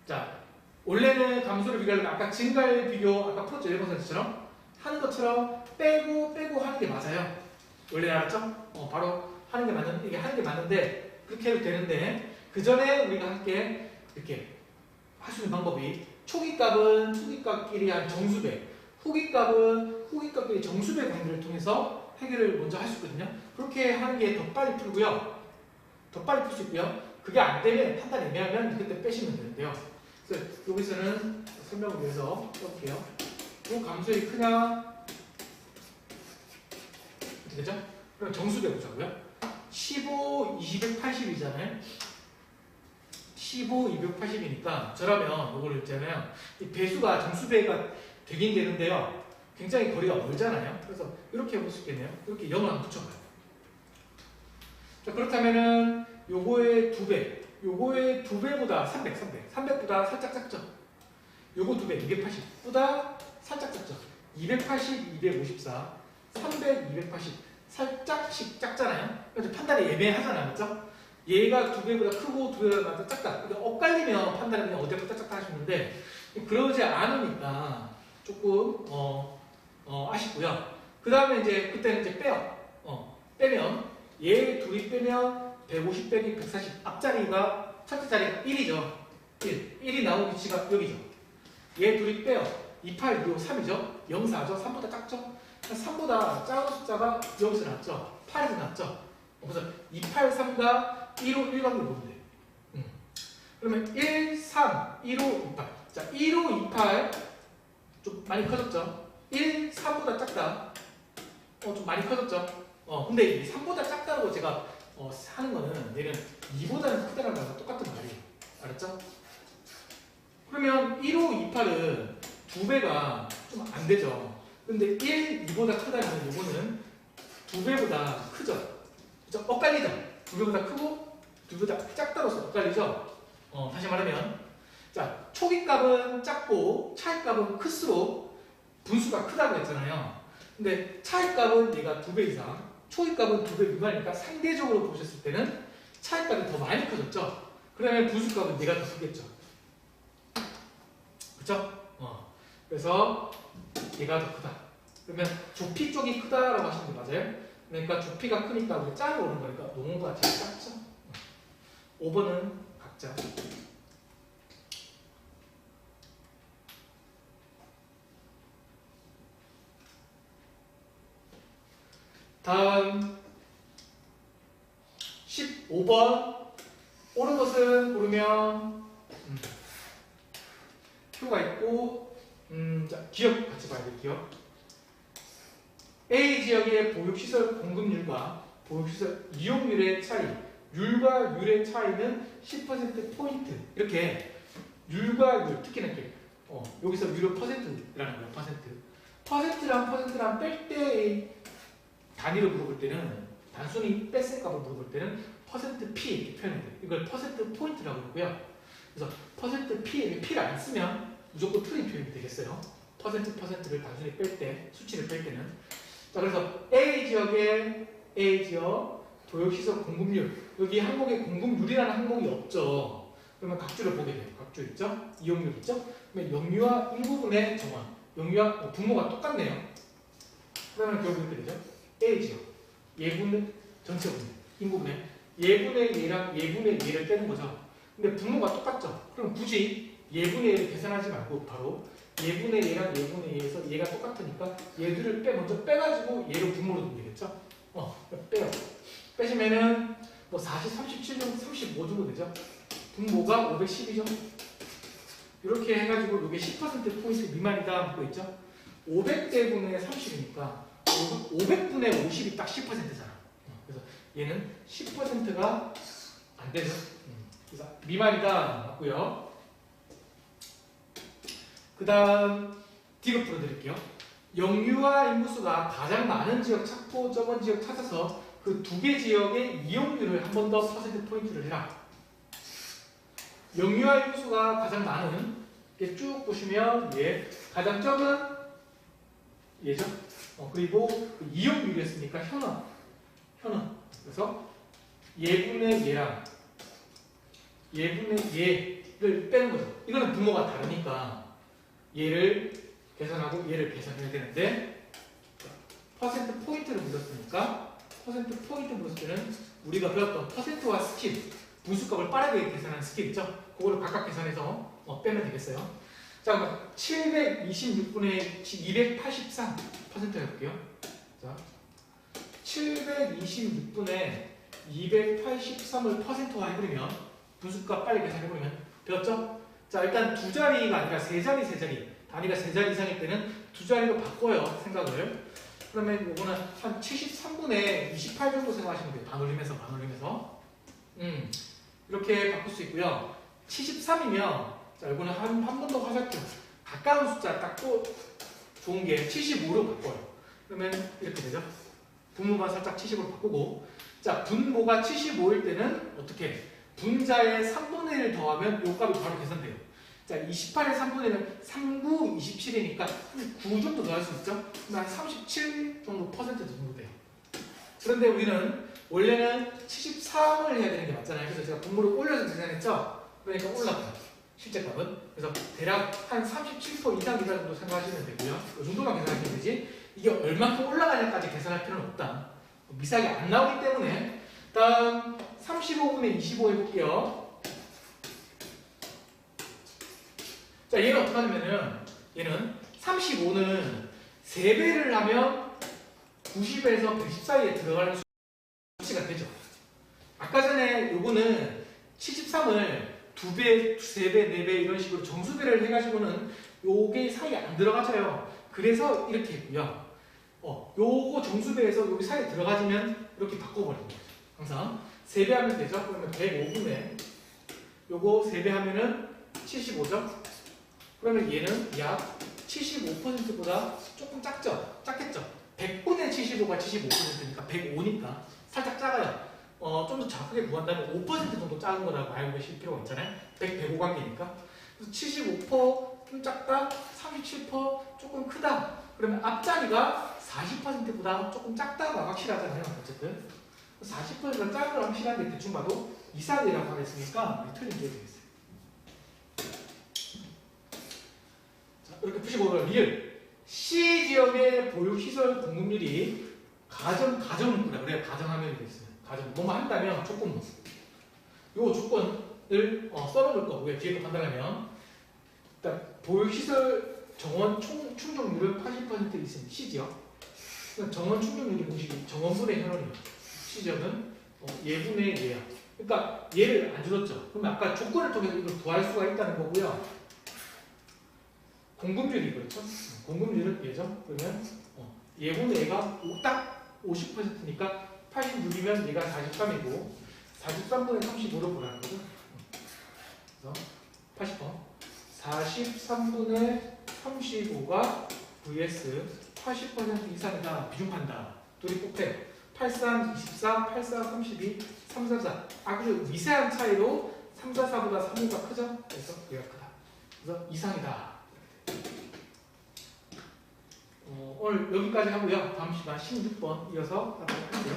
자, 원래는 감소를 비교하려면 아까 증가율 비교 아까 풀었죠. 1번선처럼 하는 것처럼 빼고 하는 게 맞아요. 원래 알았죠? 바로 하는 게 맞는 이게 하는 게 맞는데 그렇게 해도 되는데 그 전에 우리가 함께 이렇게 할 수 있는 방법이 초기값은 초기값끼리 한 정수배, 후기값끼리 정수배 관계를 통해서 해결을 먼저 할 수 있거든요. 그렇게 하는 게 더 빨리 풀고요. 더 빨리 풀 수 있고요. 그게 안 되면 판단 애매하면 그때 빼시면 되는데요. 그래서 여기서는 설명을 위해서 써볼게요. 이 감소율이 크냐? 어떻게 되죠? 그럼 정수배 보자고요. 15, 280이잖아요. 15, 280이니까 저라면 이걸 있잖아요. 이 배수가 정수배가 되긴 되는데요. 굉장히 거리가 멀잖아요. 그래서 이렇게 해볼 수 있겠네요. 이렇게 0을 한번 붙여봐요. 자, 그렇다면은 요거의 2배, 요거의 2배보다 300보다 살짝 작죠. 요거 2배, 280보다 살짝 작죠. 280, 254, 300, 280 살짝씩 작잖아요. 그래서 판단이 애매하잖아요, 맞죠? 얘가 2배보다 크고 2배보다 작다. 그러니까 엇갈리면 판단을 그냥 어디부터 작다 하시는데 그러지 않으니까 조금 아쉽고요. 그 다음에 이제 그때는 이제 빼요. 빼면 얘 둘이 빼면 150 빼기 140 앞자리가 첫째 자리가 1이죠. 1이 나온 위치가 여기죠. 얘 둘이 빼요. 28, 25, 3이죠. 0, 4죠. 3보다 작죠. 3보다 작은 숫자가 여기서 났죠. 8에서 났죠. 그래서 2, 8, 3과 1, 5, 1관계를 보면 돼요. 그러면 1, 3, 1, 5, 2, 8. 자, 1, 5, 2, 8 좀 많이 커졌죠. 1, 3보다 작다. 좀 많이 커졌죠. 근데 이 3보다 작다고 제가 하는 거는 얘는 2보다는 크다는 거랑 똑같은 말이에요. 알았죠? 그러면 1, 5, 2, 8은 2배가 좀 안 되죠. 근데 1, 2보다 크다면 이거는 2배보다 크죠. 그죠? 엇갈리죠? 2배보다 크고 2배보다 작다로서 엇갈리죠? 다시 말하면 자, 초기값은 작고 차이값은 클수록 분수가 크다고 했잖아요. 근데 차이값은 얘가 2배 이상, 초기값은 2배 미만이니까 상대적으로 보셨을 때는 차이값이 더 많이 커졌죠. 그러면 분수값은 얘가 더 크겠죠. 그쵸? 그래서 얘가 더 크다. 그러면 조피 쪽이 크다라고 하시는 게 맞아요? 그러니까 조피가 크니까 우리 짝이 오는 거니까 농구가 제일 작죠? 5번은 각자. 다음 15번 옳은 것은 고르면 표가 있고 자, 기억 같이 봐야 돼요. 기억. A 지역의 보육시설 공급률과 보육시설 이용률의 차이, 율과 율의 차이는 10%포인트. 이렇게 율과 율, 특히나 이렇게 여기서 율은 퍼센트라는 거예요. 퍼센트랑 뺄 때 단위로 물어볼 때는 단순히 뺄셈 값을 물어볼 때는 퍼센트 P 이렇게 표현해야 돼요. 이걸 퍼센트 포인트라고 그러고요. 그래서 퍼센트 P, P를 안 쓰면 무조건 틀린 표현이 되겠어요. 퍼센트를 단순히 뺄 때, 수치를 뺄 때는. 자, 그래서 A 지역 도역시설 공급률. 여기 항목에 공급률이라는 항목이 없죠. 그러면 각주를 보게 돼요. 각주 있죠? 이용률 있죠? 그러면 영유아 일부분의 정원. 영유아 분모가 똑같네요. 그러면 결국 이렇게 되죠? A 지역. 예분의 전체 분모. 인구분의 예분의 예랑 예분의 예를 떼는 거죠. 근데 분모가 똑같죠? 그럼 굳이 예분의 예를 계산하지 말고 바로 예분의 예랑 예분의 예에서 얘가 똑같으니까 얘들을 먼저 빼가지고 얘를 분모로 두면 되겠죠? 빼요. 빼시면은 뭐 40, 37 정도, 35 정도 되죠? 분모가 512죠? 이렇게 해가지고 이게 10%포인트 미만이다 하고 있죠? 500대분의 30이니까 500분의 50이 딱 10%잖아. 그래서 얘는 10%가 안 되죠? 그래서 미만이다 맞고요. 그 다음 D로 풀어드릴게요. 영유아 인구수가 가장 많은 지역 찾고 적은 지역 찾아서 그 두 개 지역의 이용률을 한 번 더 퍼센트 포인트를 해라. 영유아 인구수가 가장 많은 이렇게 쭉 보시면 가장 적은 얘죠. 그리고 그 이용률이었으니까 현원. 그래서 예분의 예랑 예분의 예를 빼는 거죠. 이거는 분모가 다르니까 얘를 계산하고 얘를 계산해야 되는데 퍼센트 포인트를 물었으니까 퍼센트 포인트 물었을 때는 우리가 배웠던 퍼센트와 스킬 분수값을 빠르게 계산하는 스킬 있죠? 그거를 각각 계산해서 빼면 되겠어요. 자, 그럼 726분의 283% 해볼게요. 자, 726분의 283을 퍼센트화 해버리면 분수값 빨리 계산해버리면 되었죠? 자, 일단 두 자리가 아니라 세 자리 단위가 세 자리 이상일 때는 두 자리로 바꿔요, 생각을. 그러면 요거는 한 73분의 28 정도 생각하시면 돼요. 반올림해서. 이렇게 바꿀 수 있고요. 73이면 자, 이거는 한 번 더 화살표. 가까운 숫자 딱 또 좋은 게 75로 바꿔요. 그러면 이렇게 되죠. 분모만 살짝 70으로 바꾸고. 자, 분모가 75일 때는 어떻게? 분자의 3분의 1을 더하면 요 값이 바로 계산돼요. 자, 28의 3분의 1은 39, 27이니까 9 정도 더할 수 있죠? 한 37 정도 퍼센트 정도 돼요. 그런데 우리는 원래는 73을 해야 되는 게 맞잖아요. 그래서 제가 분모를 올려서 계산했죠? 그러니까 올라가요. 실제 값은. 그래서 대략 한 37% 이상 기사 정도 생각하시면 되고요. 이 정도만 계산하시면 되지. 이게 얼마큼 올라가냐까지 계산할 필요는 없다. 미사하게 안 나오기 때문에. 다음 35분의 25 해볼게요. 자, 얘는 어떻게 하냐면은 얘는 35는 3배를 하면 90에서 110 사이에 들어가는 수치가 되죠. 아까 전에 요거는 73을 2배, 3배, 4배 이런 식으로 정수배를 해가지고는 요게 사이에 안 들어가져요. 그래서 이렇게 했고요. 요거 정수배에서 여기 사이에 들어가지면 이렇게 바꿔버리는 거죠. 항상 3배 하면 되죠. 그러면 105분의 요거 3배 하면은 75죠. 그러면 얘는 약 75%보다 조금 작겠죠? 100분의 75가 75%니까 105니까 살짝 작아요. 좀 더 작게 구한다면 5% 정도 작은 거라고 알고 계실 필요가 있잖아요. 100, 105 관계니까. 그래서 75%좀 작다, 37% 조금 크다. 그러면 앞자리가 40%보다 조금 작다가 확실하잖아요. 어쨌든 40%가 작은 건 확실한데 대충 봐도 이상이라고 하겠으니까 틀린 게 되겠어요. 이렇게 푸시고 리을 C 지역의 보육시설 공급률이 가정문구라 그래요. 가정하면 되겠어요. 가정 뭐뭐 한다면 조건문. 요 조건을 써놓을 거고요. 뒤에 또 판단하면 일단 보육시설 정원 충족률은 80% 있으면 C 지역. 정원 충족률이 공식이 정원분의 현원이에요. C 지역은 예분의 예야. 그러니까 얘를 안 줄였죠. 그러면 아까 조건을 통해서 이걸 구할 수가 있다는 거고요. 공급률이 그렇죠. 공급률은 얘죠. 그러면 예분의 얘가 딱 50%니까 86이면 얘가 43이고 43분의 35로 보라는 거죠. 그래서 80번 43분의 35가 vs 80% 이상이다. 비중판다. 둘이 곱해요. 83, 24, 84, 32, 344. 아주 미세한 차이로 344보다 3호가 크죠? 그래서 얘가 크다. 그래서 이상이다. 오늘 여기까지 하고요. 다음 시간 16번 이어서 하도록 할게요.